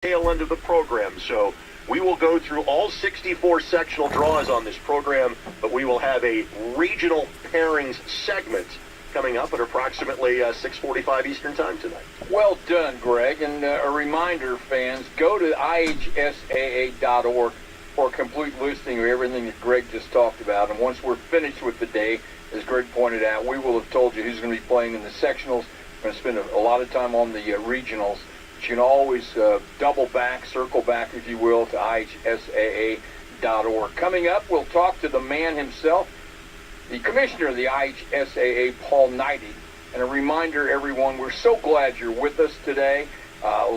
tail end of the program. So we will go through all 64 sectional draws on this program, but we will have a regional pairings segment coming up at approximately 6:45 Eastern Time tonight. Well done, Greg. And a reminder, fans, go to ihsaa.org for a complete listing of everything that Greg just talked about. And once we're finished with the day, as Greg pointed out, we will have told you who's going to be playing in the sectionals. We're going to spend a lot of time on the regionals. But you can always double back, circle back, if you will, to ihsaa.org. Coming up, we'll talk to the man himself, the commissioner of the IHSAA, Paul Knighty. And a reminder, everyone, we're so glad you're with us today,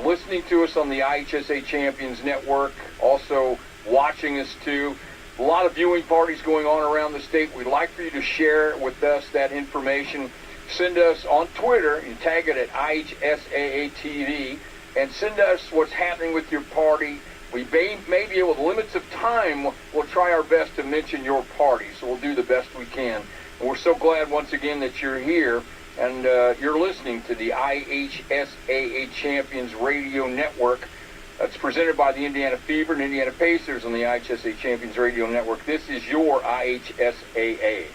listening to us on the IHSA Champions Network, also watching us too. A lot of viewing parties going on around the state. We'd like for you to share with us that information. Send us on Twitter and tag it at IHSAA TV, and send us what's happening with your party. We may be able, with limits of time, we'll try our best to mention your party, so we'll do the best we can. And we're so glad once again that you're here and you're listening to the IHSAA Champions Radio Network. It's presented by the Indiana Fever and Indiana Pacers on the IHSAA Champions Radio Network. This is your IHSAA.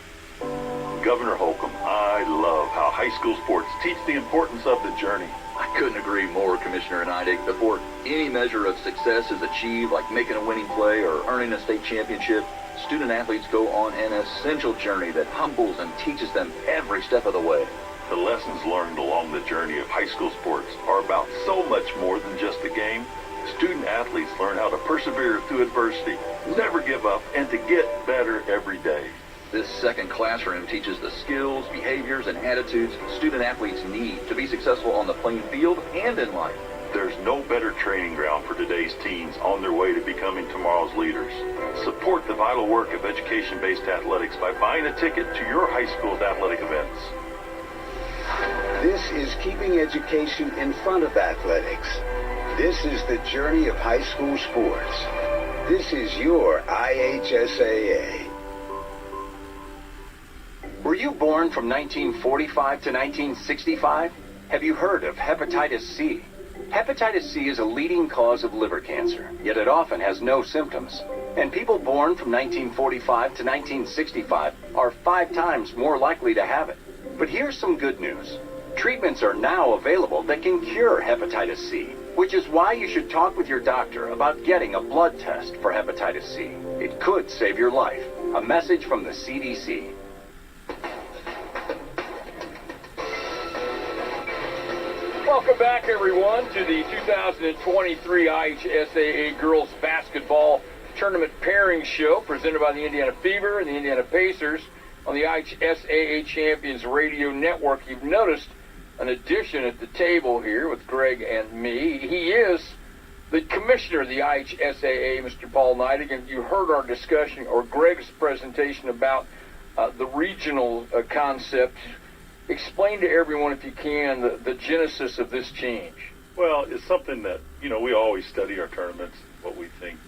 Governor Holcomb, I love how high school sports teach the importance of the journey. I couldn't agree more, Commissioner Knighty. Before any measure of success is achieved, like making a winning play or earning a state championship, student athletes go on an essential journey that humbles and teaches them every step of the way. The lessons learned along the journey of high school sports are about so much more than just the game. Student athletes learn how to persevere through adversity, never give up, and to get better every day. This second classroom teaches the skills, behaviors, and attitudes student athletes need to be successful on the playing field and in life. There's no better training ground for today's teens on their way to becoming tomorrow's leaders. Support the vital work of education-based athletics by buying a ticket to your high school's athletic events. This is keeping education in front of athletics. This is the journey of high school sports. This is your IHSAA. Were you born from 1945 to 1965? Have you heard of hepatitis C? Hepatitis C is a leading cause of liver cancer, yet it often has no symptoms. And people born from 1945 to 1965 are 5 times more likely to have it. But here's some good news. Treatments are now available that can cure hepatitis C, which is why you should talk with your doctor about getting a blood test for hepatitis C. It could save your life. A message from the CDC. Welcome back, everyone, to the 2023 IHSAA Girls Basketball Tournament Pairing Show, presented by the Indiana Fever and the Indiana Pacers on the IHSAA Champions Radio Network. You've noticed an addition at the table here with Greg and me. He is the commissioner of the IHSAA, Mr. Paul Knighty, and you heard our discussion, or Greg's presentation, about the regional concept. Explain to everyone, if you can, the genesis of this change. Well, it's something that, we always study our tournaments, what we think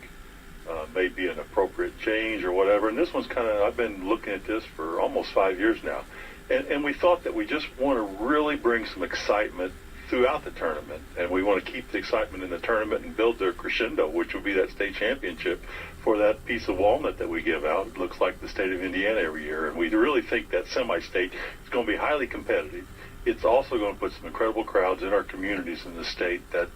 may be an appropriate change or whatever. And this one's I've been looking at this for almost 5 years now. And we thought that we just want to really bring some excitement throughout the tournament. And we want to keep the excitement in the tournament and build their crescendo, which will be that state championship for that piece of walnut that we give out. It looks like the state of Indiana every year. And we really think that semi-state is going to be highly competitive. It's also going to put some incredible crowds in our communities in the state that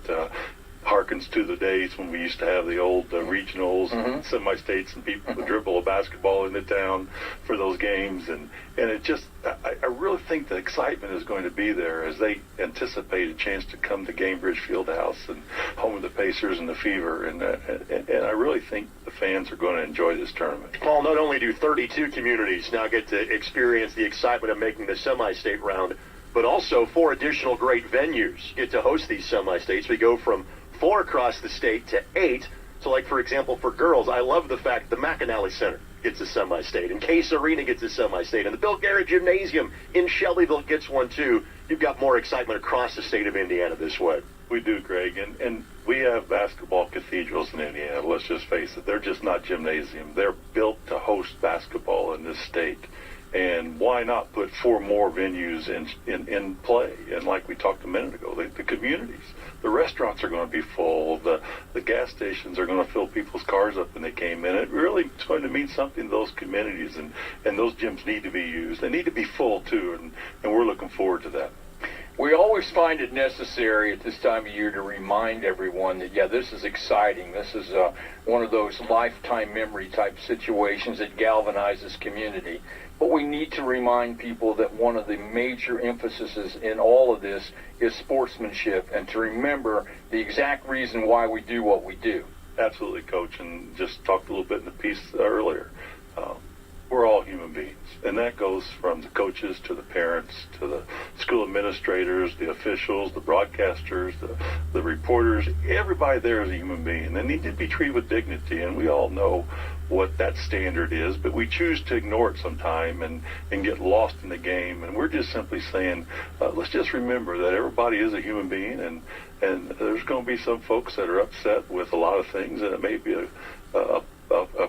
harkens to the days when we used to have the old regionals and semi-states, and people would dribble a basketball into town for those games. And it just, I really think the excitement is going to be there as they anticipate a chance to come to Gainbridge Fieldhouse and home of the Pacers and the Fever. And I really think the fans are going to enjoy this tournament. Paul, not only do 32 communities now get to experience the excitement of making the semi-state round, but also 4 additional great venues get to host these semi-states. We go from 4 across the state to 8. So, like, for example, for girls, I love the fact the McAnally Center gets a semi-state, and Case Arena gets a semi-state, and the Bill Garrett Gymnasium in Shelbyville gets one, too. You've got more excitement across the state of Indiana this way. We do, Greg, and we have basketball cathedrals in Indiana. Let's just face it. They're just not gymnasium. They're built to host basketball in this state. And why not put 4 more venues in play? And like we talked a minute ago, the communities, the restaurants are going to be full. The gas stations are going to fill people's cars up when they came in. It really is going to mean something to those communities, and those gyms need to be used. They need to be full too, and we're looking forward to that. We always find it necessary at this time of year to remind everyone that, yeah, this is exciting. This is one of those lifetime memory type situations that galvanizes community. But we need to remind people that one of the major emphases in all of this is sportsmanship, and to remember the exact reason why we do what we do. Absolutely, Coach, and just talked a little bit in the piece earlier. We're all human beings, and that goes from the coaches to the parents to the school administrators, the officials, the broadcasters, the reporters. Everybody there is a human being. They need to be treated with dignity, and we all know what that standard is, but we choose to ignore it sometime and get lost in the game. And we're just simply saying, let's just remember that everybody is a human being, and there's going to be some folks that are upset with a lot of things, and it may be a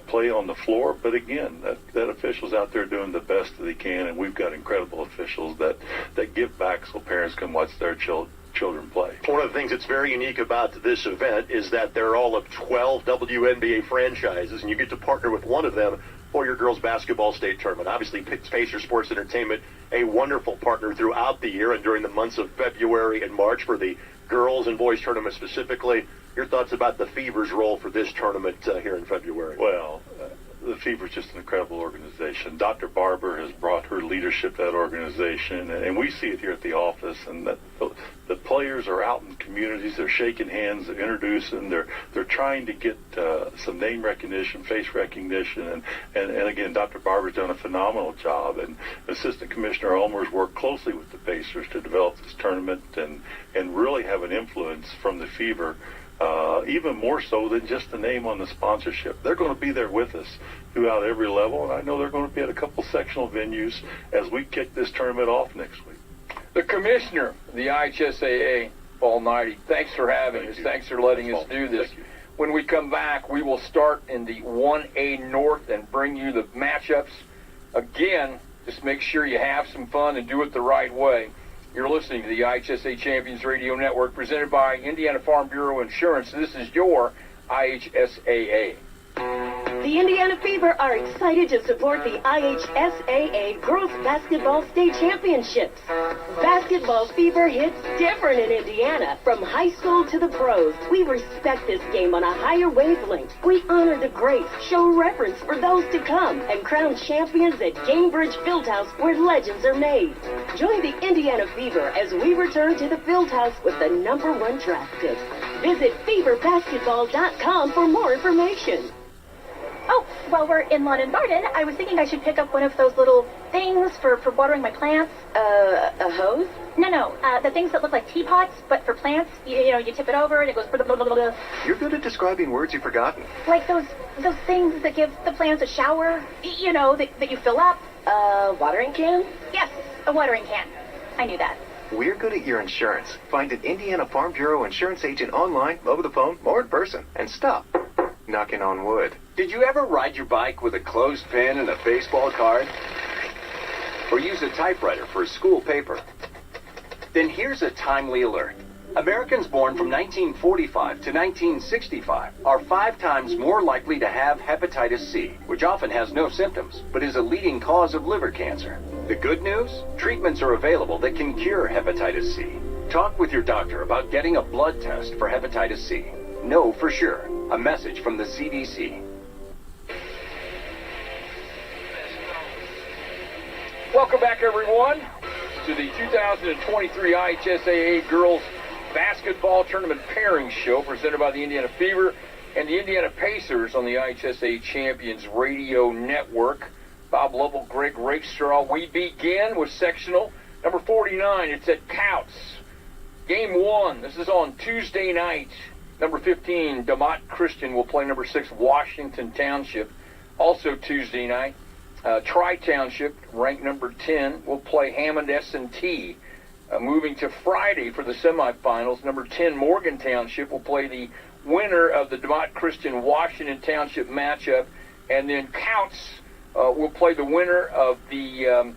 play on the floor, but again, that official's out there doing the best that they can, and we've got incredible officials that give back so parents can watch their children play. One of the things that's very unique about this event is that they're all of 12 WNBA franchises, and you get to partner with one of them for your girls basketball state tournament. Obviously, Pacer Sports Entertainment, a wonderful partner throughout the year and during the months of February and March for the girls and boys tournament specifically. Your thoughts about the Fever's role for this tournament here in February? Well, the Fever's just an incredible organization. Dr. Barber has brought her leadership to that organization, and we see it here at the office. And that the players are out in communities. They're shaking hands, they're introducing, they're trying to get some name recognition, face recognition, and again, Dr. Barber's done a phenomenal job. And Assistant Commissioner Ulmer's worked closely with the Pacers to develop this tournament and really have an influence from the Fever. Even more so than just the name on the sponsorship. They're going to be there with us throughout every level, and I know they're going to be at a couple sectional venues as we kick this tournament off next week. The commissioner of the IHSAA, Paul Knighty, thanks for having us. Thanks for letting us do this. When we come back, we will start in the 1A North and bring you the matchups. Again, just make sure you have some fun and do it the right way. You're listening to the IHSA Champions Radio Network, presented by Indiana Farm Bureau Insurance. This is your IHSAA. The Indiana Fever are excited to support the IHSAA Girls Basketball State Championships. Basketball fever hits different in Indiana. From high school to the pros, we respect this game on a higher wavelength. We honor the greats, show reverence for those to come, and crown champions at Gamebridge Fieldhouse, where legends are made. Join the Indiana Fever as we return to the Fieldhouse with the #1 draft pick. Visit feverbasketball.com for more information. Oh, while we're in lawn and garden, I was thinking I should pick up one of those little things for watering my plants. A hose? No, the things that look like teapots, but for plants. You know, you tip it over and it goes blah, blah, blah, blah, blah. You're good at describing words you've forgotten. Like those things that give the plants a shower, you know, that you fill up. Watering can? Yes, a watering can. I knew that. We're good at your insurance. Find an Indiana Farm Bureau insurance agent online, over the phone, or in person. And stop knocking on wood. Did you ever ride your bike with a closed pen and a baseball card? Or use a typewriter for a school paper? Then here's a timely alert. Americans born from 1945 to 1965 are 5 times more likely to have hepatitis C, which often has no symptoms, but is a leading cause of liver cancer. The good news? Treatments are available that can cure hepatitis C. Talk with your doctor about getting a blood test for hepatitis C. Know for sure. A message from the CDC. Welcome back, everyone, to the 2023 IHSAA Girls Basketball Tournament Pairing Show, presented by the Indiana Fever and the Indiana Pacers on the IHSAA Champions Radio Network. Bob Lovell, Greg Rakestraw. We begin with sectional number 49. It's at Couts. Game 1. This is on Tuesday night. Number 15, DeMott Christian will play number 6, Washington Township. Also Tuesday night, Tri-Township, ranked number 10, will play Hammond S&T. Moving to Friday for the semifinals, number 10, Morgan Township will play the winner of the DeMott Christian Washington Township matchup. And then Couts will play the winner of the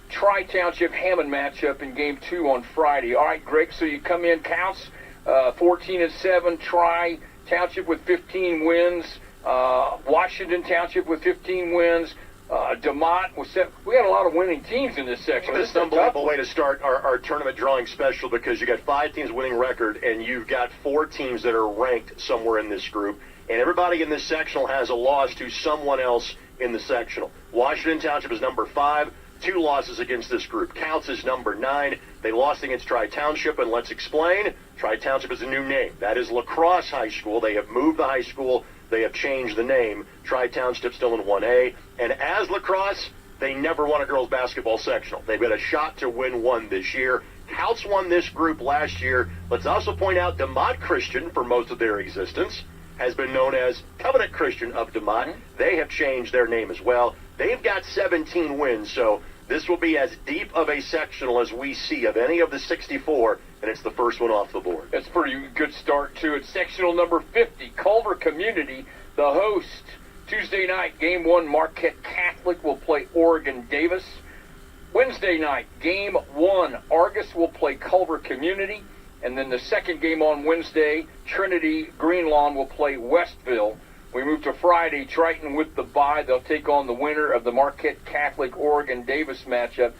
Tri-Township Hammond matchup in Game 2 on Friday. All right, Greg, so you come in, counts 14-7, Tri-Township with 15 wins, Washington Township with 15 wins, DeMott was set. We got a lot of winning teams in this section. This is an unbelievable way to start our tournament drawing special, because you got 5 teams winning record, and you've got 4 teams that are ranked somewhere in this group, and everybody in this sectional has a loss to someone else in the sectional. Washington Township is number 5, 2 losses against this group. Counts is number 9. They lost against Tri-Township, and let's explain. Tri-Township is a new name. That is La Crosse High School. They have moved the high school. They have changed the name. Tri-Township still in 1A. And as La Crosse, they never won a girls basketball sectional. They've got a shot to win one this year. Couts won this group last year. Let's also point out DeMott Christian, for most of their existence, has been known as Covenant Christian of DeMott. They have changed their name as well. They've got 17 wins, so this will be as deep of a sectional as we see of any of the 64, and it's the first one off the board. That's a pretty good start, too. It's sectional number 50, Culver Community, the host. Tuesday night, Game 1, Marquette Catholic will play Oregon Davis. Wednesday night, Game 1, Argus will play Culver Community. And then the second game on Wednesday, Trinity Greenlawn will play Westville. We move to Friday, Triton with the bye. They'll take on the winner of the Marquette Catholic-Oregon Davis matchup.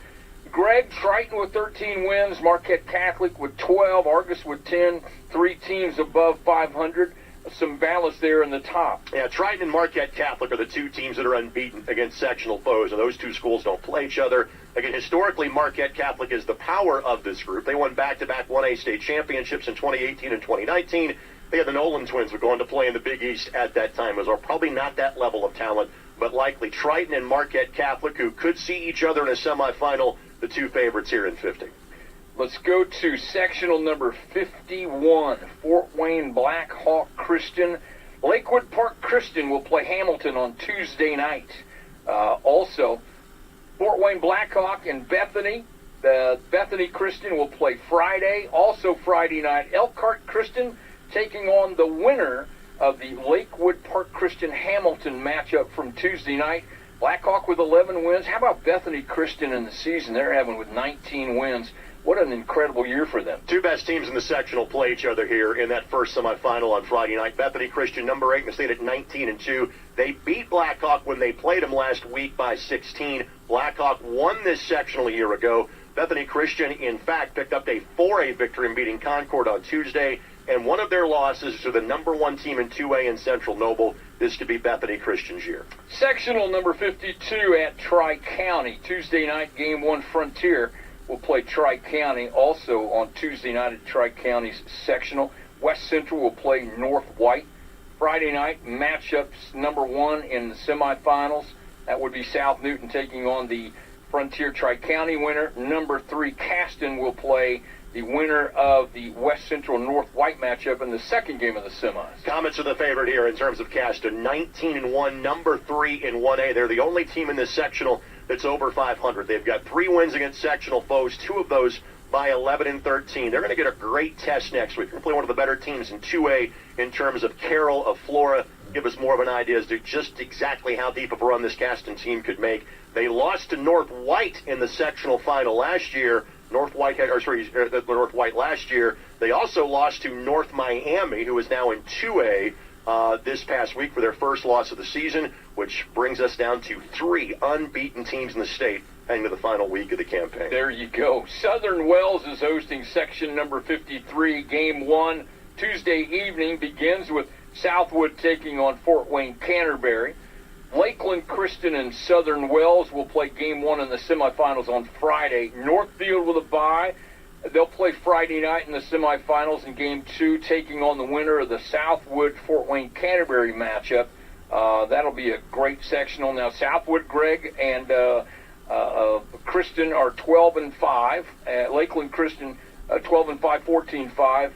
Greg, Triton with 13 wins, Marquette Catholic with 12, Argus with 10, 3 teams above 500. Some balance there in the top. Yeah, Triton and Marquette Catholic are the 2 teams that are unbeaten against sectional foes, and those 2 schools don't play each other. Again, historically, Marquette Catholic is the power of this group. They won back-to-back 1A state championships in 2018 and 2019. They had the Nolan twins who were going to play in the Big East at that time. Those are probably not that level of talent, but likely Triton and Marquette Catholic, who could see each other in a semifinal, the 2 favorites here in 50. Let's go to sectional number 51, Fort Wayne Black Hawk Christian. Lakewood Park Christian will play Hamilton on Tuesday night. Also, Fort Wayne Blackhawk and Bethany. The Bethany Christian will play Friday. Also Friday night, Elkhart Christian taking on the winner of the Lakewood Park Christian Hamilton matchup from Tuesday night. Blackhawk with 11 wins. How about Bethany Christian in the season? They're having with 19 wins. What an incredible year for them. 2 best teams in the sectional play each other here in that first semifinal on Friday night. Bethany Christian, number 8 in the state at 19-2. They beat Blackhawk when they played them last week by 16. Blackhawk won this sectional a year ago. Bethany Christian, in fact, picked up a 4A victory in beating Concord on Tuesday. And one of their losses to the number 1 team in 2A in Central Noble. This could be Bethany Christian's year. Sectional number 52 at Tri-County. Tuesday night, Game 1, Frontier will play Tri-County. Also on Tuesday night at Tri-County's sectional, West Central will play North White. Friday night, matchups number 1 in the semifinals. That would be South Newton taking on the Frontier Tri-County winner. Number 3, Caston will play the winner of the West Central North White matchup in the second game of the semis. Comets are the favorite here in terms of Caston. 19-1, number 3 in 1A. They're the only team in this sectional that's over 500. They've got 3 wins against sectional foes, 2 of those by 11-13. They're going to get a great test next week. They're going to play one of the better teams in 2A in terms of Carroll of Flora. Give us more of an idea as to just exactly how deep of a run this Caston team could make. They lost to North White in the sectional final last year. North White last year. They also lost to North Miami, who is now in 2A this past week for their first loss of the season, which brings us down to 3 unbeaten teams in the state heading to the final week of the campaign. There you go. Southern Wells is hosting section number 53. Game 1 Tuesday evening begins with Southwood taking on Fort Wayne Canterbury. Lakeland Christian and Southern Wells will play Game 1 in the semifinals on Friday. Northfield with a bye. They'll play Friday night in the semifinals in Game 2, taking on the winner of the Southwood-Fort Wayne Canterbury matchup. That'll be a great sectional. Now, Southwood, Greg, and Christian are 12-5. Lakeland Christian 12-5, 14-5.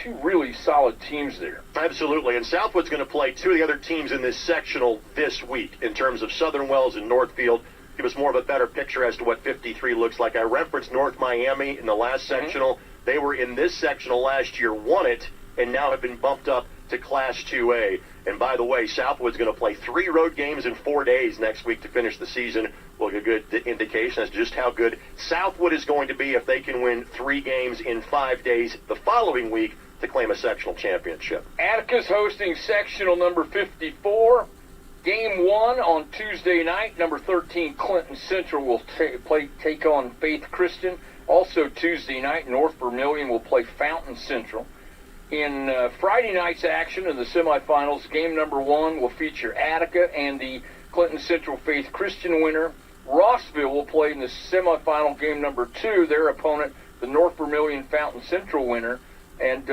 2 really solid teams there. Absolutely, and Southwood's going to play 2 of the other teams in this sectional this week in terms of Southern Wells and Northfield. Give us more of a better picture as to what 53 looks like. I referenced North Miami in the last sectional. They were in this sectional last year, won it, and now have been bumped up to Class 2A. And by the way, Southwood's going to play 3 road games in 4 days next week to finish the season. We'll get a good indication as to just how good Southwood is going to be if they can win 3 games in 5 days the following week to claim a sectional championship. Attica's hosting sectional number 54. Game 1 on Tuesday night. Number 13 Clinton Central will take on Faith Christian. Also Tuesday night, North Vermilion will play Fountain Central. In Friday night's action in the semifinals, game number 1 will feature Attica and the Clinton Central Faith Christian winner. Rossville will play in the semifinal game number 2, their opponent, the North Vermilion Fountain Central winner. And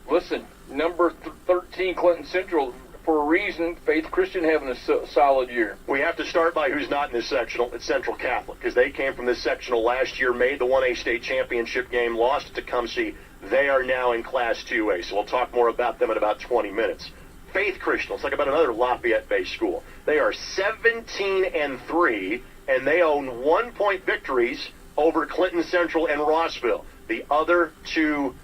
listen, number 13 Clinton Central, for a reason, Faith Christian having a solid year. We have to start by who's not in this sectional. It's Central Catholic, because they came from this sectional last year, made the 1A state championship game, lost to Tecumseh. They are now in Class 2A, so we'll talk more about them in about 20 minutes. Faith Christian, let's talk about another Lafayette-based school. They are 17-3, and they own 1-point victories over Clinton Central and Rossville. The other 2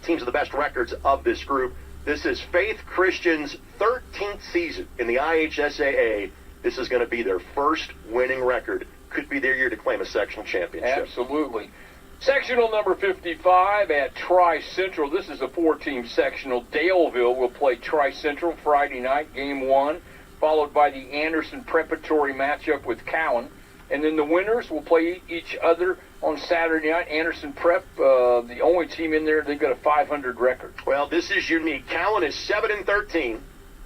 teams with the best records of this group. This is Faith Christian's 13th season in the IHSAA. This is going to be their first winning record. Could be their year to claim a sectional championship. Absolutely. Sectional number 55 at Tri-Central. This is a 4-team sectional. Daleville will play Tri-Central Friday night, game 1, followed by the Anderson Preparatory matchup with Cowan. And then the winners will play each other on Saturday night. Anderson Prep, the only team in there, they've got a 500 record. Well, this is unique. Cowan is 7-13,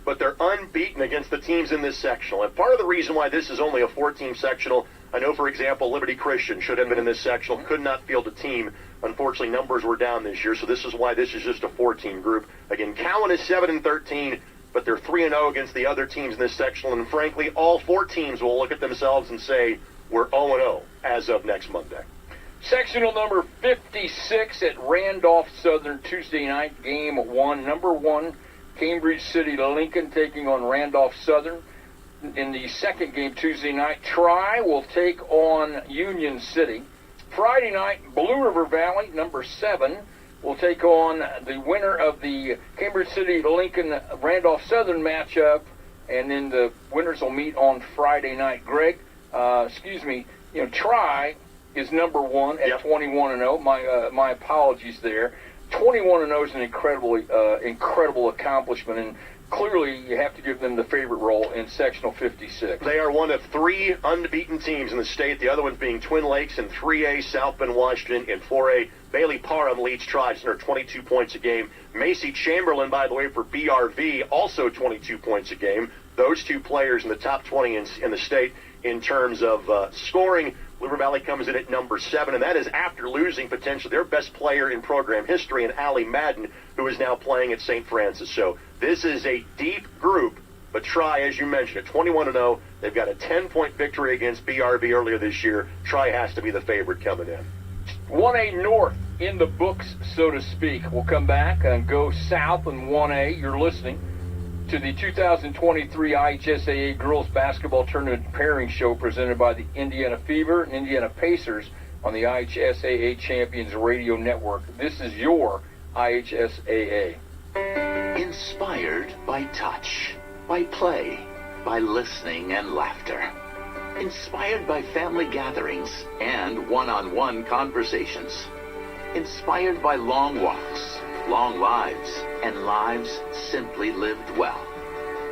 but they're unbeaten against the teams in this sectional. And part of the reason why this is only a 4-team sectional, I know, for example, Liberty Christian should have been in this sectional, could not field a team. Unfortunately, numbers were down this year, so this is why this is just a 4-team group. Again, Cowan is 7-13, but they're 3-0 against the other teams in this sectional. And frankly, all 4 teams will look at themselves and say, we're 0-0 as of next Monday. Sectional number 56 at Randolph Southern Tuesday night, game 1. Number 1, Cambridge City Lincoln taking on Randolph Southern. In the second game Tuesday night, Tri will take on Union City. Friday night, Blue River Valley, number 7, will take on the winner of the Cambridge City Lincoln Randolph Southern matchup, and then the winners will meet on Friday night. Greg, Tri is number 1 at 21-0. My apologies there. 21-0 is an incredible accomplishment, and clearly you have to give them the favorite role in sectional 56. They are one of 3 unbeaten teams in the state. The other ones being Twin Lakes in 3A, South Bend, Washington in 4A. Bailey Parham leads Tri-Center 22 points a game. Macy Chamberlain, by the way, for BRV, also 22 points a game. Those 2 players in the top 20 in the state in terms of scoring. River Valley comes in at number 7, and that is after losing potentially their best player in program history, in Allie Madden, who is now playing at St. Francis. So this is a deep group, but Tri, as you mentioned, at 21-0, they've got a 10-point victory against BRV earlier this year. Tri has to be the favorite coming in. 1A North in the books, so to speak. We'll come back and go south in 1A. You're listening to the 2023 IHSAA Girls Basketball Tournament Pairing Show presented by the Indiana Fever and Indiana Pacers on the IHSAA Champions Radio Network. This is your IHSAA. Inspired by touch, by play, by listening and laughter. Inspired by family gatherings and one-on-one conversations. Inspired by long walks, long lives, and lives simply lived well.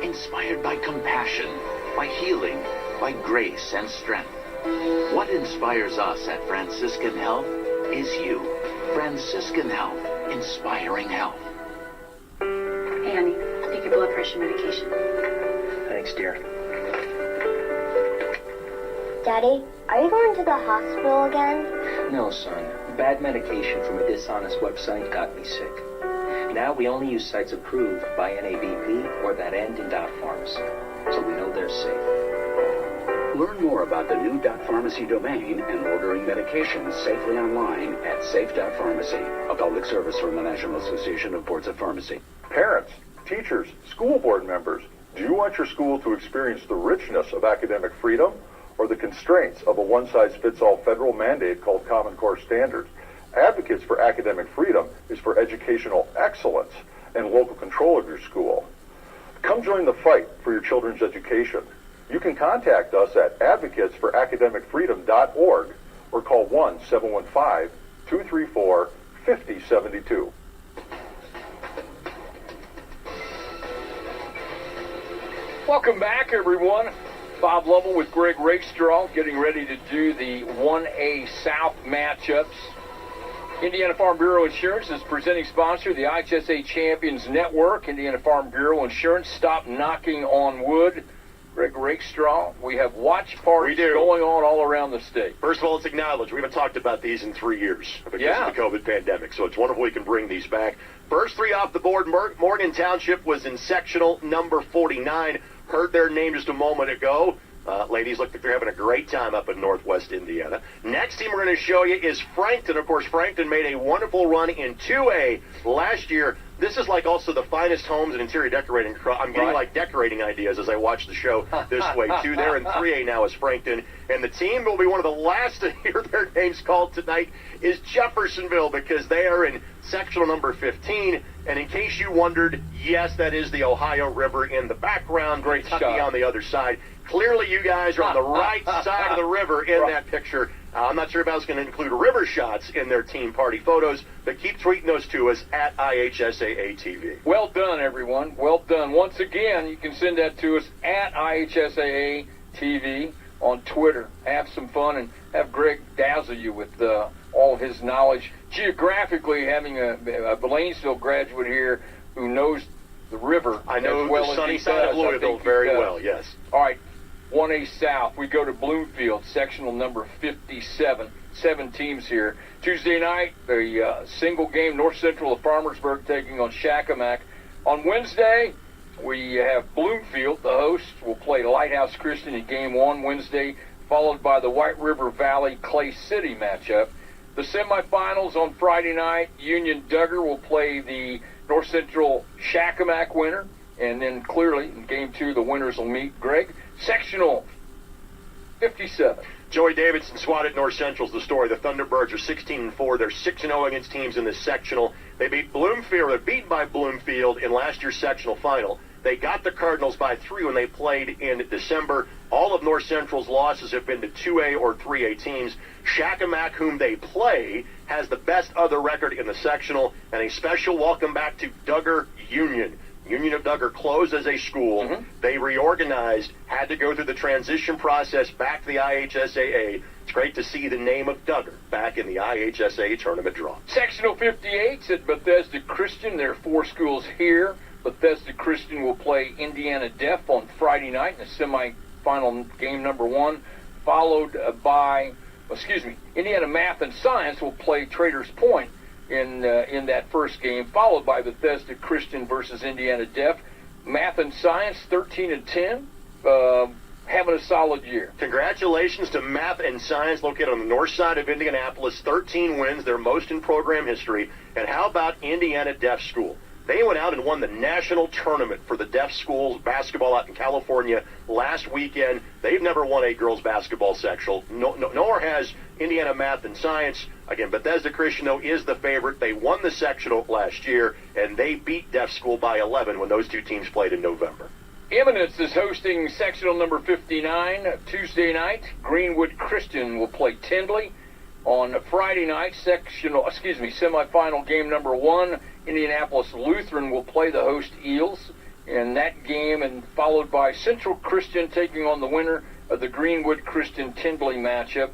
Inspired by compassion, by healing, by grace and strength. What inspires us at Franciscan Health is you. Franciscan Health, inspiring health. Hey, honey, take your blood pressure medication. Thanks, dear. Daddy, are you going to the hospital again? No, son. Bad medication from a dishonest website got me sick. Now we only use sites approved by NABP or that end in .pharmacy, so we know they're safe. Learn more about the new .pharmacy domain and ordering medications safely online at safe.pharmacy, a public service from the National Association of Boards of Pharmacy. Parents, teachers, school board members, do you want your school to experience the richness of academic freedom or the constraints of a one-size-fits-all federal mandate called Common Core Standards? Advocates for academic freedom is for educational excellence, and local control of your school. Come join the fight for your children's education. You can contact us at advocatesforacademicfreedom.org or call 1-715-234-5072. Welcome back, everyone. Bob Lovell with Greg Rakestraw getting ready to do the 1A South matchups. Indiana Farm Bureau Insurance is presenting sponsor, the IHSA Champions Network. Indiana Farm Bureau Insurance, stop knocking on wood. Greg Rakestraw, we have watch parties going on all around the state. First of all, let's acknowledge we haven't talked about these in 3 years because of the COVID pandemic, so it's wonderful we can bring these back. First three off the board, Morgan Township was in sectional number 49. Heard their name just a moment ago. Ladies look like they're having a great time up in Northwest Indiana. Next team we're going to show you is Frankton. Of course, Frankton made a wonderful run in 2A last year. This is like also the finest homes and interior decorating. I'm getting like decorating ideas as I watch the show this way, too. They're in 3A now as Frankton. And the team will be one of the last to hear their names called tonight is Jeffersonville, because they are in sectional number 15. And in case you wondered, yes, that is the Ohio River in the background. Great Kentucky on the other side. Clearly, you guys are on the right side of the river in that picture. I'm not sure if I was going to include river shots in their team party photos, but keep tweeting those to us at IHSAA TV. Well done, everyone. Well done. Once again, you can send that to us at IHSAA TV on Twitter. Have some fun and have Greg dazzle you with all of his knowledge. Geographically, having a Blainsville graduate here who knows the river. I know as well the as sunny he side does. of Louisville very well, yes. All right. 1A South, we go to Bloomfield, sectional number 57. 7 teams here. Tuesday night, the single game, North Central of Farmersburg taking on Shakamak. On Wednesday, we have Bloomfield, the host, will play Lighthouse Christian in game 1 Wednesday, followed by the White River Valley Clay City matchup. The semifinals on Friday night, Union Duggar will play the North Central Shakamak winner, and then clearly in game 2, the winners will meet. Greg, sectional 57. Joey Davidson swatted North Central's the story. The Thunderbirds are 16-4. They're 6-0 against teams in this sectional. They beat Bloomfield. They're beaten by Bloomfield in last year's sectional final. They got the Cardinals by 3 when they played in December. All of North Central's losses have been to 2A or 3A teams. Shakamak, whom they play, has the best other record in the sectional. And a special welcome back to Duggar Union. Union of Duggar closed as a school. They reorganized, had to go through the transition process back to the IHSAA. It's great to see the name of Duggar back in the IHSAA tournament draw. Sectional 58 at Bethesda Christian. There are 4 schools here. Bethesda Christian will play Indiana Deaf on Friday night in the semifinal game number 1, followed by, Indiana Math and Science will play Traders Point in that first game, followed by Bethesda Christian versus Indiana Deaf. Math and Science, 13-10, having a solid year. Congratulations to Math and Science, located on the north side of Indianapolis. 13 wins, their most in program history. And how about Indiana Deaf School? They went out and won the national tournament for the deaf schools basketball out in California last weekend. They've never won a girls basketball sectional, nor has Indiana Math and Science. Again, Bethesda Christian, though, is the favorite. They won the sectional last year, and they beat Deaf School by 11 when those two teams played in November. Eminence is hosting sectional number 59 Tuesday night. Greenwood Christian will play Tindley. On Friday night, semifinal game number 1, Indianapolis Lutheran will play the host Eels in that game, and followed by Central Christian taking on the winner of the Greenwood Christian Tindley matchup.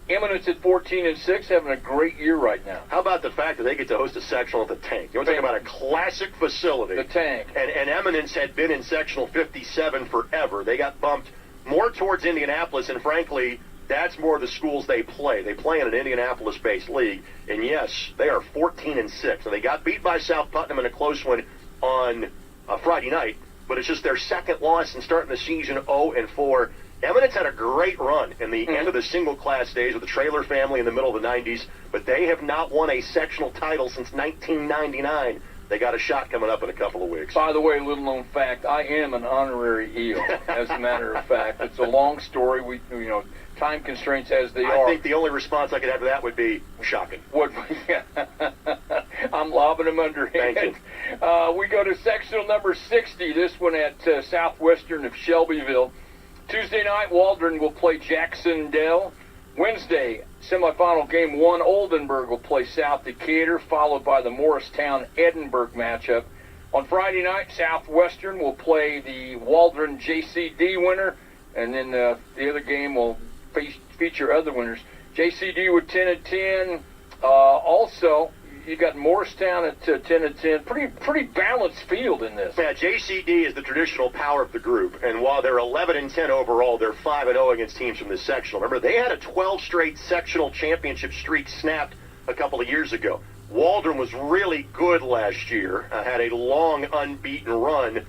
Eminence at 14-6, having a great year right now. How about the fact that they get to host a sectional at the Tank? You want to talk about a classic facility. The Tank. And Eminence had been in sectional 57 forever. They got bumped more towards Indianapolis, and frankly, that's more the schools they play. They play in an Indianapolis-based league, and yes, they are 14-6. And they got beat by South Putnam in a close one on Friday night, but it's just their second loss and starting the season 0-4. Eminence had a great run in the end of the single-class days with the Traylor family in the middle of the 90s, but they have not won a sectional title since 1999. They got a shot coming up in a couple of weeks. By the way, little-known fact, I am an honorary Eel, as a matter of fact. It's a long story. Time constraints as they are. I think the only response I could have to that would be shocking. I'm lobbing them underhand. Thank you. We go to sectional number 60, this one at Southwestern of Shelbyville. Tuesday night, Waldron will play Jacksonville. Wednesday, semifinal game 1, Oldenburg will play South Decatur, followed by the Morristown-Edinburgh matchup. On Friday night, Southwestern will play the Waldron JCD winner, and then the other game will feature other winners. JCD with 10-10. Also, you got Morristown at 10-10. Pretty balanced field in this. Yeah, JCD is the traditional power of the group, and while they're 11-10 overall, they're 5-0 against teams from the sectional. Remember, they had a 12-straight sectional championship streak snapped a couple of years ago. Waldron was really good last year, had a long unbeaten run,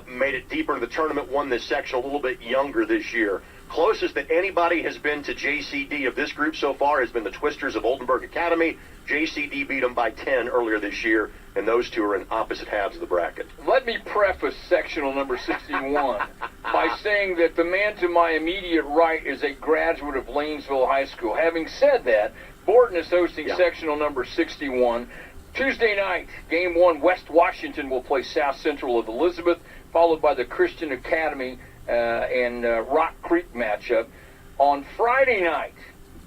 made it deeper in the tournament, won this section a little bit younger this year. Closest that anybody has been to JCD of this group so far has been the Twisters of Oldenburg Academy. JCD beat them by 10 earlier this year, and those two are in opposite halves of the bracket. Let me preface sectional number 61 by saying that the man to my immediate right is a graduate of Lanesville High School. Having said that, Borden is hosting sectional number 61. Tuesday night, game 1, West Washington will play South Central of Elizabeth, followed by the Christian Academy and Rock Creek matchup. On Friday night,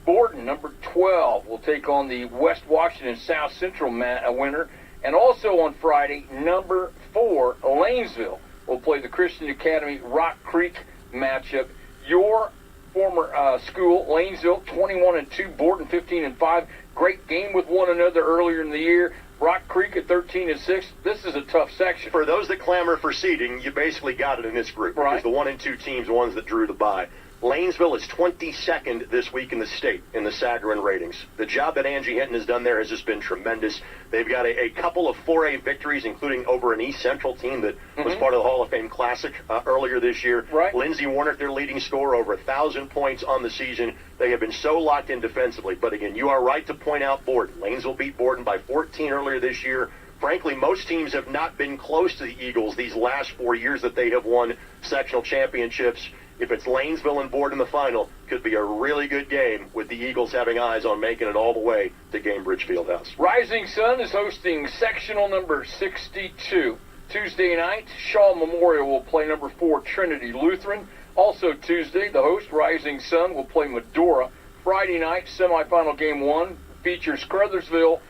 Borden, number 12, will take on the West Washington South Central winner. And also on Friday, number 4, Lanesville, will play the Christian Academy Rock Creek matchup. Your former school, Lanesville, 21-2, Borden 15-5. Great game with one another earlier in the year. Rock Creek at 13-6. This is a tough section. For those that clamor for seeding, you basically got it in this group. Right. Because the 1 and 2 teams, the ones that drew the bye. Lanesville is 22nd this week in the state in the Sagarin ratings. The job that Angie Hinton has done there has just been tremendous. They've got a couple of 4A victories, including over an East Central team that was part of the Hall of Fame Classic earlier this year. Right. Lindsey Warner, their leading scorer, over 1,000 points on the season. They have been so locked in defensively. But again, you are right to point out Borden. Lanesville beat Borden by 14 earlier this year. Frankly, most teams have not been close to the Eagles these last 4 years that they have won sectional championships. If it's Lanesville and Borden in the final, could be a really good game with the Eagles having eyes on making it all the way to Gamebridge Fieldhouse. Rising Sun is hosting sectional number 62. Tuesday night, Shaw Memorial will play number 4, Trinity Lutheran. Also Tuesday, the host, Rising Sun, will play Medora. Friday night, semifinal game 1, features Crothersville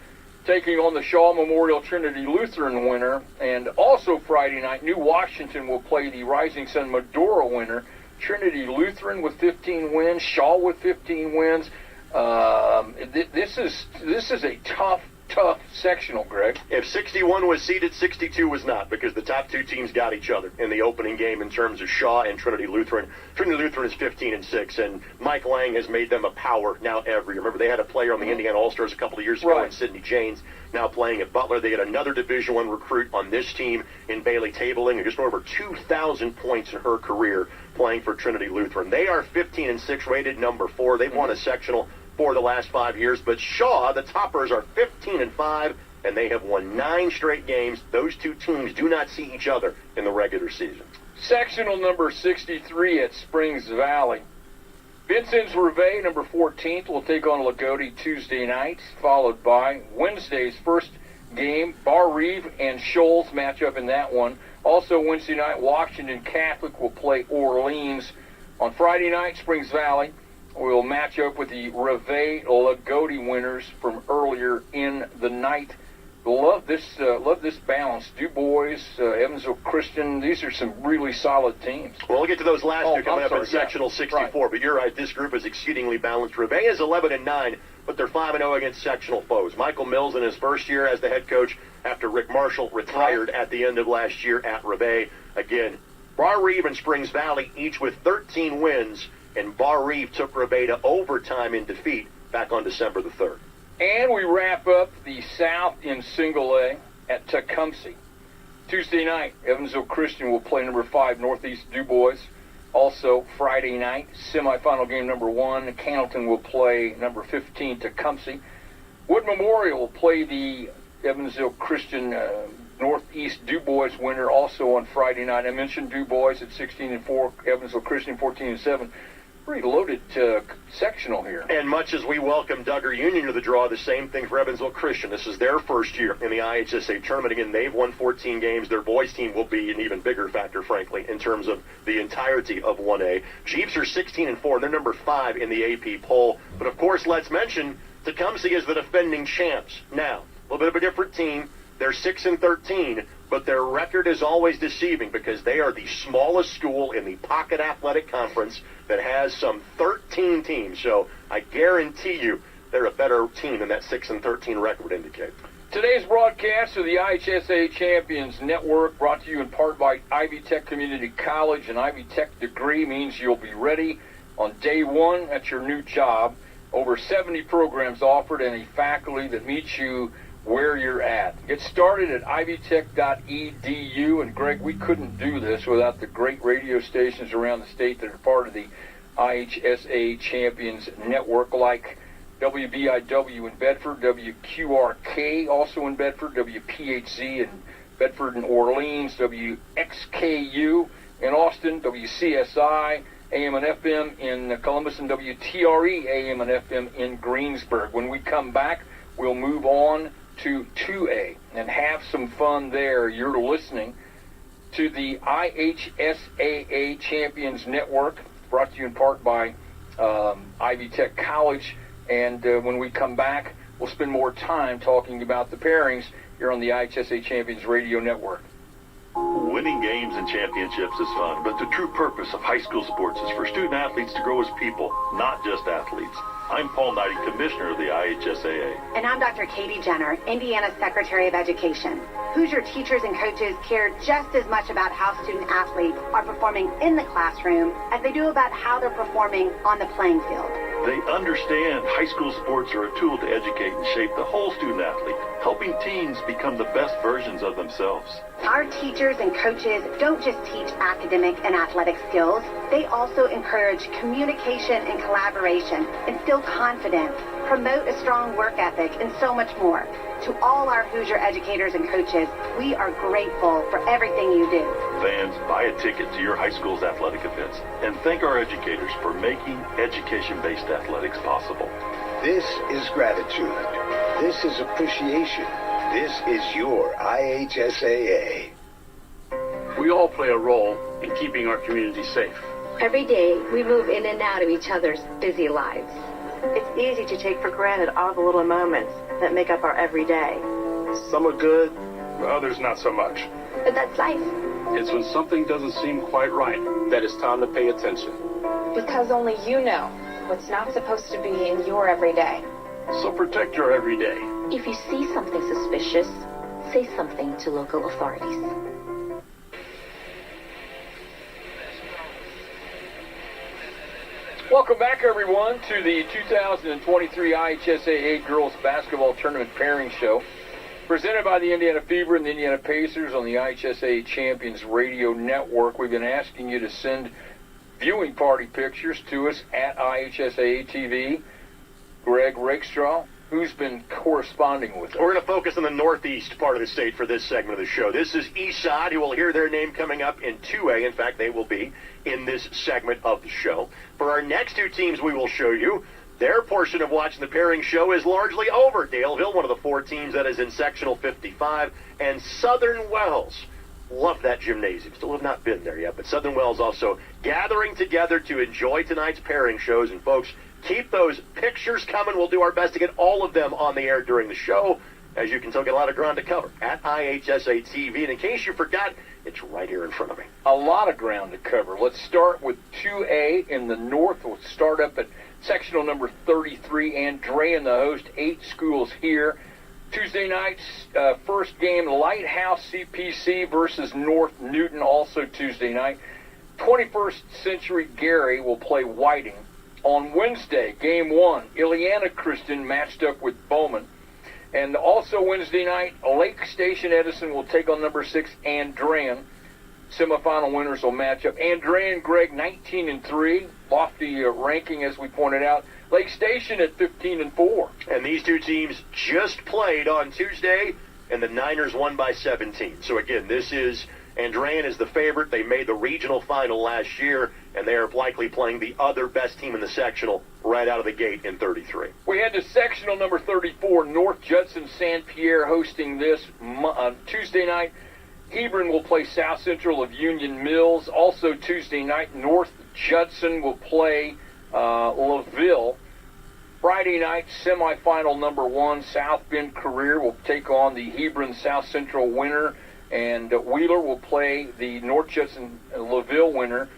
taking on the Shaw Memorial Trinity Lutheran winner. And also Friday night, New Washington will play the Rising Sun Medora winner. Trinity Lutheran with 15 wins, Shaw with 15 wins. This is a tough sectional, Greg. If 61 was seeded, 62 was not, because the top 2 teams got each other in the opening game in terms of Shaw and Trinity Lutheran. Trinity Lutheran is 15-6, and Mike Lang has made them a power now every year. Remember, they had a player on the Indiana All-Stars a couple of years ago in Sidney Janes, now playing at Butler. They had another Division I recruit on this team in Bailey Tabling, who just went over 2,000 points in her career playing for Trinity Lutheran. They are 15-6, rated number 4. They've won a sectional for the last 5 years, but Shaw, the toppers, are 15-5, and they have won 9 straight games. Those 2 teams do not see each other in the regular season. Sectional number 63 at Springs Valley. Vincent's Reveille, number 14th, will take on Lagodi Tuesday night, followed by Wednesday's first game, Bar Reeve and Shoals match up in that one. Also Wednesday night, Washington Catholic will play Orleans. On Friday night, Springs Valley will match up with the Reveille Lagodi winners from earlier in the night. Love this balance. Du Bois, Evansville Christian, these are some really solid teams. Well, we'll get to those last two coming up in sectional 64, but you're right, this group is exceedingly balanced. Reveille is 11-9, but they're 5-0 against sectional foes. Michael Mills in his first year as the head coach after Rick Marshall retired at the end of last year at Reveille. Again, Bar Reeve and Springs Valley each with 13 wins, and Bar Reeve took Reveille to overtime in defeat back on December the 3rd. And we wrap up the South in Single A at Tecumseh. Tuesday night, Evansville Christian will play number 5, Northeast Du Bois. Also, Friday night, semifinal game number 1, Cannleton will play number 15, Tecumseh. Wood Memorial will play the Evansville Christian Northeast Du Bois winner also on Friday night. I mentioned Du Bois at 16-4, Evansville Christian 14-7. pretty loaded sectional here. And much as we welcome Duggar Union to the draw, the same thing for Evansville Christian. This is their first year in the IHSA tournament. Again, they've won 14 games. Their boys team will be an even bigger factor, frankly, in terms of the entirety of 1A. Jeeps are 16-4. They're number 5 in the AP poll. But, of course, let's mention Tecumseh is the defending champs. Now, a little bit of a different team. They're 6-13, but their record is always deceiving because they are the smallest school in the Pocket Athletic Conference that has some 13 teams. So I guarantee you they're a better team than that 6-13 record would indicate. Today's broadcast of the IHSA Champions Network, brought to you in part by Ivy Tech Community College. An Ivy Tech degree means you'll be ready on day one at your new job. Over 70 programs offered and a faculty that meets you where you're at. Get started at ivytech.edu. And Greg, we couldn't do this without the great radio stations around the state that are part of the IHSA Champions Network, like WBIW in Bedford, WQRK also in Bedford, WPHZ in Bedford and Orleans, WXKU in Austin, WCSI, AM and FM in Columbus, and WTRE, AM and FM in Greensburg. When we come back, we'll move on to 2A and have some fun there. You're listening to the IHSAA Champions Network, brought to you in part by Ivy Tech College. And when we come back, we'll spend more time talking about the pairings here on the IHSA Champions Radio Network. Winning games and championships is fun, but the true purpose of high school sports is for student athletes to grow as people, not just athletes. I'm Paul Knighty, Commissioner of the IHSAA. And I'm Dr. Katie Jenner, Indiana Secretary of Education. Hoosier teachers and coaches care just as much about how student athletes are performing in the classroom as they do about how they're performing on the playing field. They understand high school sports are a tool to educate and shape the whole student athlete, helping teens become the best versions of themselves. Our teachers and coaches don't just teach academic and athletic skills, they also encourage communication and collaboration, instill confidence, promote a strong work ethic, and so much more. To all our Hoosier educators and coaches, we are grateful for everything you do. Fans, buy a ticket to your high school's athletic events and thank our educators for making education-based athletics possible. This is gratitude. This is appreciation. This is your IHSAA. We all play a role in keeping our community safe. Every day, we move in and out of each other's busy lives. It's easy to take for granted all the little moments that make up our everyday. Some are good, others not so much. But that's life. It's when something doesn't seem quite right that it's time to pay attention. Because only you know what's not supposed to be in your everyday. So protect your everyday. If you see something suspicious, say something to local authorities. Welcome back, everyone, to the 2023 IHSAA Girls Basketball Tournament Pairing Show, presented by the Indiana Fever and the Indiana Pacers on the IHSAA Champions Radio Network. We've been asking you to send viewing party pictures to us at IHSAA TV. Greg Rakestraw, who's been corresponding with us? We're going to focus on the northeast part of the state for this segment of the show. This is Ihsaa. You will hear their name coming up in 2A. In fact, they will be in this segment of the show. For our next two teams we will show you, their portion of watching the pairing show is largely over. Daleville, one of the 4 teams that is in Sectional 55, and Southern Wells. Love that gymnasium. Still have not been there yet, but Southern Wells also gathering together to enjoy tonight's pairing shows. And folks, keep those pictures coming. We'll do our best to get all of them on the air during the show. As you can tell, get a lot of ground to cover at IHSA TV. And in case you forgot, it's right here in front of me. A lot of ground to cover. Let's start with 2A in the north. We'll start up at sectional number 33. Andrea and the host, 8 schools here. Tuesday night's first game, Lighthouse CPC versus North Newton, also Tuesday night. 21st Century Gary will play Whiting. On Wednesday, game 1, Ileana Christian matched up with Bowman. And also Wednesday night, Lake Station Edison will take on number 6, Andrean. Semifinal winners will match up. Andrean, Greg, 19-3, lofty ranking as we pointed out. Lake Station at 15-4. And these two teams just played on Tuesday, and the Niners won by 17. So again, this is Andrean is the favorite. They made the regional final last year, and they are likely playing the other best team in the sectional right out of the gate in 33. We head to sectional number 34, North Judson St. Pierre hosting this Tuesday night. Hebron will play South Central of Union Mills. Also Tuesday night, North Judson will play LaVille. Friday night, semifinal number 1, South Bend Career will take on the Hebron South Central winner, and Wheeler will play the North Judson LaVille winner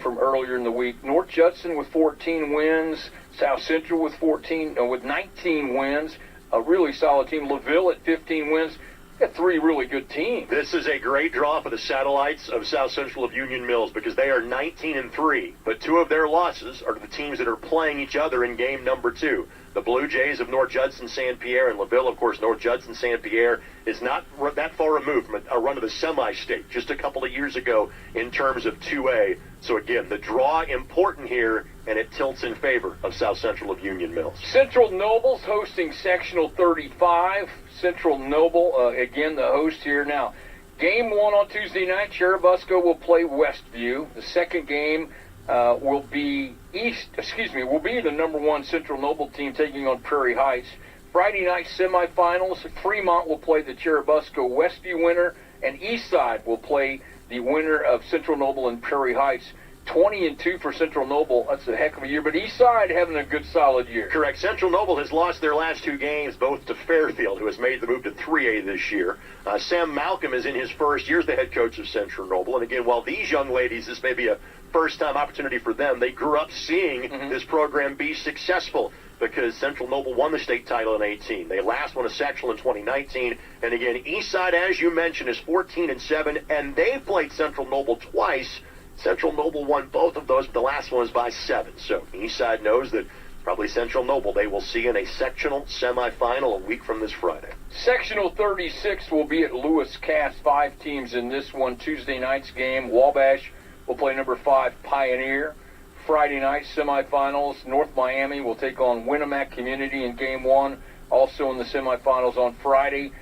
from earlier in the week. North Judson with 14 wins, South Central with 19 wins, a really solid team. LaVille at 15 wins. Got 3 really good teams. This is a great draw for the satellites of South Central of Union Mills because they are 19-3, but 2 of their losses are to the teams that are playing each other in game number 2. The Blue Jays of North Judson St. Pierre and LaVille, of course. North Judson St. Pierre is not that far removed from a run to the semi-state just a couple of years ago in terms of 2A. So again, the draw important here, and it tilts in favor of South Central of Union Mills. Central Nobles hosting sectional 35. Central Noble, again, the host here. Now, game 1 on Tuesday night, Churubusco will play Westview. The second game will be the number 1 Central Noble team taking on Prairie Heights. Friday night semifinals, Fremont will play the Churubusco Westview winner, and Eastside will play the winner of Central Noble and Prairie Heights. 20-2 for Central Noble. That's a heck of a year, but Eastside having a good, solid year. Correct. Central Noble has lost their last 2 games, both to Fairfield, who has made the move to 3A this year. Sam Malcolm is in his first year as the head coach of Central Noble, and again, while these young ladies, this may be a first-time opportunity for them, they grew up seeing this program be successful because Central Noble won the state title in 18. They last won a sectional in 2019, and again, Eastside, as you mentioned, is 14-7, and they've played Central Noble twice. Central Noble won both of those, but the last one was by 7. So Eastside knows that probably Central Noble they will see in a sectional semifinal a week from this Friday. Sectional 36 will be at Lewis Cass. 5 teams in this one. Tuesday night's game, Wabash will play number 5 Pioneer. Friday night semifinals, North Miami will take on Winnemac Community in game 1. Also in the semifinals on Friday.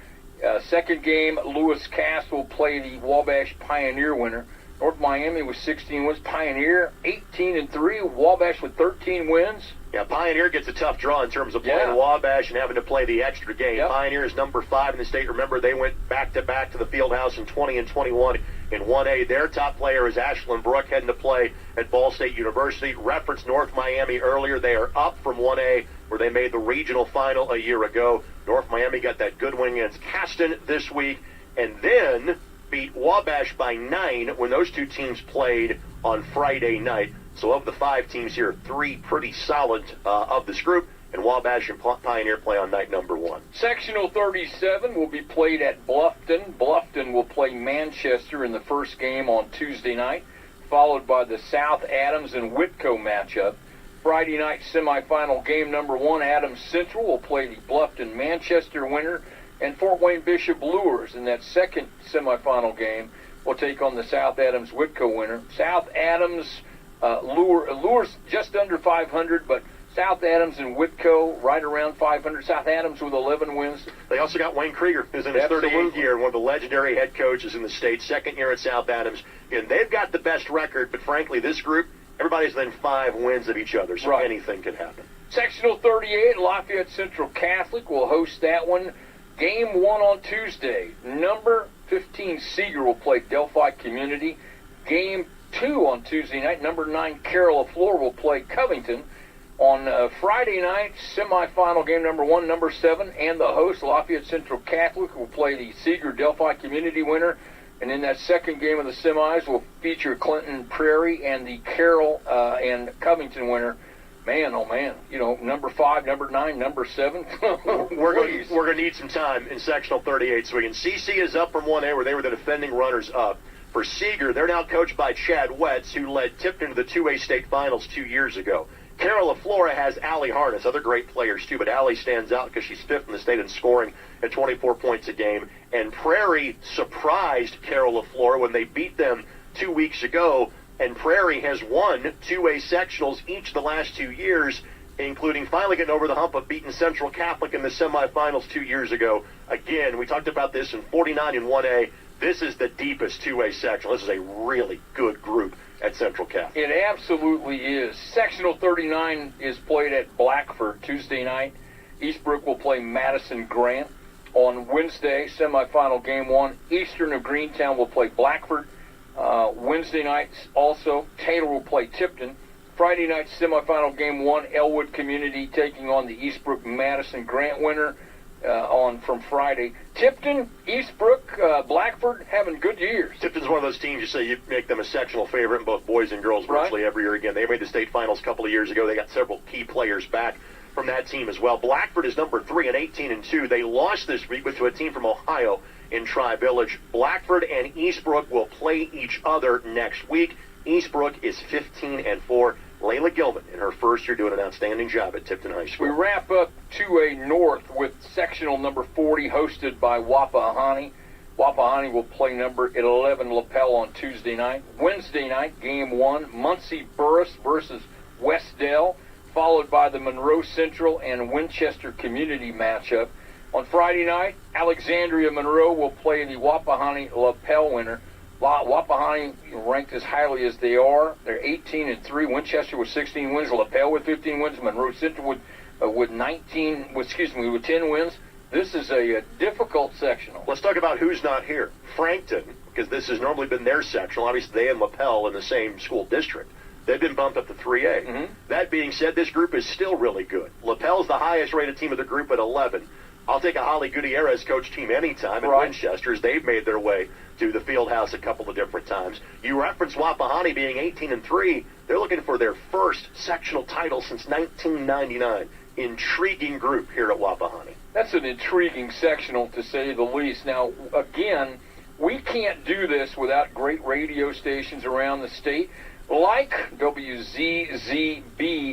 Second game, Lewis Cass will play the Wabash Pioneer winner. North Miami with 16 wins. Pioneer 18-3. Wabash with 13 wins. Yeah, Pioneer gets a tough draw in terms of playing Wabash and having to play the extra game. Yep. Pioneer is number 5 in the state. Remember, they went back-to-back to the Fieldhouse in 20 and 21 in 1A. Their top player is Ashlyn Brook heading to play at Ball State University. Referenced North Miami earlier. They are up from 1A where they made the regional final a year ago. North Miami got that good win against Caston this week. And then beat Wabash by 9 when those 2 teams played on Friday night. So of the 5 teams here, 3 pretty solid of this group, and Wabash and Pioneer play on night number 1. Sectional 37 will be played at Bluffton. Bluffton will play Manchester in the first game on Tuesday night, followed by the South Adams and Whitco matchup. Friday night semifinal game number 1, Adams Central will play the Bluffton Manchester winner, and Fort Wayne Bishop Lures in that second semifinal game will take on the South Adams Whitco winner. South Adams Lures just under 500, but South Adams and Whitco right around 500. South Adams with 11 wins. They also got Wayne Krieger, who's in his 38th year, one of the legendary head coaches in the state, second year at South Adams. And they've got the best record, but frankly, this group, everybody's within 5 wins of each other, so anything can happen. Sectional 38, Lafayette Central Catholic will host that one. Game 1 on Tuesday. Number 15 Seeger will play Delphi Community. Game 2 on Tuesday night. Number 9 Carroll LaFleur will play Covington. On Friday night, semifinal game number 1, number 7, and the host, Lafayette Central Catholic, will play the Seeger Delphi Community winner. And in that second game of the semis, will feature Clinton Prairie and the Carroll and Covington winner. Man, oh man, number 5, number 9, number 7. We're going to need some time in sectional 38. So again, CC is up from 1A where they were the defending runners up. For Seeger, they're now coached by Chad Wetz, who led Tipton to the 2A state finals 2 years ago. Carol LaFlora has Allie Harness, other great players too, but Allie stands out because she's 5th in the state in scoring at 24 points a game. And Prairie surprised Carol LaFlora when they beat them 2 weeks ago. And Prairie has won 2A sectionals each of the last 2 years, including finally getting over the hump of beating Central Catholic in the semifinals 2 years ago. Again, we talked about this in 49 in 1A. this is the deepest 2A sectional. This is a really good group at Central Catholic. It absolutely is. Sectional 39 is played at Blackford Tuesday night. Eastbrook will play Madison Grant. On Wednesday, semifinal game 1, Eastern of Greentown will play Blackford. Wednesday nights also, Taylor will play Tipton. Friday night, semifinal game 1, Elwood Community taking on the Eastbrook Madison Grant winner from Friday. Tipton, Eastbrook, Blackford having good years. Tipton's one of those teams you say you make them a sectional favorite in both boys and girls virtually every year again. They made the state finals a couple of years ago. They got several key players back from that team as well. Blackford is number 3 and 18-2. They lost this week to a team from Ohio in Tri-Village. Blackford and Eastbrook will play each other next week. Eastbrook is 15-4. Layla Gilman, in her first year, doing an outstanding job at Tipton High School. We wrap up 2A North with sectional number 40, hosted by Wapahani. Wapahani will play number 11 Lapel on Tuesday night. Wednesday night, game 1, Muncie Burris versus Westdale, followed by the Monroe Central and Winchester Community matchup. On Friday night, Alexandria Monroe will play the Wapahani Lapel winner. Wapahani, ranked as highly as they are, they're 18-3. Winchester with 16 wins, Lapel with 15 wins, Monroe Central with 10 wins. This is a difficult sectional. Let's talk about who's not here. Frankton, because this has normally been their sectional. Obviously, they and Lapel in the same school district. They've been bumped up to 3A. Mm-hmm. That being said, this group is still really good. Lapel's the highest-rated team of the group at 11. I'll take a Holly Gutierrez coach team anytime at Winchester's. They've made their way to the field house a couple of different times. You referenced Wapahani being 18-3. They're looking for their first sectional title since 1999. Intriguing group here at Wapahani. That's an intriguing sectional, to say the least. Now, again, we can't do this without great radio stations around the state, like WZZB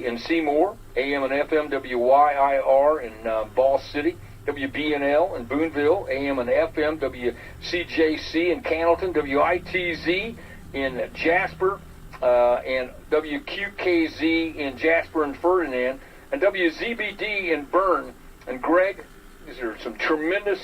in Seymour, AM and FM WYIR in Ball City, WBNL in Boonville, AM and FM WCJC in Cannleton, WITZ in Jasper, and WQKZ in Jasper and Ferdinand, and WZBD in Bern. And Greg, these are some tremendous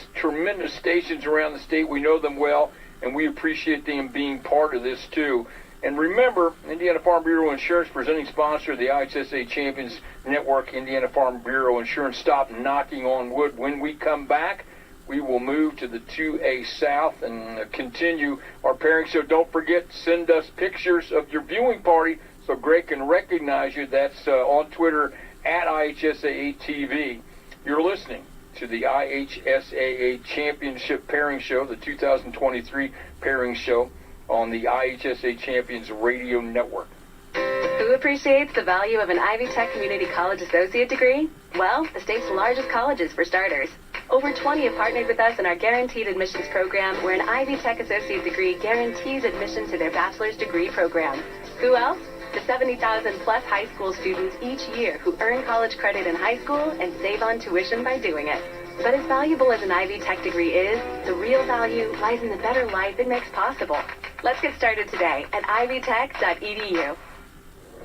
stations around the state. We know them well, and we appreciate them being part of this too. And remember, Indiana Farm Bureau Insurance, presenting sponsor of the IHSA Champions Network, Indiana Farm Bureau Insurance. Stop knocking on wood. When we come back, we will move to the 2A South and continue our pairing. So don't forget, send us pictures of your viewing party so Greg can recognize you. That's on Twitter at IHSAA TV. You're listening to the IHSAA Championship Pairing Show, the 2023 Pairing Show, on the IHSA Champions Radio Network. Who appreciates the value of an Ivy Tech Community College Associate degree? Well, the state's largest colleges, for starters. Over 20 have partnered with us in our Guaranteed Admissions Program, where an Ivy Tech Associate degree guarantees admission to their bachelor's degree program. Who else? The 70,000-plus high school students each year who earn college credit in high school and save on tuition by doing it. But as valuable as an Ivy Tech degree is, the real value lies in the better life it makes possible. Let's get started today at ivytech.edu.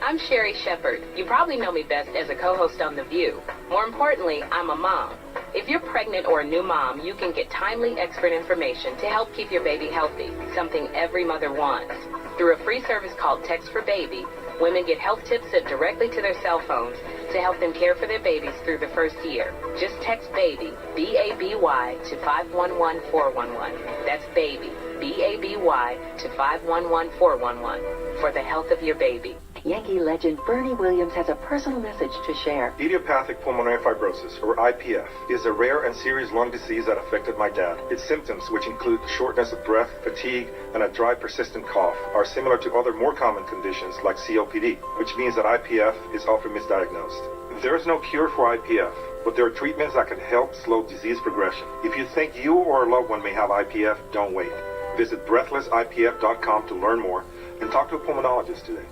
I'm Sherry Shepard. You probably know me best as a co-host on The View. More importantly, I'm a mom. If you're pregnant or a new mom, you can get timely expert information to help keep your baby healthy, something every mother wants. Through a free service called Text for Baby, women get health tips sent directly to their cell phones to help them care for their babies through the first year. Just text BABY, B-A-B-Y, to 511411. That's BABY, B-A-B-Y, to 511411 for the health of your baby. Yankee legend Bernie Williams has a personal message to share. Idiopathic pulmonary fibrosis, or IPF, is a rare and serious lung disease that affected my dad. Its symptoms, which include shortness of breath, fatigue, and a dry, persistent cough, are similar to other more common conditions like COPD, which means that IPF is often misdiagnosed. There is no cure for IPF, but there are treatments that can help slow disease progression. If you think you or a loved one may have IPF, don't wait. Visit breathlessipf.com to learn more and talk to a pulmonologist today.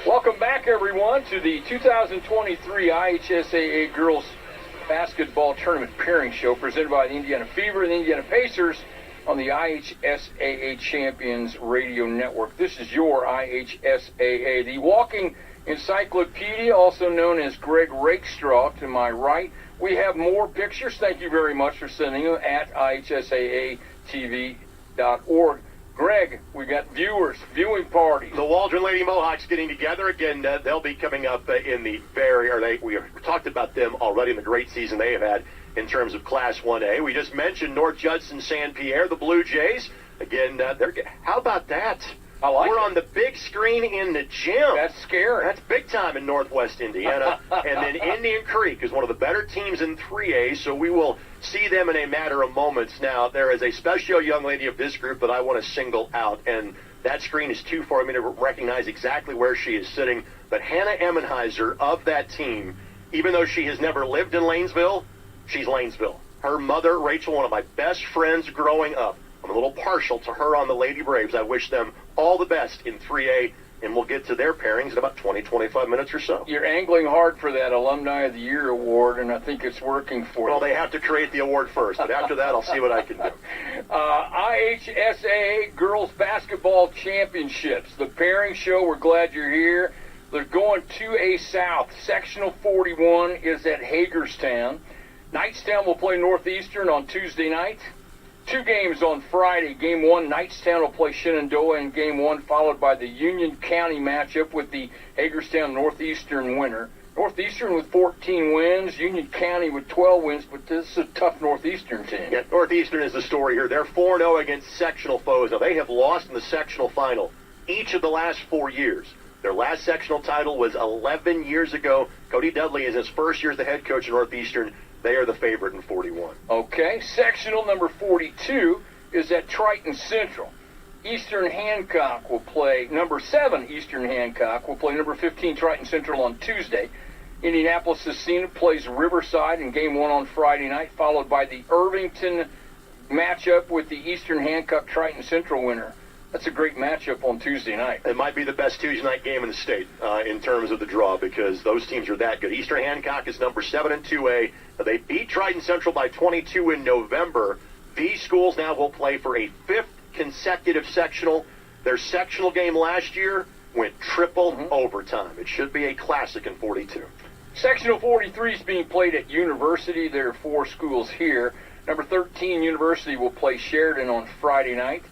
Welcome back, everyone, to the 2023 IHSAA Girls Basketball Tournament Pairing Show presented by the Indiana Fever and the Indiana Pacers on the IHSAA Champions Radio Network. This is your IHSAA, the walking Encyclopedia, also known as Greg Rakestraw, to my right. We have more pictures. Thank you very much for sending them at ihsaatv.org. Greg, we got viewing parties. The Waldron Lady Mohawks getting together again. They'll be coming up in the we talked about them already in the great season they have had in terms of Class 1A. We just mentioned North Judson St. Pierre, the Blue Jays. Again, how about that? We're on the big screen in the gym. That's scary. That's big time in Northwest Indiana. And then Indian Creek is one of the better teams in 3A, so we will see them in a matter of moments. Now, there is a special young lady of this group that I want to single out, and that screen is too far for me to recognize exactly where she is sitting. But Hannah Emmenheiser of that team, even though she has never lived in Lanesville, she's Lanesville. Her mother, Rachel, one of my best friends growing up. I'm a little partial to her on the Lady Braves. I wish them all the best in 3A, and we'll get to their pairings in about 20, 25 minutes or so. You're angling hard for that Alumni of the Year award, and I think it's working for you. Well, they have to create the award first, but after that, I'll see what I can do. IHSAA Girls Basketball Championships. The pairing show, we're glad you're here. They're going 2A South. Sectional 41 is at Hagerstown. Knightstown will play Northeastern on Tuesday night. 2 games on Friday. Game 1, Knightstown will play Shenandoah in Game 1, followed by the Union County matchup with the Hagerstown Northeastern winner. Northeastern with 14 wins, Union County with 12 wins, but this is a tough Northeastern team. Yeah, Northeastern is the story here. They're 4-0 against sectional foes. Now, they have lost in the sectional final each of the last 4 years. Their last sectional title was 11 years ago. Cody Dudley is his first year as the head coach of Northeastern. They are the favorite in 41. Okay, sectional number 42 is at Triton Central. Eastern Hancock will play number 7. Eastern Hancock will play number 15 Triton Central on Tuesday. Indianapolis-Scecina plays Riverside in Game 1 on Friday night, followed by the Irvington matchup with the Eastern Hancock Triton Central winner. That's a great matchup on Tuesday night. It might be the best Tuesday night game in the state in terms of the draw because those teams are that good. Eastern Hancock is number 7 in 2A. They beat Triton Central by 22 in November. These schools now will play for a 5th consecutive sectional. Their sectional game last year went triple overtime. It should be a classic in 42. Sectional 43 is being played at University. There are 4 schools here. Number 13, University, will play Sheridan on Friday night.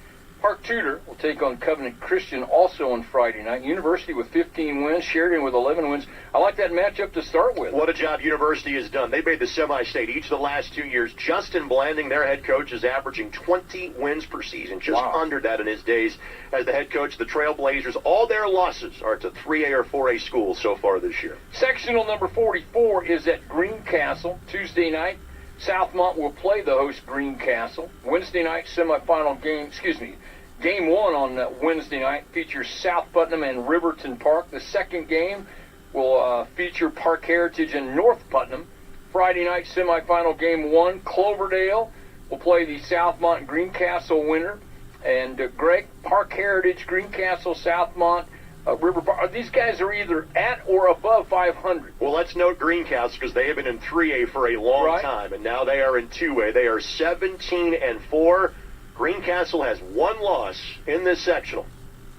Park Tudor will take on Covenant Christian also on Friday night. University with 15 wins, Sheridan with 11 wins. I like that matchup to start with. What a job University has done. They made the semi-state each of the last 2 years. Justin Blanding, their head coach, is averaging 20 wins per season, just under that in his days as the head coach of the Trailblazers. All their losses are to 3A or 4A schools so far this year. Sectional number 44 is at Greencastle Tuesday night. Southmont will play the host Greencastle. Wednesday night semifinal game, Game 1 on Wednesday night features South Putnam and Riverton Park. The second game will feature Park Heritage and North Putnam. Friday night semifinal game 1, Cloverdale will play the Southmont Greencastle winner. And Greg, Park Heritage, Greencastle, Southmont, River Park, these guys are either at or above 500. Well, let's note Greencastle because they have been in 3A for a long time, and now they are in 2A. They are 17-4. Greencastle has 1 loss in this sectional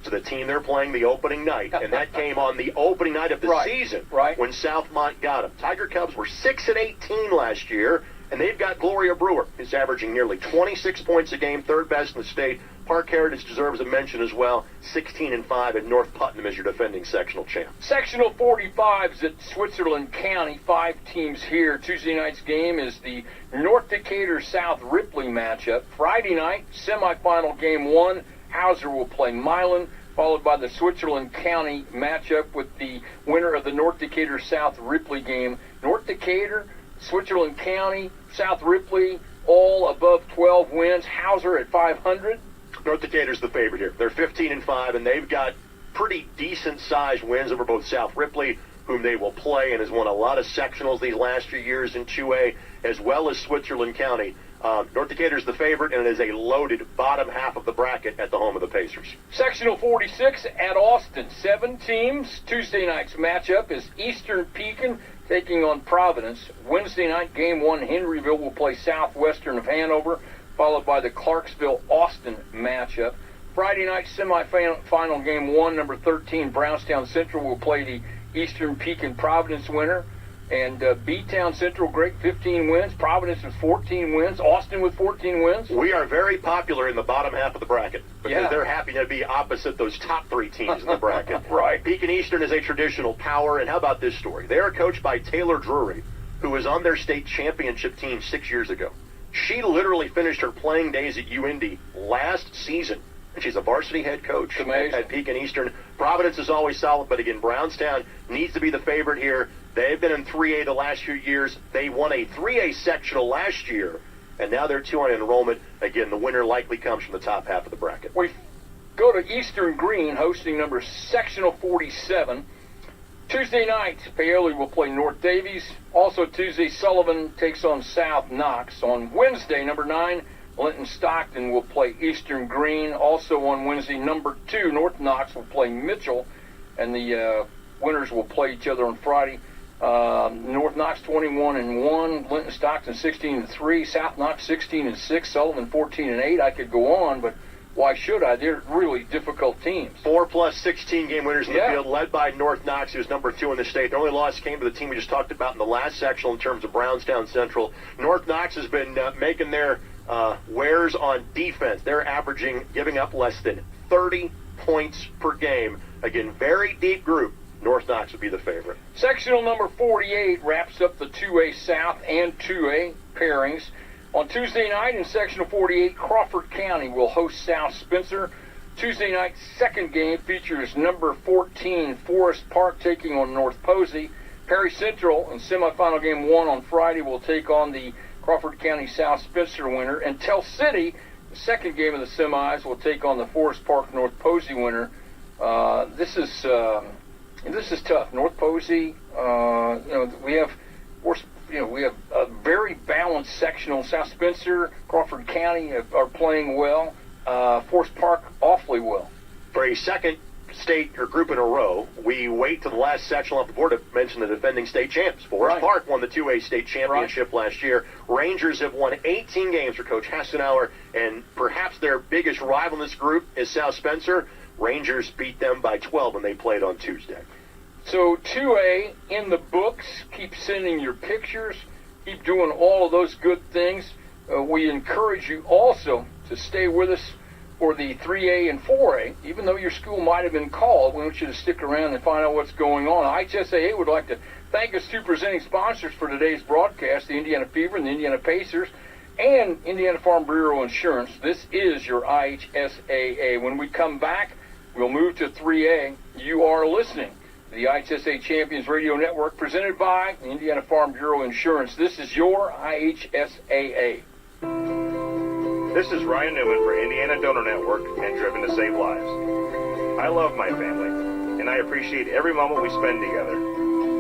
to the team they're playing the opening night, and that came on the opening night of the season when Southmont got them. Tiger Cubs were 6-18 last year, and they've got Gloria Brewer, who's averaging nearly 26 points a game, 3rd best in the state. Park Heritage deserves a mention as well, 16-5, and North Putnam is your defending sectional champ. Sectional 45 is at Switzerland County, 5 teams here. Tuesday night's game is the North Decatur South Ripley matchup. Friday night, semifinal game 1, Hauser will play Milan, followed by the Switzerland County matchup with the winner of the North Decatur South Ripley game. North Decatur, Switzerland County, South Ripley, all above 12 wins. Hauser at 500. North Decatur's the favorite here. They're 15-5, and they've got pretty decent-sized wins over both South Ripley, whom they will play, and has won a lot of sectionals these last few years in 2A, as well as Switzerland County. North Decatur's the favorite, and it is a loaded bottom half of the bracket at the home of the Pacers. Sectional 46 at Austin. 7 teams. Tuesday night's matchup is Eastern Pekin taking on Providence. Wednesday night, game 1, Henryville will play Southwestern of Hanover, followed by the Clarksville-Austin matchup. Friday night semifinal game 1, number 13, Brownstown Central will play the Eastern Peak and Providence winner. And B-Town Central, great 15 wins. Providence with 14 wins. Austin with 14 wins. We are very popular in the bottom half of the bracket because Yeah. they're happy to be opposite those top three teams in the bracket. Right. Pekin Eastern is a traditional power, and how about this story? They are coached by Taylor Drury, who was on their state championship team 6 years ago. She literally finished her playing days at UIndy last season, and she's a varsity head coach at Pekin Eastern. Providence is always solid, but again, Brownstown needs to be the favorite here. They've been in 3A the last few years. They won a 3A sectional last year, and now they're 2 on enrollment. Again, the winner likely comes from the top half of the bracket. We go to Eastern Green, hosting number sectional 47. Tuesday night, Paoli will play North Davies. Also Tuesday, Sullivan takes on South Knox. On Wednesday, number 9, Linton Stockton will play Eastern Green. Also on Wednesday, number 2, North Knox will play Mitchell, and the winners will play each other on Friday. North Knox 21-1, Linton Stockton 16-3, South Knox 16-6, Sullivan 14-8. I could go on, but why should I? They're really difficult teams. 4 plus 16 game winners in the field, led by North Knox, who's number 2 in the state. Their only loss came to the team we just talked about in the last sectional in terms of Brownstown Central. North Knox has been making their wares on defense. They're averaging, giving up less than 30 points per game. Again, very deep group. North Knox would be the favorite. Sectional number 48 wraps up the 2A South and 2A pairings. On Tuesday night in Sectional 48, Crawford County will host South Spencer. Tuesday night's second game features number 14, Forest Park, taking on North Posey. Perry Central in semifinal game 1 on Friday will take on the Crawford County South Spencer winner. And Tell City, the second game of the semis, will take on the Forest Park North Posey winner. This is tough. North Posey, we have a very balanced sectional. South Spencer, Crawford County are playing well. Forest Park awfully well. For a second state or group in a row, we wait to the last sectional off the board to mention the defending state champs. Forest Park won the 2A state championship last year. Rangers have won 18 games for Coach Hassenauer, and perhaps their biggest rival in this group is South Spencer. Rangers beat them by 12 when they played on Tuesday. So 2A in the books. Keep sending your pictures. Keep doing all of those good things. We encourage you also to stay with us for the 3A and 4A. Even though your school might have been called, we want you to stick around and find out what's going on. IHSAA would like to thank its 2 presenting sponsors for today's broadcast, the Indiana Fever and the Indiana Pacers, and Indiana Farm Bureau Insurance. This is your IHSAA. When we come back, we'll move to 3A. You are listening to the IHSA Champions Radio Network, presented by the Indiana Farm Bureau Insurance. This is your IHSAA. This is Ryan Newman for Indiana Donor Network and Driven to Save Lives. I love my family, and I appreciate every moment we spend together.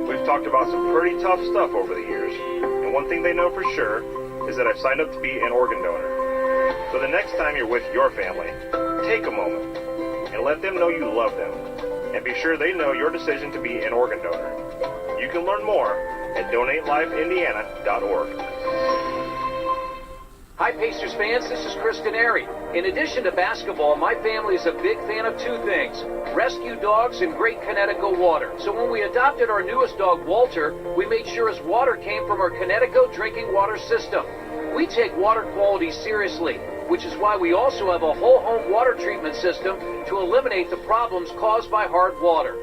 We've talked about some pretty tough stuff over the years, and one thing they know for sure is that I've signed up to be an organ donor. So the next time you're with your family, take a moment and let them know you love them, and be sure they know your decision to be an organ donor. You can learn more at donatelifeindiana.org. Hi, Pacers fans. This is Chris Canary. In addition to basketball, my family is a big fan of 2 things: rescue dogs and great Connecticut water. So when we adopted our newest dog, Walter, we made sure his water came from our Connecticut drinking water system. We take water quality seriously, which is why we also have a whole home water treatment system to eliminate the problems caused by hard water.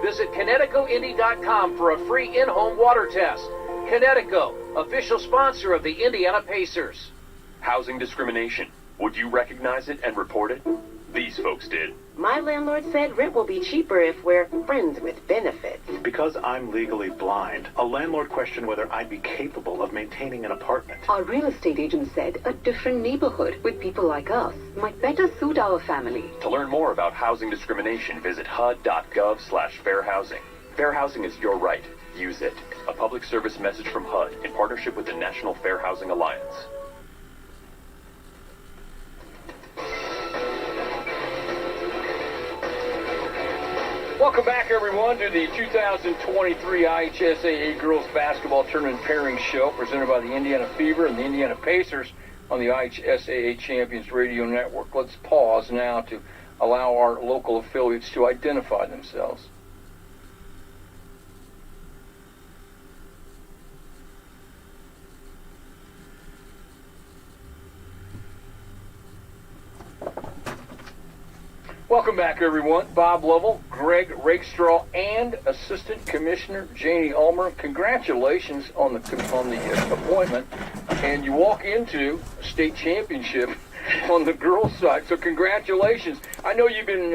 Visit ConnecticutIndy.com for a free in-home water test. Connecticut, official sponsor of the Indiana Pacers. Housing discrimination. Would you recognize it and report it? These folks did. My landlord said rent will be cheaper if we're friends with benefits. Because I'm legally blind, a landlord questioned whether I'd be capable of maintaining an apartment. Our real estate agent said a different neighborhood with people like us might better suit our family. To learn more about housing discrimination, visit HUD.gov/fair housing. Fair housing is your right. Use it. A public service message from HUD in partnership with the National Fair Housing Alliance. Welcome back, everyone, to the 2023 IHSAA Girls Basketball Tournament Pairing Show, presented by the Indiana Fever and the Indiana Pacers on the IHSAA Champions Radio Network. Let's pause now to allow our local affiliates to identify themselves. Welcome back, everyone. Bob Lovell, Greg Rakestraw, and Assistant Commissioner Janie Ulmer. Congratulations on the appointment. And you walk into a state championship on the girls' side, so congratulations. I know you've been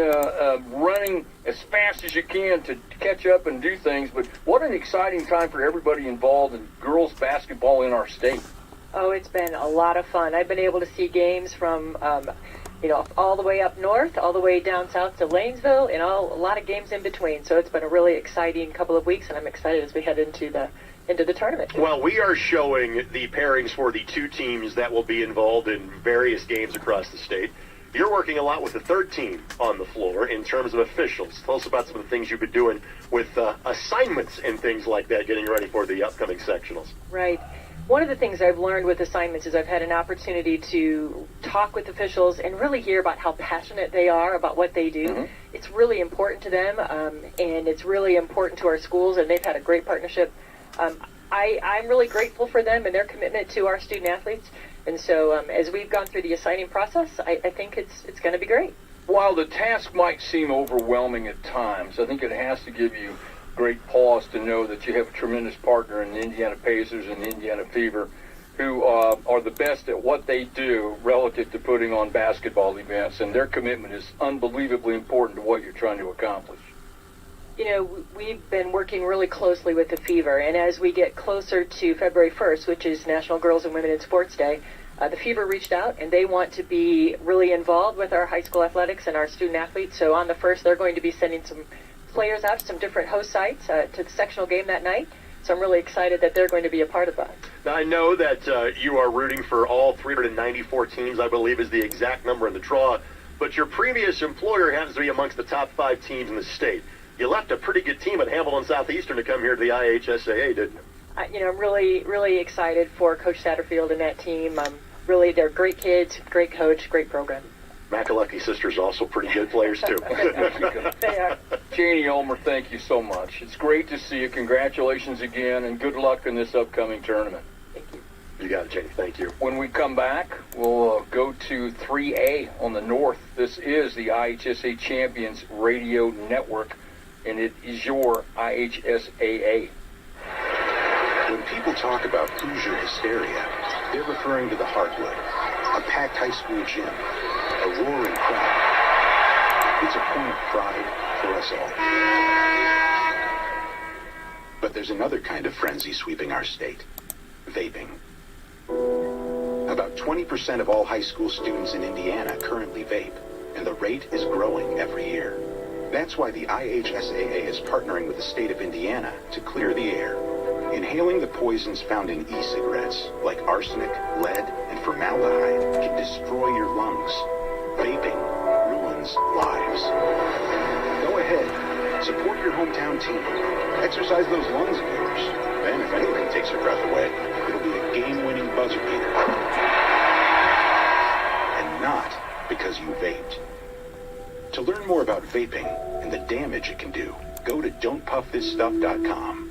running as fast as you can to catch up and do things, but what an exciting time for everybody involved in girls' basketball in our state. Oh, it's been a lot of fun. I've been able to see games from all the way up north, all the way down south to Lanesville, and a lot of games in between. So it's been a really exciting couple of weeks, and I'm excited as we head into the tournament. Well, we are showing the pairings for the two teams that will be involved in various games across the state. You're working a lot with the third team on the floor in terms of officials. Tell us about some of the things you've been doing with assignments and things like that, getting ready for the upcoming sectionals. Right. One of the things I've learned with assignments is I've had an opportunity to talk with officials and really hear about how passionate they are about what they do. Mm-hmm. It's really important to them, and it's really important to our schools, and they've had a great partnership. I'm really grateful for them and their commitment to our student athletes. And so as we've gone through the assigning process, I think it's going to be great. While the task might seem overwhelming at times, I think it has to give you great pause to know that you have a tremendous partner in the Indiana Pacers and the Indiana Fever who are the best at what they do relative to putting on basketball events, and their commitment is unbelievably important to what you're trying to accomplish. You know, we've been working really closely with the Fever, and as we get closer to February 1st, which is National Girls and Women in Sports Day, the Fever reached out, and they want to be really involved with our high school athletics and our student athletes. So on the 1st, they're going to be sending some players out to some different host sites to the sectional game that night. So I'm really excited that they're going to be a part of that. Now, I know that you are rooting for all 394 teams, I believe is the exact number in the draw, but your previous employer happens to be amongst the top 5 teams in the state. You left a pretty good team at Hamilton Southeastern to come here to the IHSAA, didn't you? I'm really, really excited for Coach Satterfield and that team. Really, they're great kids, great coach, great program. McAlucky sisters also pretty good players, too. They are. Janie Ulmer, thank you so much. It's great to see you. Congratulations again, and good luck in this upcoming tournament. Thank you. You got it, Janie. Thank you. When we come back, we'll go to 3A on the north. This is the IHSA Champions Radio Network, and it is your IHSAA. When people talk about Hoosier hysteria, they're referring to the Hardwood, a packed high school gym, a roaring crowd. It's a point of pride for us all. But there's another kind of frenzy sweeping our state: vaping. About 20% of all high school students in Indiana currently vape, and the rate is growing every year. That's why the IHSAA is partnering with the state of Indiana to clear the air. Inhaling the poisons found in e-cigarettes, like arsenic, lead, and formaldehyde, can destroy your lungs. Vaping ruins lives. Go ahead. Support your hometown team. Exercise those lungs of yours. Then, if anything takes your breath away, it'll be a game-winning buzzer beater. And not because you vaped. To learn more about vaping and the damage it can do, go to don'tpuffthisstuff.com.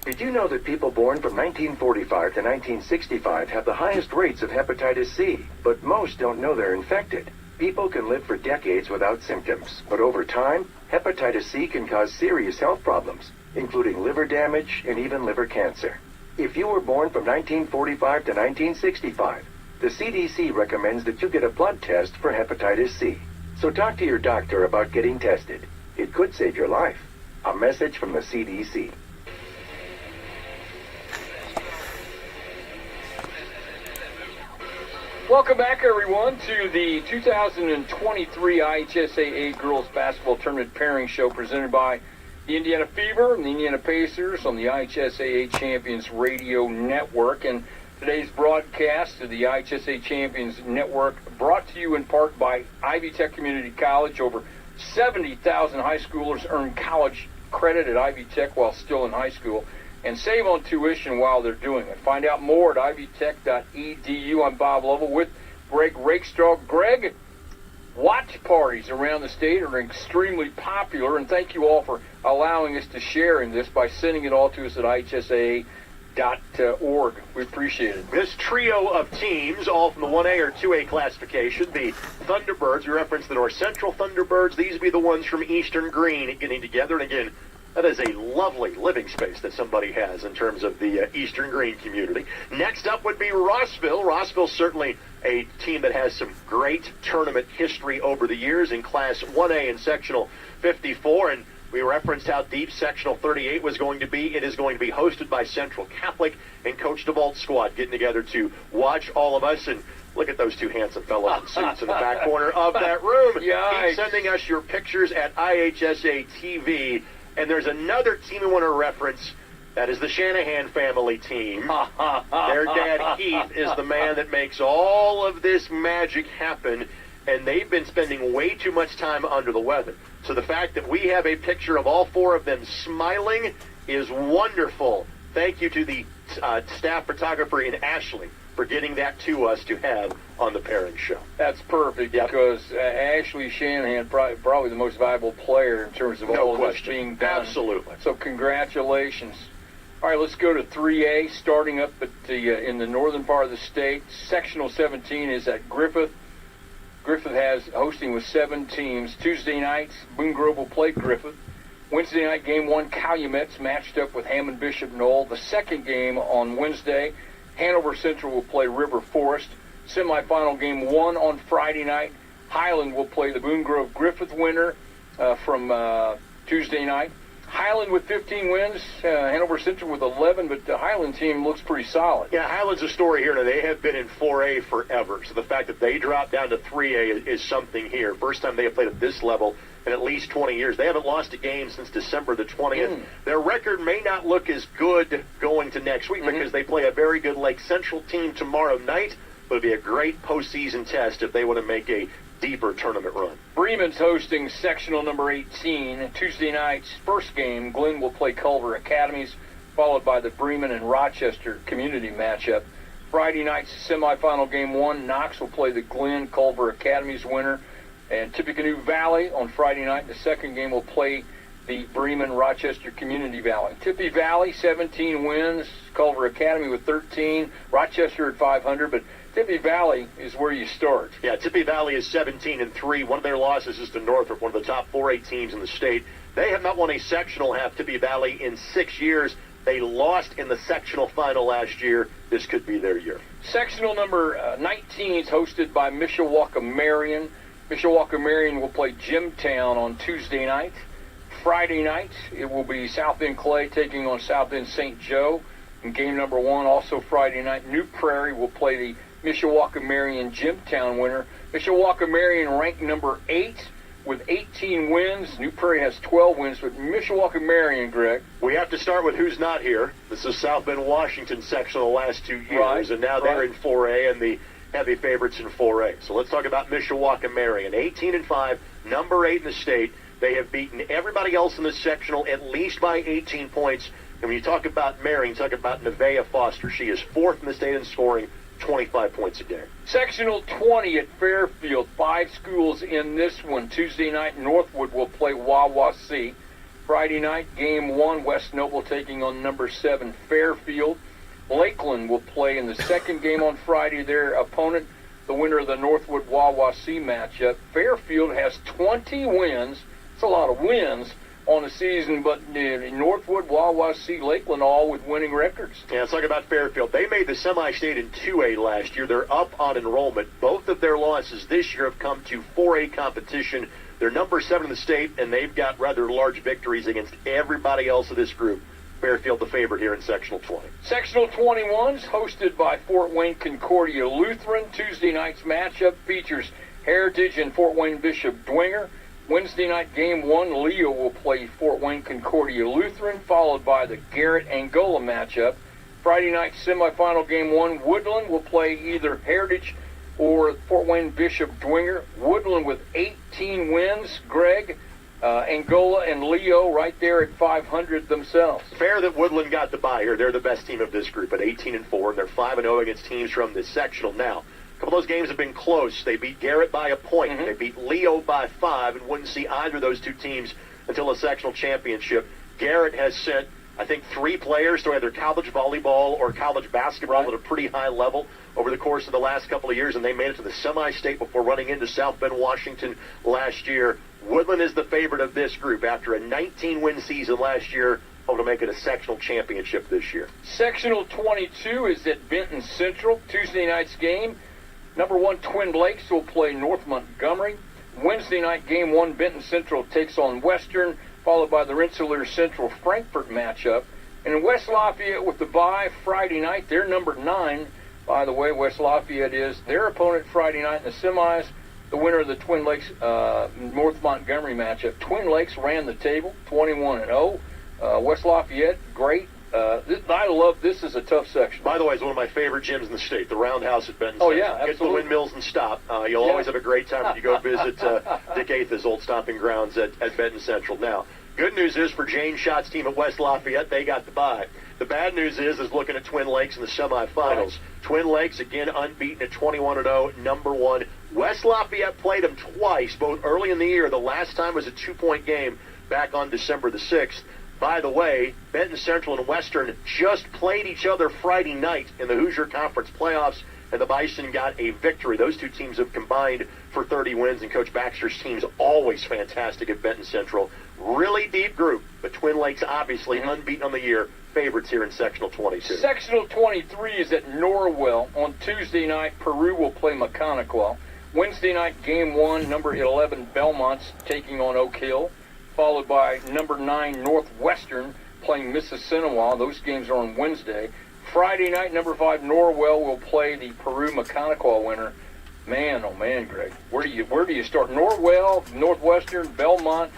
Did you know that people born from 1945 to 1965 have the highest rates of hepatitis C, but most don't know they're infected? People can live for decades without symptoms, but over time, hepatitis C can cause serious health problems, including liver damage and even liver cancer. If you were born from 1945 to 1965, the CDC recommends that you get a blood test for hepatitis C. So talk to your doctor about getting tested. It could save your life. A message from the CDC. Welcome back, everyone, to the 2023 IHSAA Girls Basketball Tournament Pairing Show presented by the Indiana Fever and the Indiana Pacers on the IHSAA Champions Radio Network. And today's broadcast of the IHSAA Champions Network brought to you in part by Ivy Tech Community College. Over 70,000 high schoolers earn college credit at Ivy Tech while still in high school, and save on tuition while they're doing it. Find out more at ivytech.edu. I'm Bob Lovell with Greg Rakestraw. Greg, watch parties around the state are extremely popular, and thank you all for allowing us to share in this by sending it all to us at IHSAA .org. We appreciate it. This trio of teams, all from the 1A or 2A classification, the Thunderbirds, we referenced the North Central Thunderbirds. These would be the ones from Eastern Green getting together. And again, that is a lovely living space that somebody has in terms of the Eastern Green community. Next up would be Rossville. Rossville certainly a team that has some great tournament history over the years in Class 1A and Sectional 54. And we referenced how deep Sectional 38 was going to be. It is going to be hosted by Central Catholic and Coach DeVault's squad getting together to watch all of us. And look at those two handsome fellows in suits in the back corner of that room. Yikes. Keep sending us your pictures at IHSA TV. And there's another team we want to reference. That is the Shanahan family team. Their dad, Heath, is the man that makes all of this magic happen. And they've been spending way too much time under the weather. So the fact that we have a picture of all four of them smiling is wonderful. Thank you to the staff photographer in Ashley for getting that to us to have on the pairing show. That's perfect because Ashley Shanahan, probably the most valuable player in terms of all of this being done. Absolutely. So congratulations. All right, let's go to 3A, starting up at in the northern part of the state. Sectional 17 is at Griffith. Griffith has hosting with 7 teams. Tuesday nights, Boone Grove will play Griffith. Wednesday night, game 1, Calumet's matched up with Hammond Bishop Knoll. The second game on Wednesday, Hanover Central will play River Forest. Semifinal game 1 on Friday night, Highland will play the Boone Grove Griffith winner from Tuesday night. Highland with 15 wins, Hanover Central with 11, but the Highland team looks pretty solid. Yeah, Highland's a story here. Now, they have been in 4A forever, so the fact that they dropped down to 3A is something here. First time they have played at this level in at least 20 years. They haven't lost a game since December the 20th. Their record may not look as good going to next week because they play a very good Lake Central team tomorrow night, but it'll be a great postseason test if they want to make a deeper tournament run. Bremen's hosting sectional number 18. Tuesday night's first game, Glenn will play Culver Academies, followed by the Bremen and Rochester community matchup. Friday night's semifinal game 1, Knox will play the Glenn Culver Academies winner. And Tippecanoe Valley on Friday night, the second game will play the Bremen Rochester Community Valley. Tippy Valley, 17 wins. Culver Academy with 13. Rochester at 500, but Tippy Valley is where you start. Yeah, Tippy Valley is 17-3. One of their losses is to Northrop, one of the top 4A teams in the state. They have not won a sectional half Tippy Valley in 6 years. They lost in the sectional final last year. This could be their year. Sectional number 19 is hosted by Mishawaka-Marion. Mishawaka-Marion will play Jimtown on Tuesday night. Friday night, it will be South End Clay taking on South End St. Joe. In game number 1, also Friday night, New Prairie will play the Mishawaka-Marion Jimtown winner. Mishawaka-Marion ranked number 8 with 18 wins. New Prairie has 12 wins, but Mishawaka-Marion, Greg. We have to start with who's not here. This is South Bend Washington sectional the last 2 years, and now they're in 4A and the heavy favorites in 4A. So let's talk about Mishawaka-Marion. 18-5, number 8 in the state. They have beaten everybody else in the sectional at least by 18 points. And when you talk about Marion, talk about Nevaeh Foster. She is 4th in the state in scoring, 25 points a game. Sectional 20 at Fairfield. 5 schools in this one. Tuesday night, Northwood will play Wawasee. Friday night, game 1, West Noble taking on number 7, Fairfield. Lakeland will play in the second game on Friday. Their opponent, the winner of the Northwood-Wawasee matchup. Fairfield has 20 wins. It's a lot of wins on the season, but Northwood, Wawasee, Lakeland, all with winning records. Yeah, let's talk about Fairfield. They made the semi-state in 2A last year. They're up on enrollment. Both of their losses this year have come to 4A competition. They're number 7 in the state, and they've got rather large victories against everybody else of this group. Fairfield the favorite here in Sectional 20. Sectional 21's hosted by Fort Wayne Concordia Lutheran. Tuesday night's matchup features Heritage and Fort Wayne Bishop Dwenger. Wednesday night game 1, Leo will play Fort Wayne Concordia Lutheran, followed by the Garrett Angola matchup. Friday night semifinal game 1, Woodland will play either Heritage or Fort Wayne Bishop Dwenger. Woodland with 18 wins. Greg, Angola and Leo right there at 500 themselves. Fair that Woodland got the bye here. They're the best team of this group at 18-4, and they're 5-0 against teams from this sectional. Now, a couple of those games have been close. They beat Garrett by a point. They beat Leo by 5, and wouldn't see either of those two teams until the sectional championship. Garrett has sent I think 3 players to either college volleyball or college basketball at a pretty high level over the course of the last couple of years, and they made it to the semi-state before running into South Bend, Washington last year. Woodland is the favorite of this group after a 19-win season last year, hoping to make it a sectional championship this year. Sectional 22 is at Benton Central. Tuesday night's game. Number 1, Twin Lakes will play North Montgomery. Wednesday night, game 1, Benton Central takes on Western, followed by the Rensselaer Central Frankfort matchup. And in West Lafayette with the bye Friday night, they're number 9. By the way, West Lafayette is their opponent Friday night in the semis, the winner of the Twin Lakes North Montgomery matchup. Twin Lakes ran the table, 21-0. West Lafayette, great. I love this is a tough section. By the way, it's one of my favorite gyms in the state, the Roundhouse at Benton. Oh, yeah, Get absolutely. the windmills and stop. You'll always have a great time when you go visit Dick Atha's old stomping grounds at Benton Central. Now, good news is for Jane Schott's team at West Lafayette, they got the bye. The bad news is looking at Twin Lakes in the semifinals. Right. Twin Lakes, again, unbeaten at 21-0, number 1. West Lafayette played them twice, both early in the year. The last time was a 2-point game back on December the 6th. By the way, Benton Central and Western just played each other Friday night in the Hoosier Conference playoffs, and the Bison got a victory. Those two teams have combined for 30 wins, and Coach Baxter's team's always fantastic at Benton Central. Really deep group, but Twin Lakes obviously unbeaten on the year, favorites here in Sectional 22. Sectional 23 is at Norwell. On Tuesday night, Peru will play Mechanical. Wednesday night, game 1, number 11, Belmont's taking on Oak Hill, followed by number 9, Northwestern playing Mississinawa. Those games are on Wednesday. Friday night, number 5, Norwell will play the Peru Mechanical winner. Man, oh man, Greg, where do you start? Norwell, Northwestern, Belmont,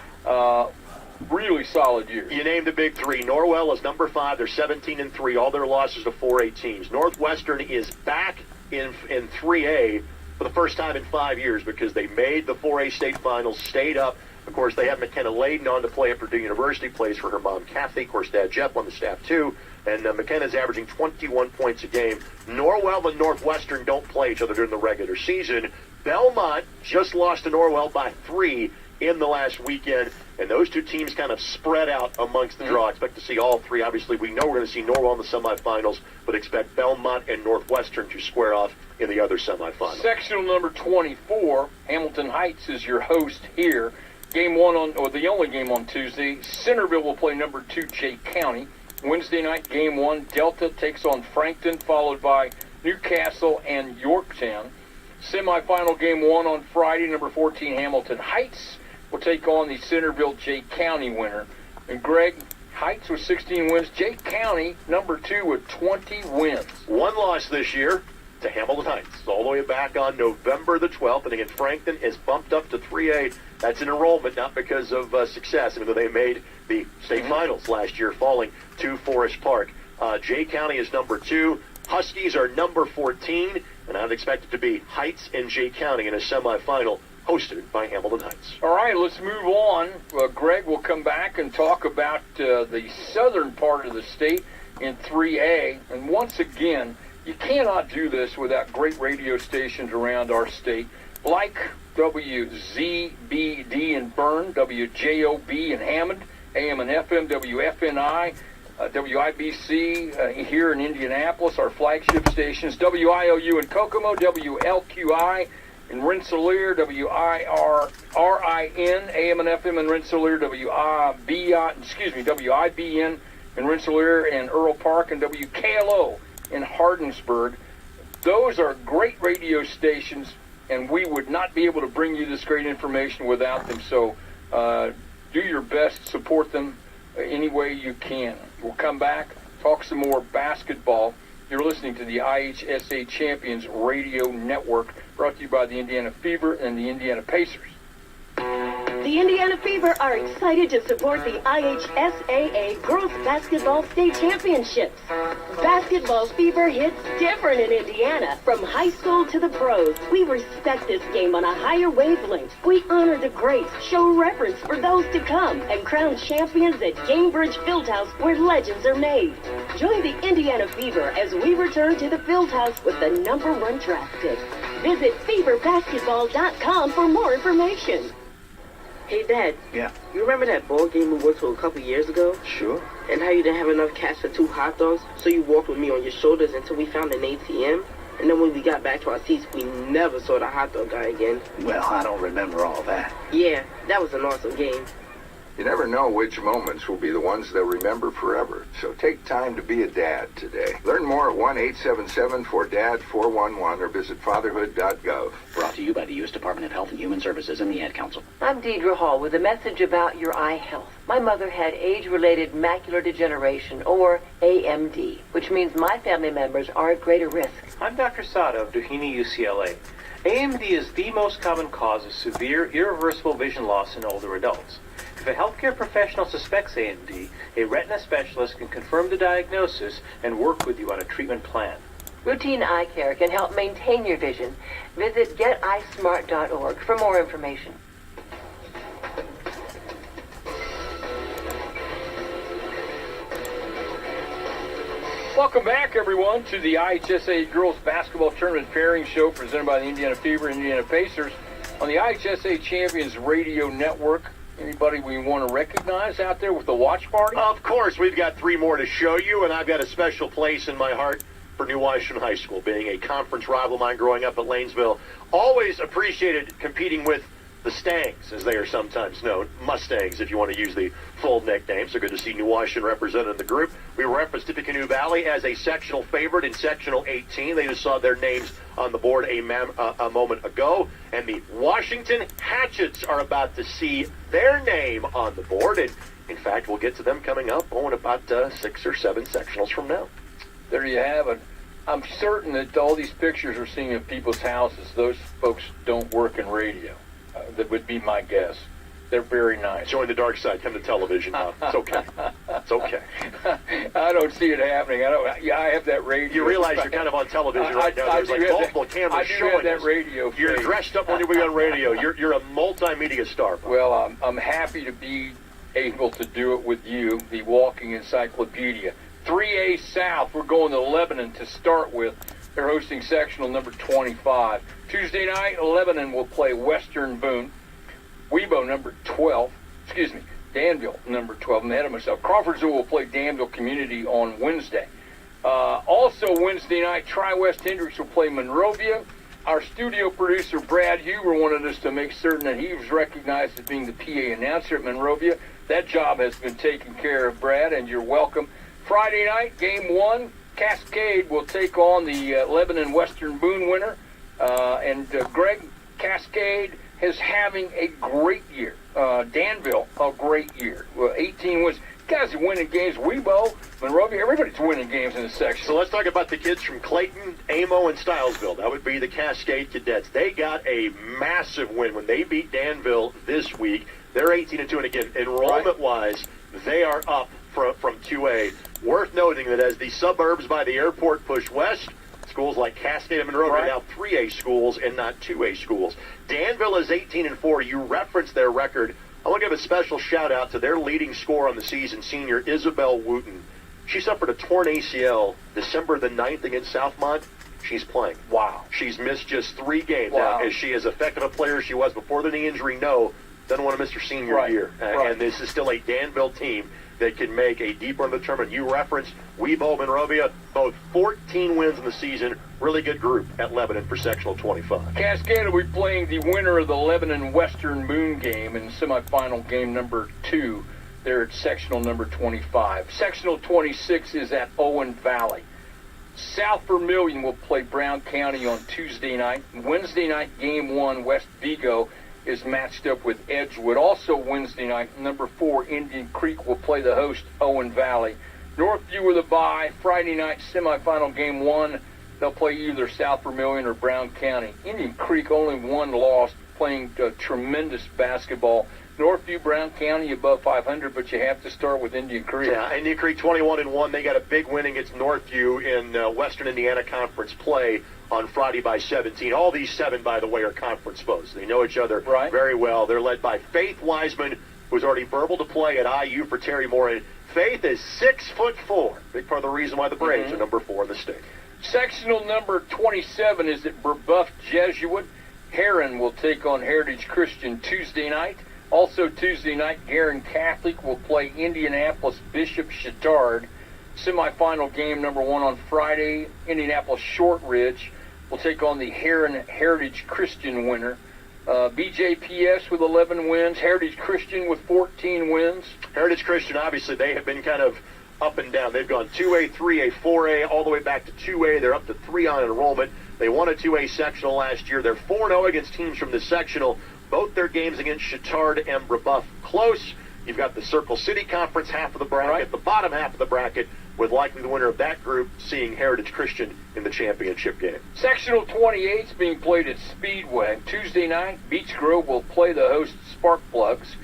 really solid year. You named the big 3. Norwell is number 5. They're 17-3. All their losses to 4A teams. Northwestern is back in 3A for the first time in 5 years because they made the 4A state finals, stayed up. Of course, they have McKenna Layden on to play at Purdue University, plays for her mom, Kathy. Of course, Dad Jeff on the staff, too. And McKenna's averaging 21 points a game. Norwell and Northwestern don't play each other during the regular season. Belmont just lost to Norwell by 3 in the last weekend. And those two teams kind of spread out amongst the draw. Expect to see all 3. Obviously, we know we're going to see Norwell in the semifinals, but expect Belmont and Northwestern to square off in the other semifinals. Sectional number 24, Hamilton Heights is your host here. Game 1 or the only game on Tuesday, Centerville will play number 2, Jay County. Wednesday night, game 1, Delta takes on Frankton, followed by Newcastle and Yorktown. Semifinal game 1 on Friday, number 14, Hamilton Heights will take on the Centerville Jay County winner. And Greg, Heights with 16 wins, Jay County, number 2 with 20 wins. 1 loss this year to Hamilton Heights, all the way back on November the 12th. And again, Frankton is bumped up to 3A. That's an enrollment, not because of success, even though they made the state finals last year, falling to Forest Park. Jay County is number 2. Huskies are number 14, and I'd expect it to be Heights and Jay County in a semifinal hosted by Hamilton Heights. All right, let's move on. Greg will come back and talk about the southern part of the state in 3A. And once again, you cannot do this without great radio stations around our state, like WZBD in Bern, WJOB in Hammond, AM and FM, WFNI, WIBC here in Indianapolis, our flagship stations, WIOU in Kokomo, WLQI in Rensselaer, WIRIN, AM and FM in Rensselaer, WIBN in Rensselaer and Earl Park, and WKLO in Hardensburg. Those are great radio stations, and we would not be able to bring you this great information without them. So do your best, support them any way you can. We'll come back, talk some more basketball. You're listening to the IHSA Champions Radio Network, brought to you by the Indiana Fever and the Indiana Pacers. The Indiana Fever are excited to support the IHSAA Girls Basketball State Championships. Basketball fever hits different in Indiana, from high school to the pros. We respect this game on a higher wavelength. We honor the greats, show reverence for those to come, and crown champions at Gamebridge Fieldhouse, where legends are made. Join the Indiana Fever as we return to the Fieldhouse with the #1 draft pick. Visit feverbasketball.com for more information. Hey, Dad. Yeah. You remember that ball game we went to a couple years ago? Sure. And how you didn't have enough cash for 2 hot dogs, so you walked with me on your shoulders until we found an ATM? And then when we got back to our seats, we never saw the hot dog guy again. Well, I don't remember all that. Yeah, that was an awesome game. You never know which moments will be the ones they'll remember forever. So take time to be a dad today. Learn more at 1-877-4DAD-411 or visit fatherhood.gov. Brought to you by the U.S. Department of Health and Human Services and the Ad Council. I'm Deidre Hall with a message about your eye health. My mother had age-related macular degeneration, or AMD, which means my family members are at greater risk. I'm Dr. Sada of Doheny, UCLA. AMD is the most common cause of severe, irreversible vision loss in older adults. If a healthcare professional suspects AMD, a retina specialist can confirm the diagnosis and work with you on a treatment plan. Routine eye care can help maintain your vision. Visit geteyesmart.org for more information. Welcome back, everyone, to the IHSA Girls Basketball Tournament Pairing Show presented by the Indiana Fever and Indiana Pacers on the IHSA Champions Radio Network. Anybody we want to recognize out there with the watch party? Of course, we've got 3 more to show you, and I've got a special place in my heart for New Washington High School. Being a conference rival of mine growing up at Lanesville, always appreciated competing with the Stangs, as they are sometimes known. Mustangs, if you want to use the full nickname. So good to see New Washington represented in the group. We referenced Tippecanoe Valley as a sectional favorite in Sectional 18. They just saw their names on the board a moment ago. And the Washington Hatchets are about to see their name on the board. And, in fact, we'll get to them coming up in about 6 or 7 sectionals from now. There you have it. I'm certain that all these pictures we're seeing of people's houses, those folks don't work in radio. That would be my guess. They're very nice. Join the dark side. Come to television. It's okay. It's okay. I don't see it happening. I have that radio. You realize you're kind of on television right now. There's like multiple cameras showing that radio. You're dressed up when you're on radio. You're a multimedia star. Well, I'm happy to be able to do it with you, the walking encyclopedia. 3A South. We're going to Lebanon to start with. They're hosting sectional number 25. Tuesday night, Lebanon will play Western Boone. Webo number 12. Danville number 12. I'm ahead of myself. Crawfordsville will play Danville Community on Wednesday. Also Wednesday night, Tri-West Hendricks will play Monrovia. Our studio producer, Brad Huber, wanted us to make certain that he was recognized as being the PA announcer at Monrovia. That job has been taken care of, Brad, and you're welcome. Friday night, game 1. Cascade will take on the Lebanon Western Boone winner. And Greg, Cascade is having a great year. Danville, a great year. 18 wins. Guys are winning games. Webo, Monrovia, everybody's winning games in this section. So let's talk about the kids from Clayton, Amo, and Stylesville. That would be the Cascade Cadets. They got a massive win when they beat Danville this week. They're 18-2, and again, enrollment-wise, they are up from 2A. Worth noting that as the suburbs by the airport push west, schools like Cascade and Monroe are now 3A schools and not 2A schools. Danville is 18-4. You referenced their record. I want to give a special shout-out to their leading scorer on the season, senior Isabel Wooten. She suffered a torn ACL December the 9th against Southmont. She's playing. Wow. She's missed just 3 games. Wow. Now, is she as effective a player as she was before the knee injury? No. Doesn't want to miss her senior year. And this is still a Danville team that can make a deep run of the tournament. You referenced Webo, Monrovia, both 14 wins in the season. Really good group at Lebanon for sectional 25. Cascade will be playing the winner of the Lebanon Western Boone game in semifinal game number 2. They're at sectional number 25. Sectional 26 is at Owen Valley. South Vermilion will play Brown County on Tuesday night. Wednesday night, game 1, West Vigo is matched up with Edgewood. Also Wednesday night, number 4, Indian Creek will play the host, Owen Valley. Northview with a bye. Friday night, semifinal game 1. They'll play either South Vermilion or Brown County. Indian Creek only 1 loss, playing tremendous basketball. Northview, Brown County above 500, but you have to start with Indian Creek. Yeah, Indian Creek 21-1. They got a big win against Northview in Western Indiana Conference play on Friday by 17. All these 7, by the way, are conference foes. They know each other very well. They're led by Faith Wiseman, who's already verbal to play at IU for Terry Moore. And Faith is 6'4". Big part of the reason why the Braves are number 4 in the state. Sectional number 27 is at Brebeuf Jesuit. Heron will take on Heritage Christian Tuesday night. Also Tuesday night, Garin Catholic will play Indianapolis Bishop Chatard. Semifinal game number 1 on Friday. Indianapolis Shortridge will take on the Heron Heritage Christian winner. BJPS with 11 wins. Heritage Christian with 14 wins. Heritage Christian, obviously, they have been kind of up and down. They've gone 2A, 3A, 4A, all the way back to 2A. They're up to 3 on enrollment. They won a 2A sectional last year. They're 4-0 against teams from the sectional. Both their games against Chatard and Brebeuf close. You've got the Circle City Conference half of the bracket, the bottom half of the bracket, with likely the winner of that group seeing Heritage Christian in the championship game. Sectional 28 is being played at Speedway. Tuesday night, Beech Grove will play the host Sparkplugs.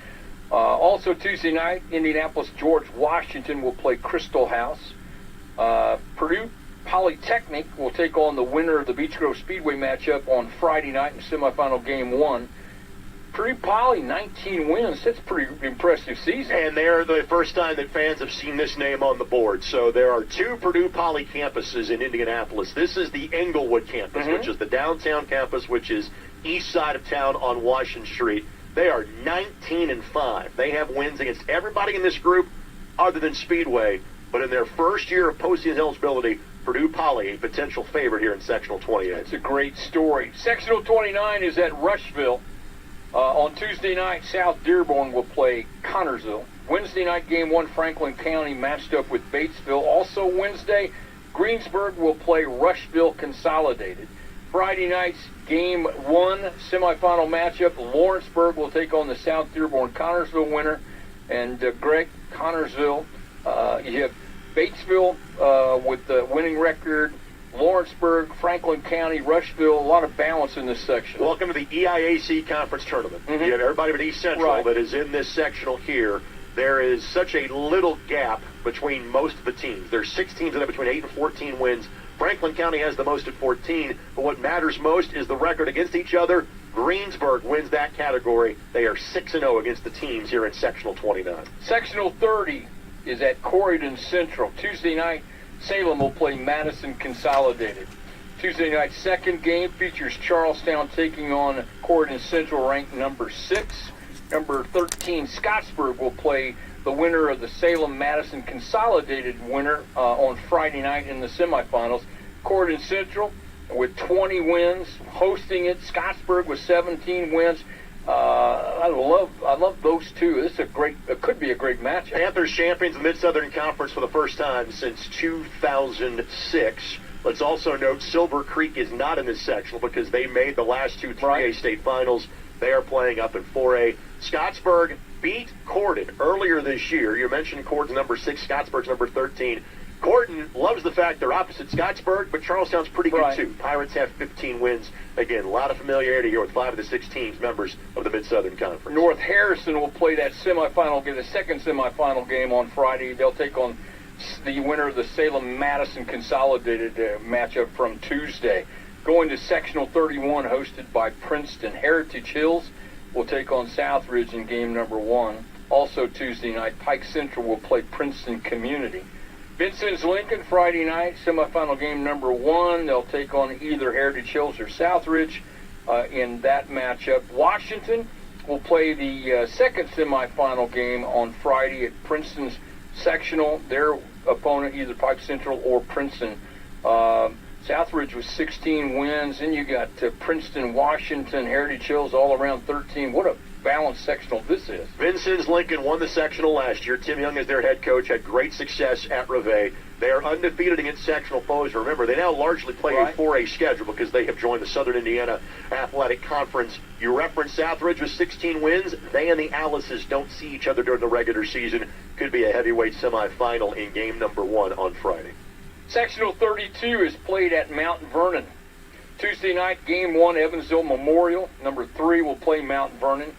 Also Tuesday night, Indianapolis George Washington will play Crystal House. Purdue Polytechnic will take on the winner of the Beech Grove Speedway matchup on Friday night in semifinal game 1. Purdue Poly, 19 wins. That's a pretty impressive season. And they're the first time that fans have seen this name on the board. So there are 2 Purdue Poly campuses in Indianapolis. This is the Englewood campus, which is the downtown campus, which is east side of town on Washington Street. They are 19-5. They have wins against everybody in this group other than Speedway. But in their first year of postseason eligibility, Purdue Poly, a potential favorite here in Sectional 28. That's a great story. Sectional 29 is at Rushville. On Tuesday night, South Dearborn will play Connorsville. Wednesday night, game 1, Franklin County matched up with Batesville. Also Wednesday, Greensburg will play Rushville Consolidated. Friday night's game 1, semifinal matchup, Lawrenceburg will take on the South Dearborn Connorsville winner. And Greg, Connorsville, you have Batesville with the winning record, Lawrenceburg, Franklin County, Rushville, a lot of balance in this section. Welcome to the EIAC Conference Tournament. You have everybody but East Central that is in this sectional here. There is such a little gap between most of the teams. There's 6 teams that have between 8 and 14 wins. Franklin County has the most at 14, but what matters most is the record against each other. Greensburg wins that category. They are 6-0 against the teams here in Sectional 29. Sectional 30 is at Corydon Central. Tuesday night, Salem will play Madison Consolidated. Tuesday night's second game features Charlestown taking on Corydon Central, ranked number 6. Number 13, Scottsburg will play the winner of the Salem-Madison Consolidated winner on Friday night in the semifinals. Corydon Central with 20 wins, hosting it. Scottsburg with 17 wins. I love those two. This is could be a great match. Panthers champions of the Mid-Southern Conference for the first time since 2006. Let's also note Silver Creek is not in this sectional because they made the last 2 3A state finals. They are playing up in 4A. Scottsburg beat Corydon earlier this year. You mentioned Corydon's number 6, Scottsburg's number 13. Corydon loves the fact they're opposite Scottsburg, but Charlestown's pretty good too. Pirates have 15 wins. Again, a lot of familiarity here with 5 of the 6 teams members of the Mid-Southern Conference. North Harrison will play that semifinal game, the second semifinal game on Friday. They'll take on the winner of the Salem-Madison Consolidated matchup from Tuesday. Going to Sectional 31, hosted by Princeton. Heritage Hills will take on Southridge in game number 1. Also Tuesday night, Pike Central will play Princeton Community. Vincent's Lincoln, Friday night, semifinal game number 1. They'll take on either Heritage Hills or Southridge in that matchup. Washington will play the second semifinal game on Friday at Princeton's sectional. Their opponent, either Pike Central or Princeton. Southridge with 16 wins. Then you got Princeton, Washington, Heritage Hills all around 13. What a balanced sectional this is. Vincennes Lincoln won the sectional last year. Tim Young, as their head coach, had great success at Reveille. They are undefeated against sectional foes. Remember, they now largely play a 4A schedule because they have joined the Southern Indiana Athletic Conference. You referenced Southridge with 16 wins. They and the Alices don't see each other during the regular season. Could be a heavyweight semifinal in game number 1 on Friday. Sectional 32 is played at Mount Vernon. Tuesday night, game 1, Evansville Memorial. Number 3 will play Mount Vernon.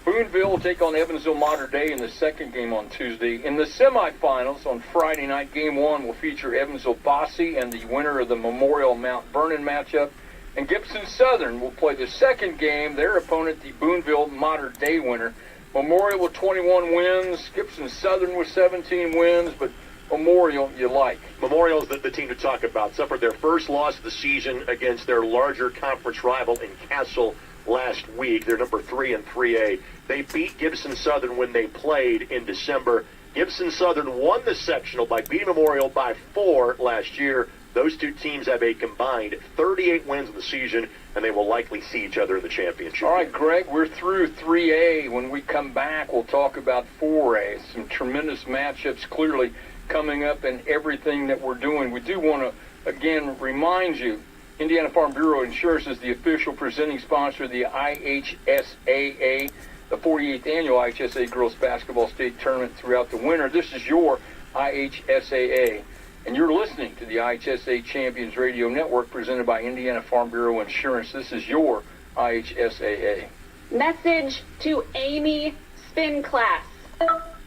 Boonville will take on Evansville Mater Dei in the second game on Tuesday. In the semifinals on Friday night, game 1 will feature Evansville Bosse and the winner of the Memorial Mount Vernon matchup. And Gibson Southern will play the second game, their opponent, the Boonville Mater Dei winner. Memorial with 21 wins, Gibson Southern with 17 wins, but Memorial you like. Memorial is the team to talk about. Suffered their first loss of the season against their larger conference rival in Castle last week. They're number 3 in 3A. They beat Gibson Southern when they played in December. Gibson Southern won the sectional by beating Memorial by 4 last year. Those two teams have a combined 38 wins in the season, and they will likely see each other in the championship. All right, Greg, we're through 3A. When we come back, we'll talk about 4A. Some tremendous matchups clearly coming up in everything that we're doing. We do want to, again, remind you, Indiana Farm Bureau Insurance is the official presenting sponsor of the IHSAA, the 48th annual IHSAA Girls Basketball State Tournament throughout the winter. This is your IHSAA. And you're listening to the IHSA Champions Radio Network presented by Indiana Farm Bureau Insurance. This is your IHSAA. Message to Amy Spin Class.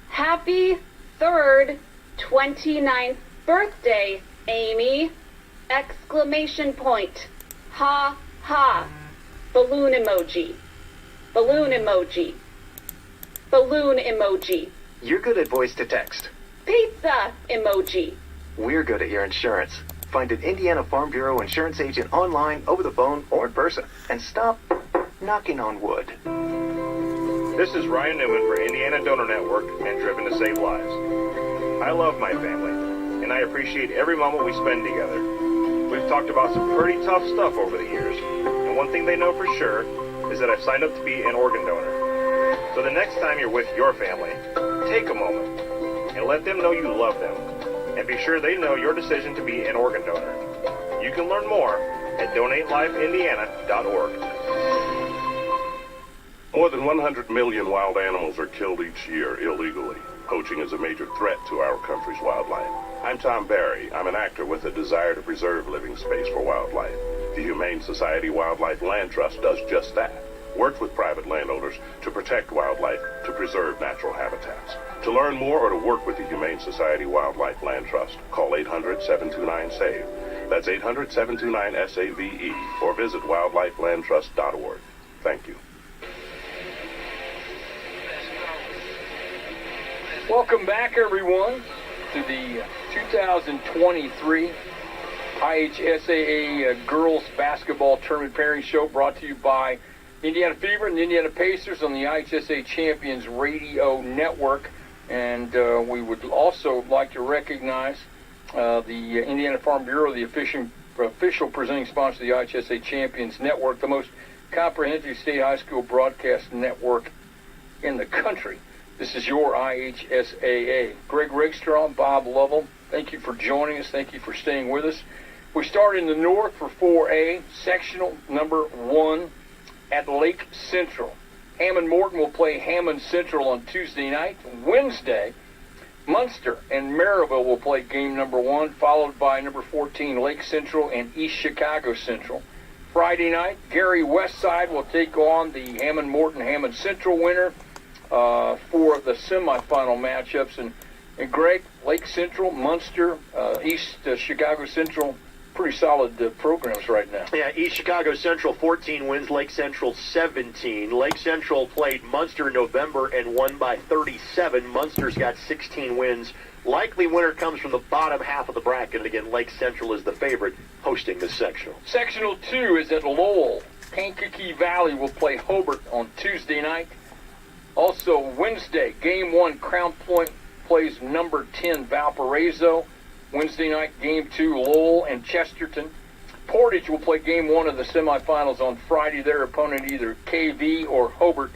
Happy 3rd 29th birthday, Amy! Exclamation point. Ha ha. Balloon emoji. Balloon emoji. Balloon emoji. You're good at voice to text. Pizza emoji. We're good at your insurance. Find an Indiana Farm Bureau insurance agent online, over the phone, or in person. And stop knocking on wood. This is Ryan Newman for Indiana Donor Network and Driven to Save Lives. I love my family, and I appreciate every moment we spend together. We've talked about some pretty tough stuff over the years, and one thing they know for sure is that I've signed up to be an organ donor. So the next time you're with your family, take a moment and let them know you love them. And be sure they know your decision to be an organ donor. You can learn more at DonateLifeIndiana.org. More than 100 million wild animals are killed each year illegally. Poaching is a major threat to our country's wildlife. I'm Tom Barry. I'm an actor with a desire to preserve living space for wildlife. The Humane Society Wildlife Land Trust does just that. Works with private landowners to protect wildlife, to preserve natural habitats. To learn more or to work with the Humane Society Wildlife Land Trust, call 800-729-SAVE. That's 800-729-SAVE, or visit wildlifelandtrust.org. Thank you. Welcome back, everyone, to the 2023 IHSAA Girls Basketball Tournament Pairing Show, brought to you by Indiana Fever and the Indiana Pacers on the IHSA Champions Radio Network. And we would also like to recognize the Indiana Farm Bureau, the official presenting sponsor of the IHSA Champions Network, the most comprehensive state high school broadcast network in the country. This is your IHSAA. Greg Rakestraw, Bob Lovell, thank you for joining us. Thank you for staying with us. We start in the north for 4A, sectional number 1 at Lake Central. Hammond Morton will play Hammond Central on Tuesday night. Wednesday, Munster and Maryville will play game number 1, followed by number 14, Lake Central and East Chicago Central. Friday night, Gary Westside will take on the Hammond Morton Hammond Central winner for the semifinal matchups. And Greg, Lake Central, Munster, East Chicago Central, pretty solid programs right now. Yeah, East Chicago Central 14 wins, Lake Central 17. Lake Central played Munster in November and won by 37. Munster's got 16 wins. Likely winner comes from the bottom half of the bracket. And again, Lake Central is the favorite hosting this sectional. Sectional 2 is at Lowell. Kankakee Valley will play Hobart on Tuesday night. Also Wednesday, game 1, Crown Point plays number 10 Valparaiso. Wednesday night, game 2, Lowell and Chesterton. Portage will play game 1 of the semifinals on Friday. Their opponent either KV or Hobart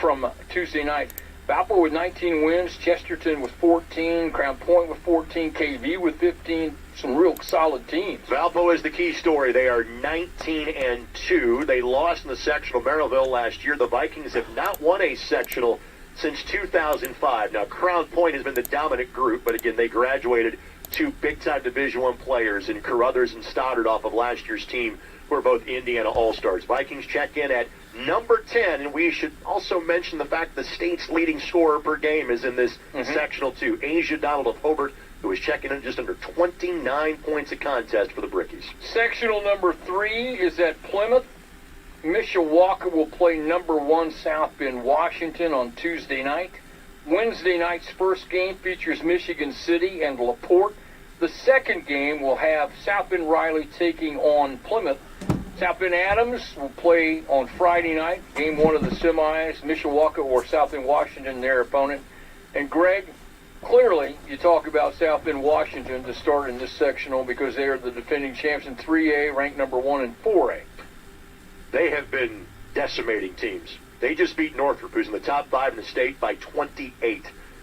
from Tuesday night. Valpo with 19 wins, Chesterton with 14, Crown Point with 14, KV with 15. Some real solid teams. Valpo is the key story. They are 19-2. They lost in the sectional Maryville last year. The Vikings have not won a sectional since 2005. Now, Crown Point has been the dominant group, but again, they graduated 2 big-time Division I players in Carruthers and Stoddard off of last year's team, who are both Indiana All-Stars. Vikings check in at number 10, and we should also mention the fact the state's leading scorer per game is in this sectional too. Asia Donald of Hobart, who is checking in just under 29 points a contest for the Brickies. Sectional number 3 is at Plymouth. Mishawaka will play number 1 South Bend, Washington on Tuesday night. Wednesday night's first game features Michigan City and LaPorte. The second game will have South Bend Riley taking on Plymouth. South Bend Adams will play on Friday night, game 1 of the semis, Mishawaka or South Bend Washington, their opponent. And Greg, clearly you talk about South Bend Washington to start in this sectional because they are the defending champs in 3A, ranked number 1 in 4A. They have been decimating teams. They just beat Northrop, who's in the top 5 in the state, by 28.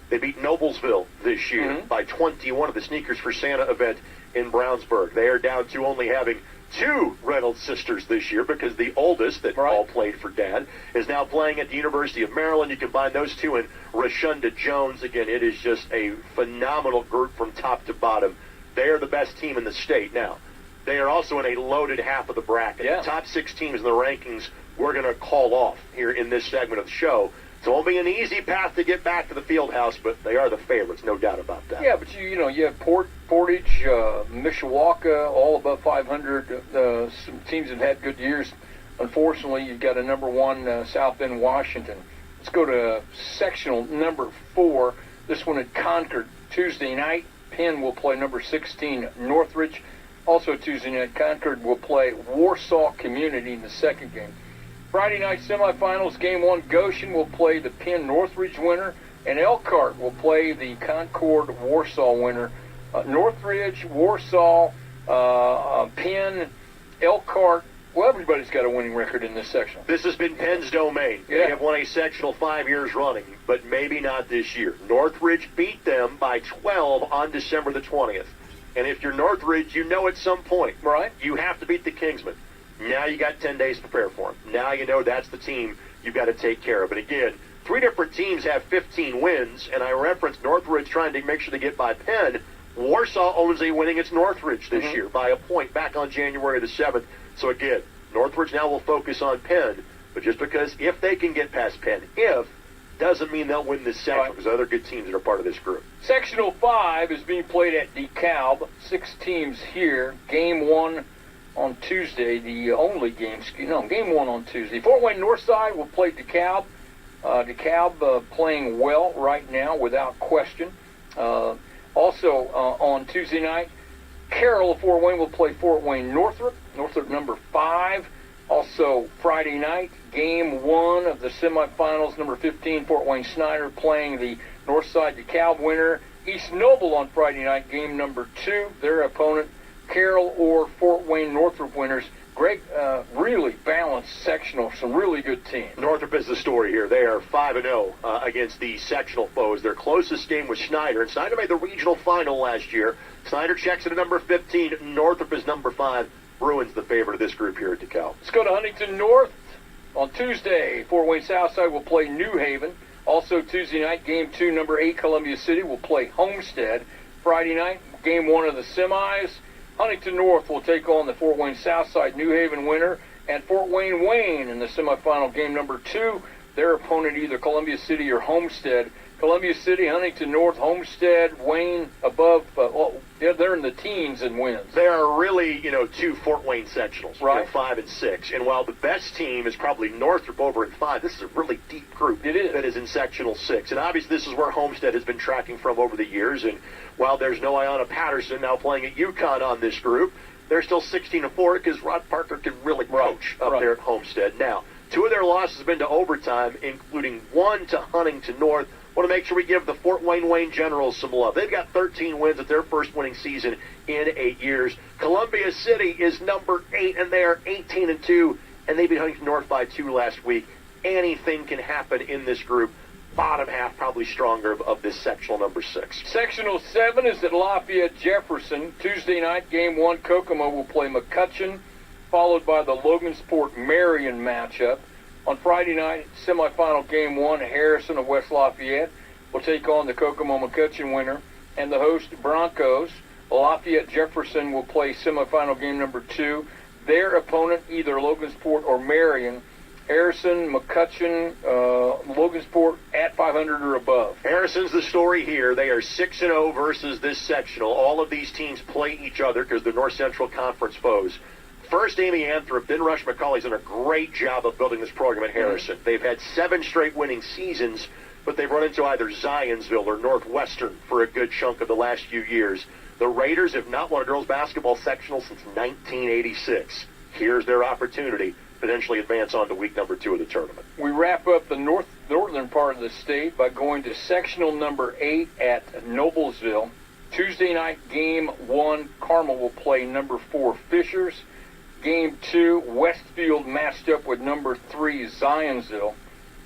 They beat Noblesville this year by 21 at the Sneakers for Santa event in Brownsburg. They are down to only having 2 Reynolds sisters this year because the oldest, that all played for Dad, is now playing at the University of Maryland. You combine those 2 and Rashunda Jones. Again, it is just a phenomenal group from top to bottom. They are the best team in the state. Now, they are also in a loaded half of the bracket. The top 6 teams in the rankings we're going to call off here in this segment of the show. It won't be an easy path to get back to the field house, but they are the favorites, no doubt about that. Yeah, but you have Portage, Mishawaka, all above 500. Some teams have had good years. Unfortunately, you've got a number 1 South Bend Washington. Let's go to sectional number 4. This one at Concord Tuesday night. Penn will play number 16 Northridge. Also Tuesday night, Concord will play Warsaw Community in the second game. Friday night semifinals, game 1, Goshen will play the Penn Northridge winner, and Elkhart will play the Concord Warsaw winner. Northridge, Warsaw, Penn, Elkhart. Well, everybody's got a winning record in this section. This has been Penn's domain. Yeah. They have won a sectional 5 years running, but maybe not this year. Northridge beat them by 12 on December the 20th. And if you're Northridge, you know at some point, you have to beat the Kingsmen. Now you got 10 days to prepare for them. Now you know that's the team you've got to take care of. And again, 3 different teams have 15 wins, and I referenced Northridge trying to make sure they get by Penn. Warsaw owns a win against Northridge this year by a point back on January the 7th. So again, Northridge now will focus on Penn, but just because if they can get past Penn, doesn't mean they'll win this section because other good teams that are part of this group. Sectional 5 is being played at DeKalb. 6 teams here. Game 1 on Tuesday, the only game, game 1 on Tuesday. Fort Wayne Northside will play DeKalb. DeKalb playing well right now, without question. Also on Tuesday night, Carroll of Fort Wayne will play Fort Wayne Northrop. Northrop number 5. Also Friday night, game 1 of the semifinals, number 15, Fort Wayne Snyder playing the Northside DeKalb winner. East Noble on Friday night, game number 2. Their opponent, Carroll or Fort Wayne Northrop winners. Greg, really balanced sectional, some really good teams. Northrop is the story here. They are 5-0 against the sectional foes. Their closest game was Snyder, and Snyder made the regional final last year. Snyder checks in at number 15. Northrop is number 5. Bruins the favorite of this group here at DeKalb. Let's go to Huntington North. On Tuesday, Fort Wayne Southside will play New Haven. Also Tuesday night, game 2, number 8, Columbia City will play Homestead. Friday night, game 1 of the semis, Huntington North will take on the Fort Wayne Southside New Haven winner, and Fort Wayne Wayne in the semifinal, game number 2. Their opponent either Columbia City or Homestead. Columbia City, Huntington North, Homestead, Wayne above. They're in the teens in wins. There are really, 2 Fort Wayne sectionals, 5 and 6. And while the best team is probably Northrop over at 5, this is a really deep group that is in sectional 6. And obviously this is where Homestead has been tracking from over the years. And while there's no Ayanna Patterson now playing at UConn on this group, they're still 16-4 because Rod Parker can really coach up there at Homestead. Now, 2 of their losses have been to overtime, including 1 to Huntington North. Want to make sure we give the Fort Wayne Generals some love. They've got 13 wins at their first winning season in 8 years. Columbia City is number 8, and they are 18-2, and they beat Huntington North by 2 last week. Anything can happen in this group. Bottom half probably stronger of this sectional number 6. Sectional 7 is at Lafayette Jefferson. Tuesday night, game 1, Kokomo will play McCutcheon, followed by the Logansport Marion matchup. On Friday night, semifinal game 1, Harrison of West Lafayette will take on the Kokomo McCutcheon winner, and the host Broncos. Lafayette Jefferson will play semifinal game number 2. Their opponent, either Logansport or Marion. Harrison, McCutcheon, Logansport at 500 or above. Harrison's the story here. They are 6-0 versus this sectional. All of these teams play each other because they're North Central Conference foes. First, Amy Anthrop, then Rush McCauley's done a great job of building this program at Harrison. They've had 7 straight winning seasons, but they've run into either Zionsville or Northwestern for a good chunk of the last few years. The Raiders have not won a girls basketball sectional since 1986. here's their opportunity to potentially advance on to week number 2 of the tournament. We wrap up the northern part of the state by going to sectional number 8 at Noblesville. Tuesday night, game 1, Carmel will play number 4, Fishers. Game 2, Westfield matched up with number 3, Zionsville.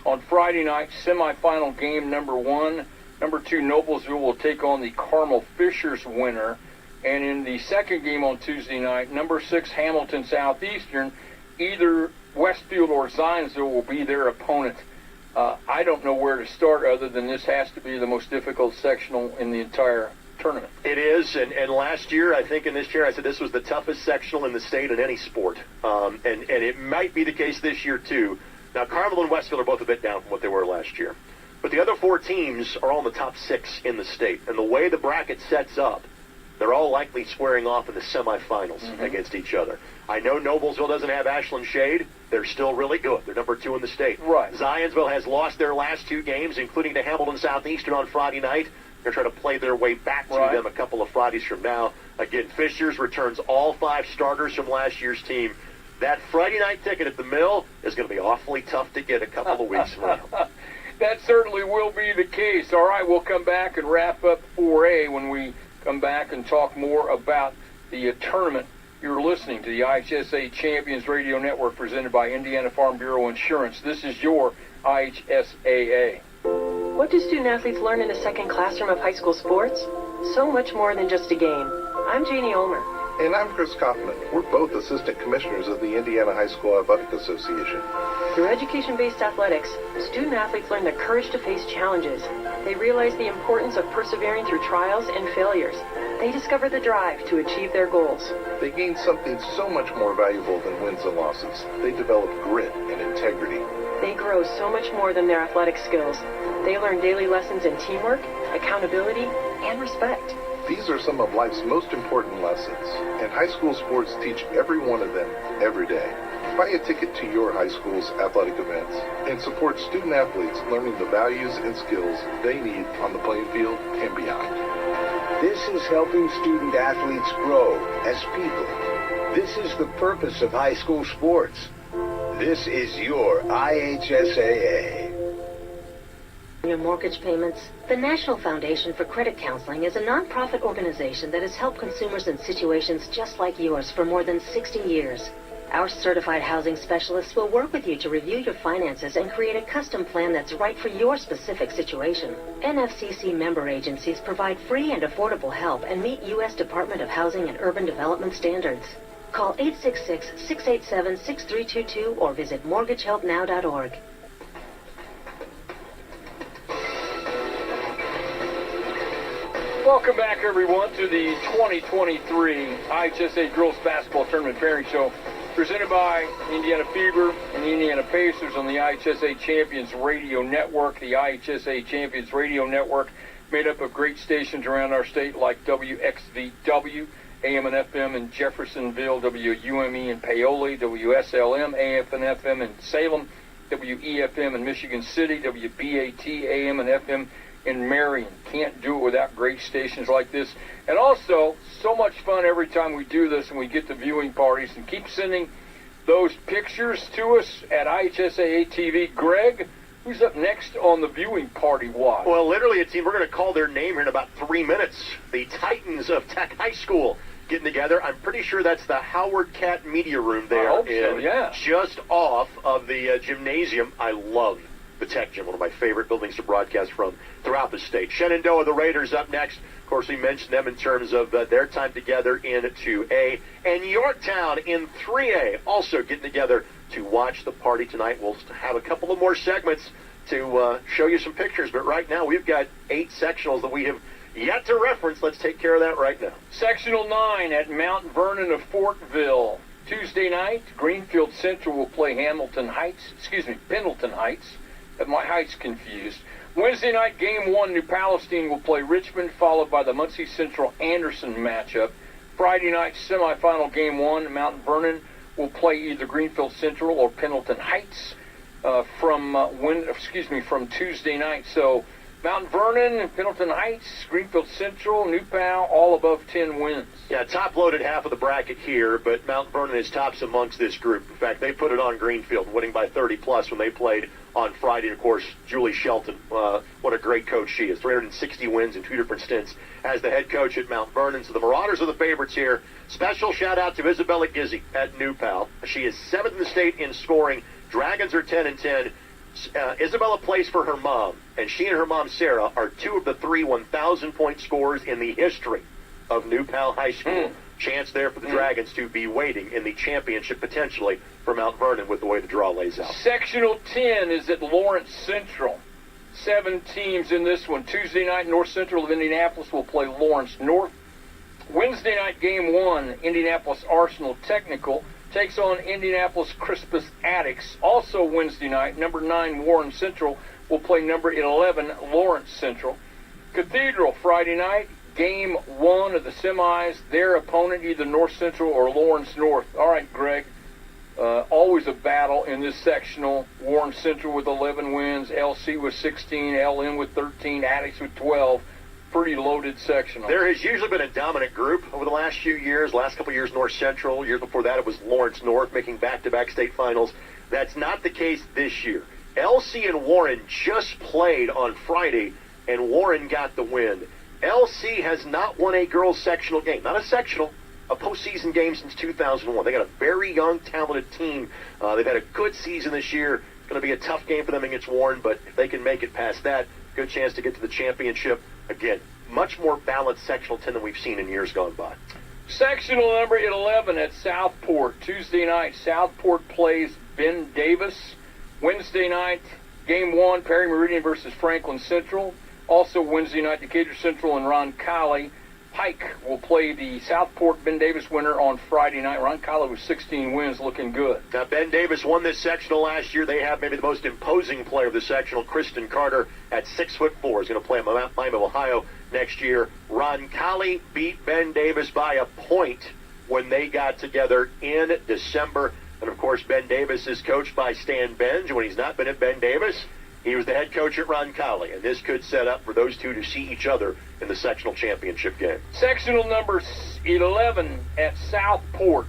On Friday night, semifinal game number 1, number 2, Noblesville will take on the Carmel Fishers winner. And in the second game on Tuesday night, number 6, Hamilton Southeastern, either Westfield or Zionsville will be their opponent. I don't know where to start other than this has to be the most difficult sectional in the entire tournament. It is, and last year, I think in this chair, I said this was the toughest sectional in the state in any sport. And it might be the case this year, too. Now, Carmel and Westfield are both a bit down from what they were last year. But the other 4 teams are all in the top 6 in the state. And the way the bracket sets up, they're all likely squaring off in the semifinals against each other. I know Noblesville doesn't have Ashland Shade. They're still really good. They're number 2 in the state. Right. Zionsville has lost their last 2 games, including to Hamilton Southeastern on Friday night. They're trying to play their way back to them a couple of Fridays from now. Again, Fishers returns all 5 starters from last year's team. That Friday night ticket at the Mill is going to be awfully tough to get a couple of weeks from now. That certainly will be the case. All right, we'll come back and wrap up 4A when we come back and talk more about the tournament. You're listening to the IHSA Champions Radio Network presented by Indiana Farm Bureau Insurance. This is your IHSAA. What do student athletes learn in the second classroom of high school sports? So much more than just a game. I'm Janie Ulmer. And I'm Chris Kaufman. We're both assistant commissioners of the Indiana High School Athletic Association. Through education-based athletics, student athletes learn the courage to face challenges. They realize the importance of persevering through trials and failures. They discover the drive to achieve their goals. They gain something so much more valuable than wins and losses. They develop grit and integrity. They grow so much more than their athletic skills. They learn daily lessons in teamwork, accountability, and respect. These are some of life's most important lessons, and high school sports teach every one of them every day. Buy a ticket to your high school's athletic events and support student athletes learning the values and skills they need on the playing field and beyond. This is helping student athletes grow as people. This is the purpose of high school sports. This is your IHSAA. Your mortgage payments. The National Foundation for Credit Counseling is a nonprofit organization that has helped consumers in situations just like yours for more than 60 years. Our certified housing specialists will work with you to review your finances and create a custom plan that's right for your specific situation. NFCC member agencies provide free and affordable help and meet U.S. Department of Housing and Urban Development standards. Call 866-687-6322 or visit mortgagehelpnow.org. Welcome back, everyone, to the 2023 IHSA Girls Basketball Tournament Pairing Show, presented by Indiana Fever and the Indiana Pacers on the IHSA Champions Radio Network. The IHSA Champions Radio Network, made up of great stations around our state like WXVW, AM and FM in Jeffersonville, WUME in Paoli, WSLM, AF and FM in Salem, WEFM in Michigan City, WBAT, AM and FM in Marion. Can't do it without great stations like this. And also, so much fun every time we do this and we get the viewing parties. And keep sending those pictures to us at IHSAA TV. Greg, who's up next on the viewing party watch? Well, literally a team, we're going to call their name here in about 3 minutes. The Titans of Tech High School getting together. I'm pretty sure that's the Howard Cat Media Room there. I hope so, yeah. Just off of the gymnasium. I love the Tech Gym, one of my favorite buildings to broadcast from throughout the state. Shenandoah, the Raiders, up next. Of course, we mentioned them in terms of their time together in 2A. And Yorktown in 3A also getting together to watch the party tonight. We'll have a couple of more segments to show you some pictures. But right now, we've got 8 sectionals that we have yet to reference. Let's take care of that right now. Sectional 9 at Mount Vernon of Fortville. Tuesday night, Greenfield Central will play Pendleton Heights. Got my heights confused. Wednesday night, Game 1, New Palestine will play Richmond, followed by the Muncie Central Anderson matchup. Friday night, semifinal Game 1, Mount Vernon will play either Greenfield Central or Pendleton Heights from Tuesday night. So Mount Vernon, Pendleton Heights, Greenfield Central, New Pal, all above 10 wins. Yeah, top-loaded half of the bracket here, but Mount Vernon is tops amongst this group. In fact, they put it on Greenfield, winning by 30-plus when they played on Friday. Of course, Julie Shelton, what a great coach she is. 360 wins in 2 different stints as the head coach at Mount Vernon. So the Marauders are the favorites here. Special shout-out to Isabella Gizzi at New Pal. She is 7th in the state in scoring. Dragons are 10-10. Isabella plays for her mom, and she and her mom, Sarah, are 2 of the 3 1,000-point scorers in the history of New Pal High School. Chance there for the Dragons to be waiting in the championship potentially for Mount Vernon with the way the draw lays out. Sectional 10 is at Lawrence Central. 7 teams in this one. Tuesday night, North Central of Indianapolis will play Lawrence North. Wednesday night, game 1, Indianapolis Arsenal Technical takes on Indianapolis Crispus Attucks. Also Wednesday night, number 9 Warren Central will play number 11 Lawrence Central. Cathedral Friday night, game 1 of the semis. Their opponent either North Central or Lawrence North. All right, Greg. Always a battle in this sectional. Warren Central with 11 wins, LC with 16, LM with 13, Attucks with 12. Pretty loaded sectional. There has usually been a dominant group over the last few years. Last couple of years, North Central. Years before that, it was Lawrence North making back-to-back state finals. That's not the case this year. LC and Warren just played on Friday, and Warren got the win. LC has not won a girls' sectional game. Not a sectional, a postseason game since 2001. They got a very young, talented team. They've had a good season this year. It's going to be a tough game for them against Warren, but if they can make it past that, good chance to get to the championship. Again, much more balanced sectional 10 than we've seen in years gone by. Sectional number 11 at Southport. Tuesday night, Southport plays Ben Davis. Wednesday night, game 1, Perry Meridian versus Franklin Central. Also Wednesday night, Decatur Central and Roncalli. Pike will play the Southport Ben Davis winner on Friday night. Roncalli with 16 wins, looking good. Now, Ben Davis won this sectional last year. They have maybe the most imposing player of the sectional, Kristen Carter, at 6'4", is going to play at Miami, Ohio next year. Roncalli beat Ben Davis by a point when they got together in December. And, of course, Ben Davis is coached by Stan Benge. When he's not been at Ben Davis, he was the head coach at Roncalli, and this could set up for those two to see each other in the sectional championship game. Sectional number 11 at Southport.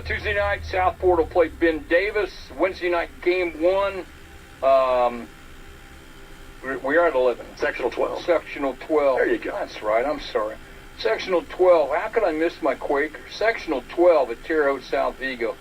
Tuesday night, Southport will play Ben Davis. Wednesday night, game 1. We are at 11. Sectional 12. Sectional 12. There you go. That's right. I'm sorry. Sectional 12. How could I miss my Quaker? Sectional 12 at Terre Haute, South Vigo.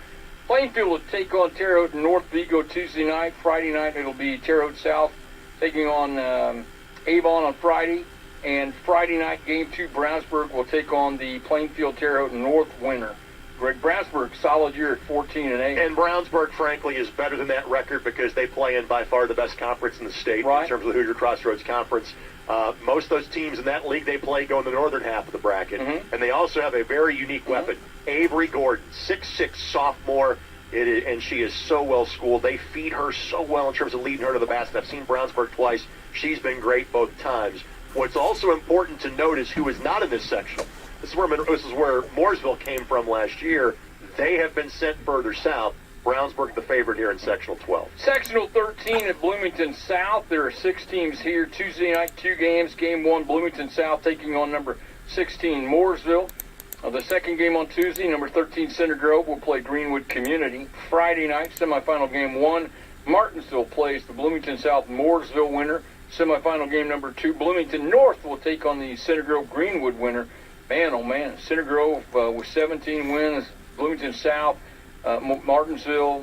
Plainfield will take on Terre Haute North Vigo Tuesday night. Friday night, it'll be Terre Haute South taking on Avon on Friday. And Friday night, game 2, Brownsburg will take on the Plainfield Terre Haute North winner. Greg, Brownsburg, solid year at 14-8. And Brownsburg, frankly, is better than that record because they play in by far the best conference in the state in terms of the Hoosier Crossroads Conference. Most of those teams in that league they play go in the northern half of the bracket. And they also have a very unique weapon. Avery Gordon, 6'6", sophomore, and she is so well schooled. They feed her so well in terms of leading her to the basket. I've seen Brownsburg twice. She's been great both times. What's also important to note is who is not in this sectional. This is where Mooresville came from last year. They have been sent further south. Brownsburg the favorite here in Sectional 12. Sectional 13 at Bloomington South. There are 6 teams here. Tuesday night, 2 games. Game 1, Bloomington South taking on number 16, Mooresville. The second game on Tuesday, number 13, Center Grove will play Greenwood Community. Friday night, semifinal game 1, Martinsville plays the Bloomington South Mooresville winner. Semifinal game number 2, Bloomington North will take on the Center Grove Greenwood winner. Man, oh man, Center Grove with 17 wins, Bloomington South, Martinsville,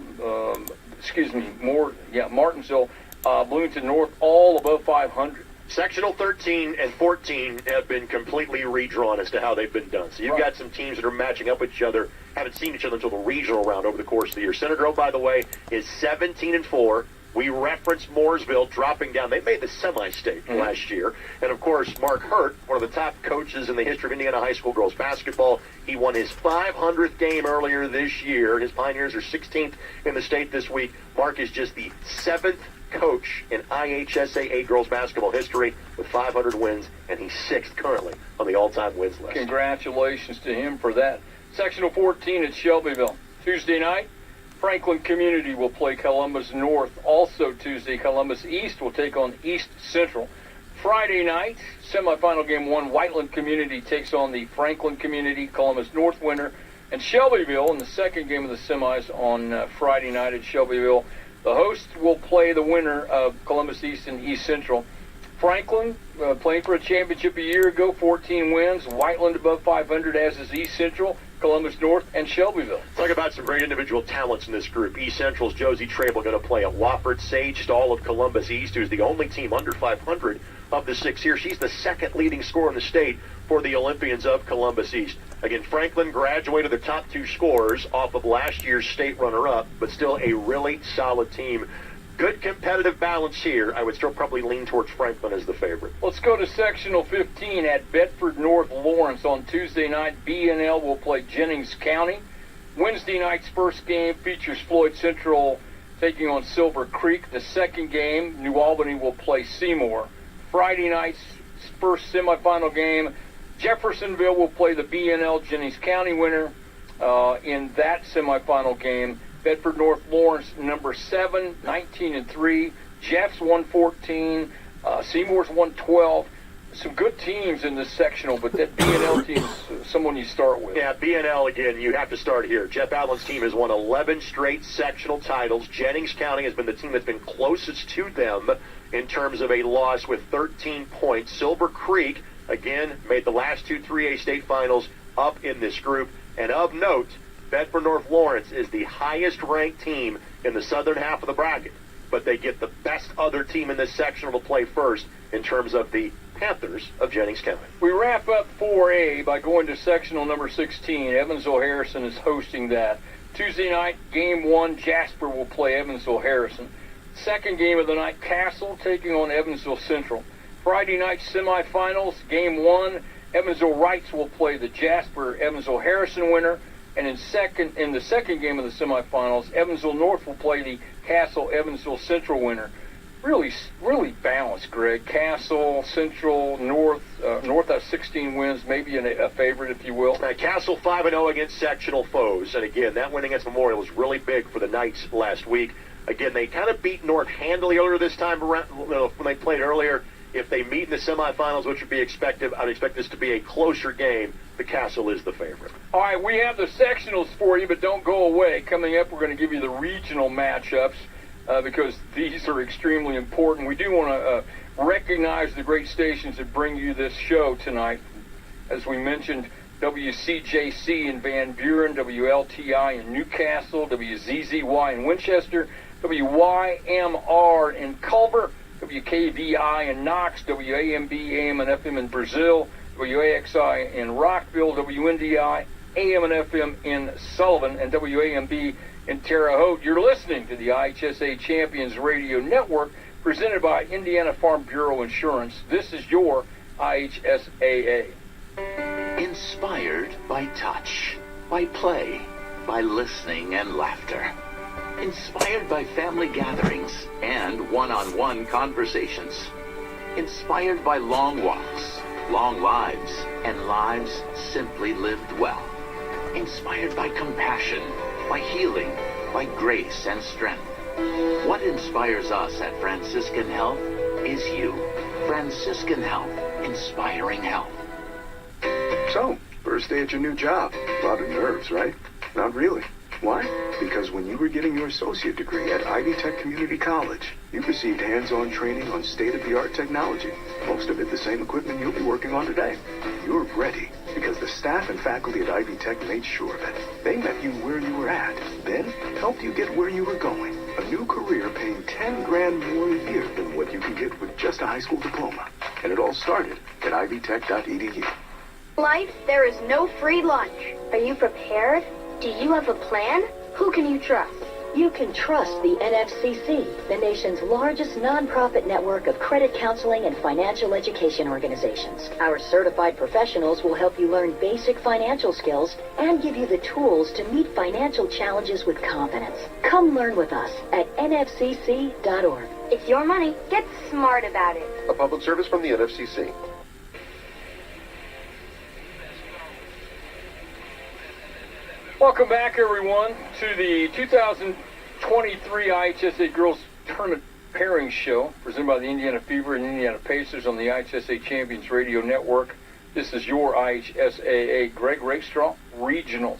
Martinsville, Bloomington North, all above 500. Sectional 13 and 14 have been completely redrawn as to how they've been done. So you've got some teams that are matching up with each other, haven't seen each other until the regional round over the course of the year. Center Grove, by the way, is 17-4. We referenced Mooresville dropping down. They made the semi-state last year. And, of course, Mark Hurt, one of the top coaches in the history of Indiana high school girls basketball, he won his 500th game earlier this year. His Pioneers are 16th in the state this week. Mark is just the 7th coach in IHSAA girls basketball history with 500 wins, and he's 6th currently on the all-time wins list. Congratulations to him for that. Sectional 14 at Shelbyville. Tuesday night, Franklin Community will play Columbus North. Also Tuesday, Columbus East will take on East Central. Friday night, semifinal game 1, Whiteland Community takes on the Franklin Community, Columbus North winner. And Shelbyville in the second game of the semis on Friday night at Shelbyville. The host will play the winner of Columbus East and East Central. Franklin playing for a championship a year ago, 14 wins. Whiteland above 500, as is East Central, Columbus North, and Shelbyville. Talk about some great individual talents in this group. East Central's Josie Trable going to play at Wofford. Sage Stahl of Columbus East, who's the only team under 500 of the 6 here. She's the second leading scorer in the state for the Olympians of Columbus East. Again, Franklin graduated the top 2 scorers off of last year's state runner-up, but still a really solid team. Good competitive balance here. I would still probably lean towards Franklin as the favorite. Let's go to Sectional 15 at Bedford North Lawrence on Tuesday night. B&L will play Jennings County. Wednesday night's first game features Floyd Central taking on Silver Creek. The second game, New Albany will play Seymour. Friday night's first semifinal game, Jeffersonville will play the B&L Jennings County winner. In that semifinal game, Bedford North Lawrence, number 7, 19-3. Jeff's 114. Seymour's 112. Some good teams in this sectional, but that B&L team is someone you start with. Yeah, B&L, again, you have to start here. Jeff Allen's team has won 11 straight sectional titles. Jennings County has been the team that's been closest to them in terms of a loss with 13 points. Silver Creek, again, made the last 2 3A state finals up in this group. And of note, Bedford North Lawrence is the highest-ranked team in the southern half of the bracket, but they get the best other team in this sectional to play first in terms of the Panthers of Jennings County. We wrap up 4A by going to sectional number 16. Evansville-Harrison is hosting that. Tuesday night, game 1, Jasper will play Evansville-Harrison. Second game of the night, Castle taking on Evansville Central. Friday night semifinals, game 1, Evansville Wrights will play the Jasper Evansville-Harrison winner. And in the second game of the semifinals, Evansville North will play the Castle Evansville Central winner. Really balanced, Greg. Castle, Central, North. North has 16 wins, maybe a favorite, if you will. Castle 5-0 against sectional foes. And again, that win against Memorial was really big for the Knights last week. Again, they kind of beat North handily earlier this time around when they played earlier. If they meet in the semifinals, which would be expected, I'd expect this to be a closer game. The Castle is the favorite. All right, we have the sectionals for you, but don't go away. Coming up, we're going to give you the regional matchups because these are extremely important. We do want to recognize the great stations that bring you this show tonight. As we mentioned, WCJC in Van Buren, WLTI in Newcastle, WZZY in Winchester, WYMR in Culver, WKVI in Knox, WAMB, AM and FM in Brazil, WAXI in Rockville, WNDI, AM and FM in Sullivan, and WAMB in Terre Haute. You're listening to the IHSA Champions Radio Network, presented by Indiana Farm Bureau Insurance. This is your IHSAA. Inspired by touch, by play, by listening and laughter. Inspired by family gatherings and one-on-one conversations. Inspired by long walks, long lives, and lives simply lived well. Inspired by compassion, by healing, by grace and strength. What inspires us at Franciscan Health is you. Franciscan Health, inspiring health. So, first day at your new job. A lot of nerves, right? Not really. Why? Because when you were getting your associate degree at Ivy Tech Community College, you received hands-on training on state-of-the-art technology. Most of it the same equipment you'll be working on today. You're ready because the staff and faculty at Ivy Tech made sure of it. They met you where you were at, then helped you get where you were going. A new career paying $10,000 more a year than what you can get with just a high school diploma. And it all started at ivytech.edu. Life, there is no free lunch. Are you prepared? Do you have a plan? Who can you trust? You can trust the NFCC, the nation's largest nonprofit network of credit counseling and financial education organizations. Our certified professionals will help you learn basic financial skills and give you the tools to meet financial challenges with confidence. Come learn with us at nfcc.org. It's your money. Get smart about it. A public service from the NFCC. Welcome back, everyone, to the 2023 IHSA Girls Tournament Pairing Show, presented by the Indiana Fever and Indiana Pacers on the IHSA Champions Radio Network. This is your IHSAA Greg Rakestraw Regionals.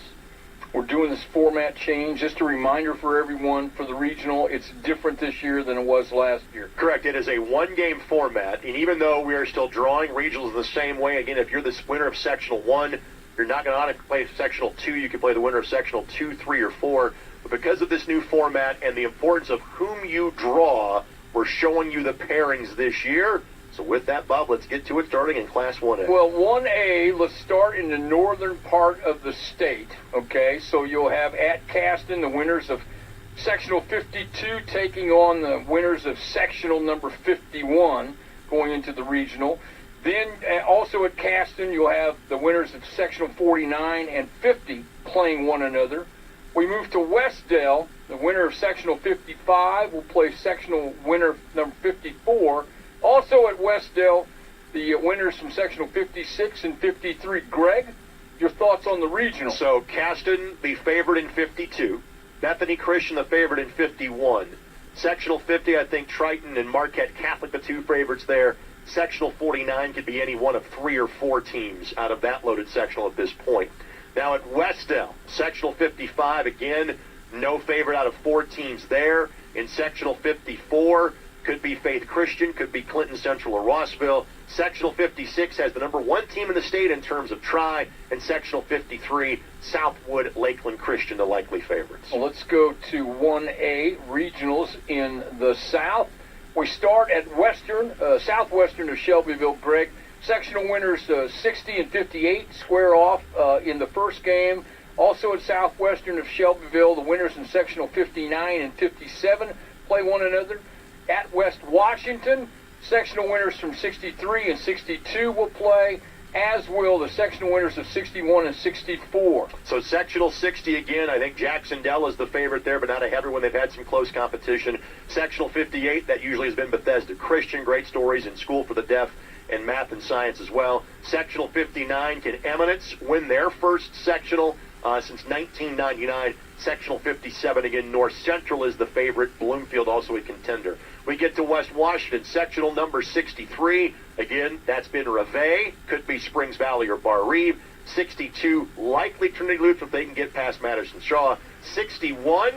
We're doing this format change. Just a reminder for everyone, for the regional, it's different this year than it was last year. Correct. It is a one-game format, and even though we are still drawing regionals the same way, again, if you're the winner of Sectional 1, you're not going to automatically play Sectional 2. You can play the winner of Sectional 2, 3, or 4. But because of this new format and the importance of whom you draw, we're showing you the pairings this year. So with that, Bob, let's get to it, starting in Class 1A. Well, 1A, let's start in the northern part of the state, okay? So you'll have at Caston the winners of Sectional 52 taking on the winners of Sectional number 51 going into the regional. Then also at Caston, you'll have the winners of Sectional 49 and 50 playing one another. We move to Westdale. The winner of Sectional 55 will play Sectional winner number 54. Also at Westdale, the winners from Sectional 56 and 53. Greg, your thoughts on the regional? So Caston, the favorite in 52. Bethany Christian, the favorite in 51. Sectional 50, I think Triton and Marquette Catholic, the two favorites there. Sectional 49 could be any one of 3 or 4 teams out of that loaded sectional at this point. Now at Westdale, Sectional 55, again, no favorite out of 4 teams there. In Sectional 54, could be Faith Christian, could be Clinton Central or Rossville. Sectional 56 has the number 1 team in the state in terms of try, and Sectional 53, Southwood Lakeland Christian, the likely favorites. Well, let's go to 1A regionals in the South. We start at Western, Southwestern of Shelbyville, Greg. Sectional winners 60 and 58 square off in the first game. Also at Southwestern of Shelbyville, the winners in Sectional 59 and 57 play one another. At West Washington, sectional winners from 63 and 62 will play, as will the sectional winners of 61 and 64. So Sectional 60 again, I think Jacksonville is the favorite there, but not a heavy one. They've had some close competition. Sectional 58, that usually has been Bethesda Christian. Great stories in School for the Deaf and math and science as well. Sectional 59, can Eminence win their first sectional since 1999? Sectional 57, again, North Central is the favorite. Bloomfield also a contender. We get to West Washington, sectional number 63. Again, that's been Reve. Could be Springs Valley or Bar Reeve. 62, likely Trinity Lutheran if they can get past Madison Shaw. 61,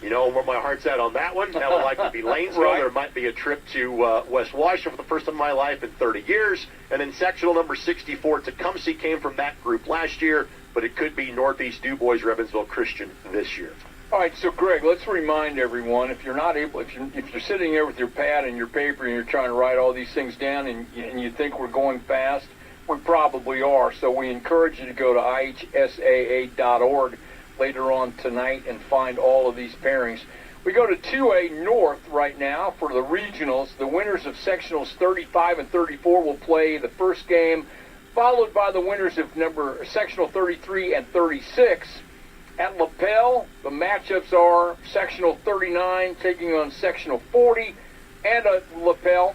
you know where my heart's at on that one. That would likely be Lanesville. Right. There might be a trip to West Washington for the first time in my life in 30 years. And then sectional number 64, Tecumseh came from that group last year, but it could be Northeast DuBois Evansville Christian this year. All right, so Greg, let's remind everyone, if you're not able, if you're sitting there with your pad and your paper and you're trying to write all these things down and you think we're going fast, we probably are. So we encourage you to go to ihsaa.org later on tonight and find all of these pairings. We go to 2A North right now for the regionals. The winners of sectionals 35 and 34 will play the first game, followed by the winners of sectional 33 and 36. At LaPel, the matchups are sectional 39 taking on sectional 40, and at LaPel,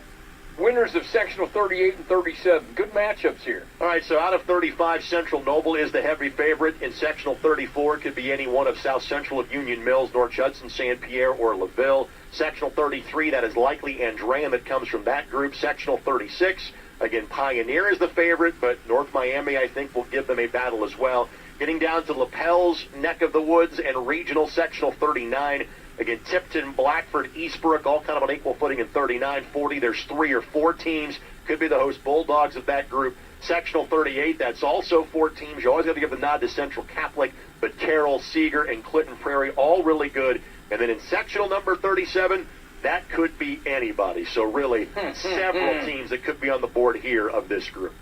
winners of sectional 38 and 37. Good matchups here. All right, so out of 35, Central Noble is the heavy favorite. In sectional 34, could be any one of South Central of Union Mills, North Judson, San Pierre, or LaVille. Sectional 33, that is likely Andrean that comes from that group. Sectional 36, again, Pioneer is the favorite, but North Miami, I think, will give them a battle as well. Getting down to LaPel's neck of the woods and regional sectional 39. Again, Tipton, Blackford, Eastbrook, all kind of on equal footing in 39, 40. There's 3 or 4 teams. Could be the host Bulldogs of that group. Sectional 38, that's also 4 teams. You always have to give the nod to Central Catholic, but Carroll, Seeger, and Clinton Prairie, all really good. And then in sectional number 37, that could be anybody. So really, several teams that could be on the board here of this group.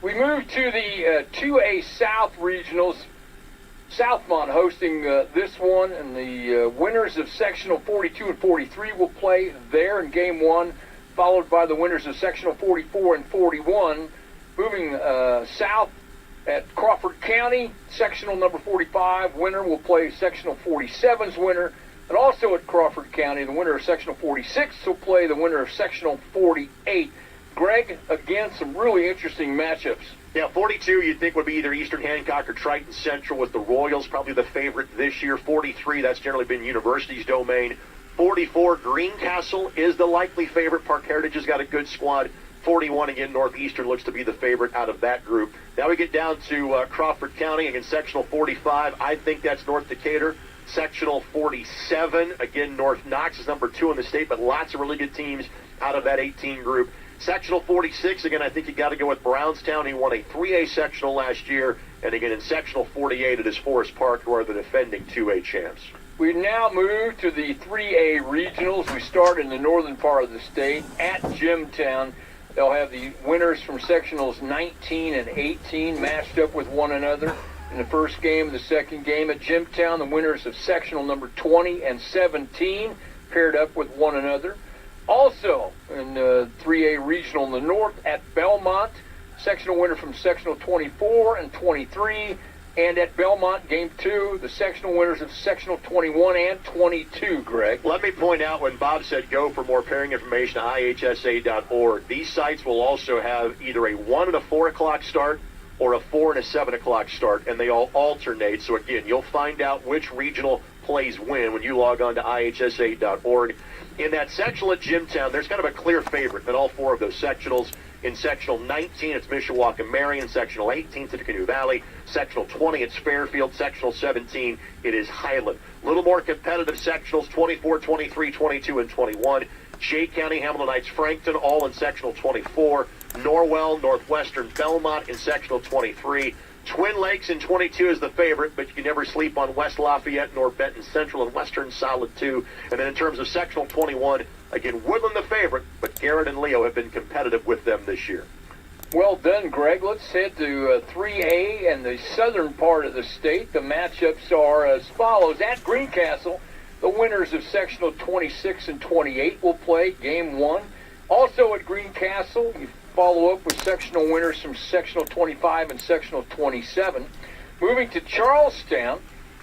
We move to the 2A South regionals. Southmont hosting this one, and the winners of sectional 42 and 43 will play there in game 1, followed by the winners of sectional 44 and 41. Moving south at Crawford County, sectional number 45 winner will play sectional 47's winner, and also at Crawford County, the winner of sectional 46 will play the winner of sectional 48. Greg, again, some really interesting matchups. Yeah, 42 you'd think would be either Eastern Hancock or Triton Central, with the Royals probably the favorite this year. 43, that's generally been University's domain. 44, Greencastle is the likely favorite. Park Heritage has got a good squad. 41, again, Northeastern looks to be the favorite out of that group. Now we get down to Crawford County, again, Sectional 45. I think that's North Decatur. Sectional 47, again, North Knox is number 2 in the state, but lots of really good teams out of that 18 group. Sectional 46, again, I think you got to go with Brownstown. He won a 3A sectional last year. And again, in Sectional 48, it is Forest Park, who are the defending 2A champs. We now move to the 3A regionals. We start in the northern part of the state at Jimtown. They'll have the winners from sectionals 19 and 18 matched up with one another in the first game and the second game. At Jimtown, the winners of sectional number 20 and 17 paired up with one another. Also, in 3A regional in the north at Belmont, sectional winner from sectional 24 and 23. And at Belmont, Game 2, the sectional winners of sectional 21 and 22, Greg. Let me point out, when Bob said go for more pairing information, ihsa.org, these sites will also have either a 1 and a 4 o'clock start or a 4 and a 7 o'clock start, and they all alternate. So, again, you'll find out which regional plays win when you log on to ihsa.org. In that sectional at Jimtown, there's kind of a clear favorite in all 4 of those sectionals. In sectional 19, it's Mishawaka-Marion. Sectional 18, Tippecanoe Valley. Sectional 20, it's Fairfield. Sectional 17, it is Highland. A little more competitive sectionals, 24, 23, 22, and 21. Shea County, Hamilton Heights, Frankton, all in sectional 24. Norwell, Northwestern, Belmont in sectional 23. Twin Lakes in 22 is the favorite, but you can never sleep on West Lafayette nor Benton Central, and Western solid too. And then in terms of sectional 21, again, Woodland the favorite, but Garrett and Leo have been competitive with them this year. Well done, Greg. Let's head to 3A and the southern part of the state. The matchups are as follows. At Greencastle, the winners of sectional 26 and 28 will play game 1. Also at Greencastle, you follow up with sectional winners from sectional 25 and sectional 27. Moving to Charlestown,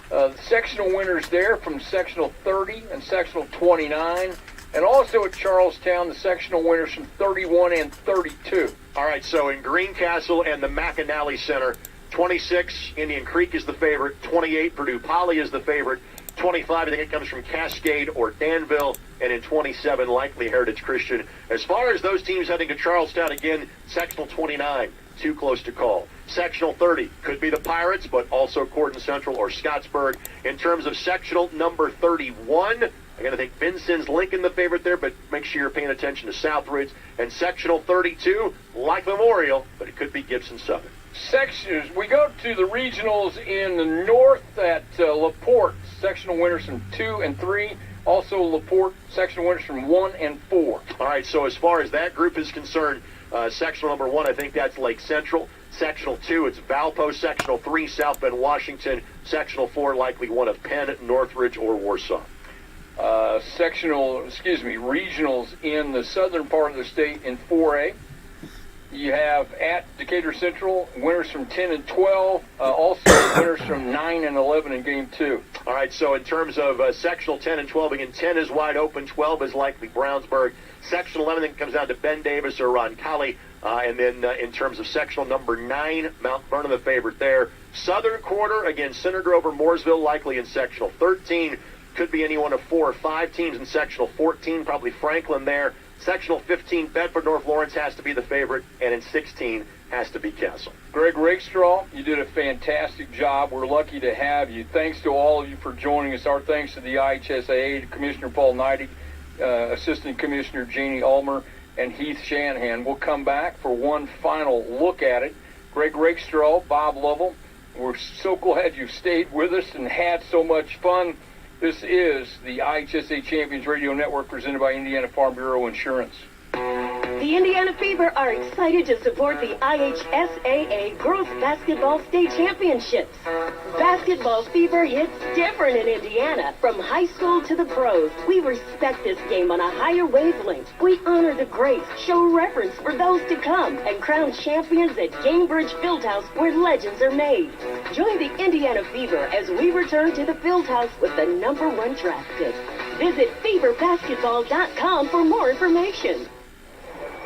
the sectional winners there from sectional 30 and sectional 29. And also at Charlestown, the sectional winners from 31 and 32. All right, so in Greencastle and the McAnally Center, 26, Indian Creek is the favorite. 28, Purdue Poly is the favorite. 25, I think it comes from Cascade or Danville. And in 27, likely Heritage Christian. As far as those teams heading to Charlestown, again, sectional 29, too close to call. Sectional 30, could be the Pirates, but also Corden Central or Scottsburg. In terms of sectional number 31, again, I think Vincent's Lincoln the favorite there, but make sure you're paying attention to Southridge. And sectional 32, like Memorial, but it could be Gibson Southern. Sections. We go to the regionals in the north at LaPorte. Sectional winners from 2 and 3. Also LaPorte, sectional winners from 1 and 4. All right, so as far as that group is concerned, sectional number 1, I think that's Lake Central. Sectional 2, it's Valpo. Sectional 3, South Bend, Washington. Sectional 4, likely one of Penn, Northridge, or Warsaw. Regionals in the southern part of the state in 4A. You have at Decatur Central, winners from 10 and 12, also winners from 9 and 11 in Game 2. All right, so in terms of sectional 10 and 12, again, 10 is wide open, 12 is likely Brownsburg. Sectional 11, then comes down to Ben Davis or Roncalli. And then in terms of sectional number 9, Mount Vernon the favorite there. Southern quarter, again, Center Grove or Mooresville, likely in sectional 13. Could be any one of 4 or 5 teams in sectional 14, probably Franklin there. Sectional 15, Bedford North Lawrence has to be the favorite, and in 16 has to be Castle. Greg Rakestraw, you did a fantastic job. We're lucky to have you. Thanks to all of you for joining us. Our thanks to the IHSAA, to Commissioner Paul Knighty, Assistant Commissioner Janie Ulmer, and Heath Shanahan. We'll come back for one final look at it. Greg Rakestraw, Bob Lovell, we're so glad you stayed with us and had so much fun. This is the IHSA Champions Radio Network presented by Indiana Farm Bureau Insurance. The Indiana Fever are excited to support the IHSAA Girls Basketball State Championships. Basketball fever hits different in Indiana, from high school to the pros. We respect this game on a higher wavelength. We honor the greats, show reverence for those to come, and crown champions at Gamebridge Fieldhouse, where legends are made. Join the Indiana Fever as we return to the Fieldhouse with the #1 draft pick. Visit feverbasketball.com for more information.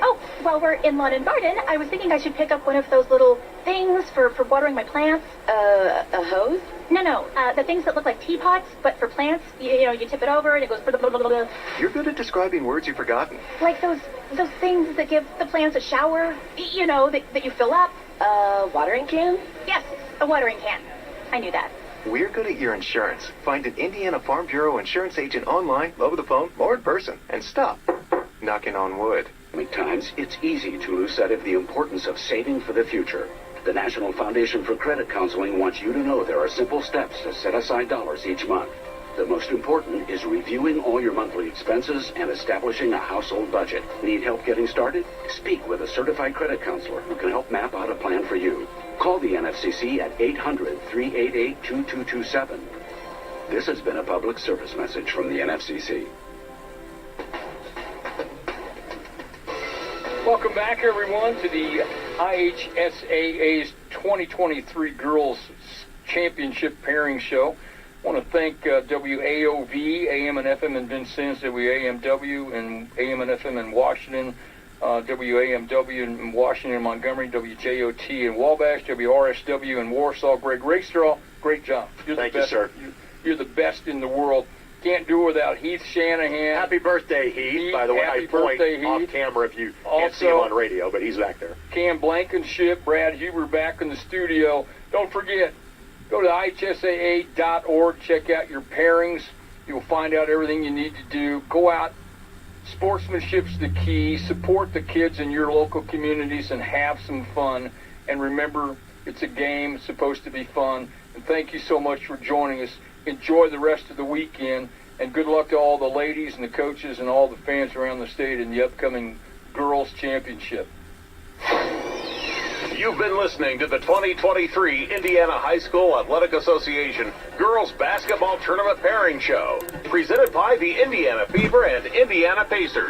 Oh, while we're in lawn and garden, I was thinking I should pick up one of those little things for watering my plants. A hose? No, the things that look like teapots, but for plants. You know, you tip it over and it goes blah, blah, blah, blah, blah. You're good at describing words you've forgotten. Like those things that give the plants a shower, you know, that you fill up. Watering can? Yes, a watering can. I knew that. We're good at your insurance. Find an Indiana Farm Bureau insurance agent online, over the phone, or in person. And stop knocking on wood. Many times, it's easy to lose sight of the importance of saving for the future. The National Foundation for Credit Counseling wants you to know there are simple steps to set aside dollars each month. The most important is reviewing all your monthly expenses and establishing a household budget. Need help getting started? Speak with a certified credit counselor who can help map out a plan for you. Call the NFCC at 800-388-2227. This has been a public service message from the NFCC. Welcome back, everyone, to the IHSAA's 2023 Girls Championship Pairing Show. I want to thank WAOV, AM and FM in Vincennes, WAMW and AM and FM in Washington, WAMW in Washington and Montgomery, WJOT in Wabash, WRSW in Warsaw. Greg Rakestraw, great job. Thank you, sir. You're the best in the world. Can't do it without Heath Shanahan. Happy birthday, Heath. By the way, I point off camera if you can't see him on radio, but he's back there. Cam Blankenship, Brad Huber back in the studio. Don't forget, go to ihsaa.org, check out your pairings. You'll find out everything you need to do. Go out. Sportsmanship's the key. Support the kids in your local communities and have some fun. And remember, it's a game. It's supposed to be fun. And thank you so much for joining us. Enjoy the rest of the weekend, and good luck to all the ladies and the coaches and all the fans around the state in the upcoming Girls Championship. You've been listening to the 2023 Indiana High School Athletic Association Girls Basketball Tournament Pairing Show, presented by the Indiana Fever and Indiana Pacers.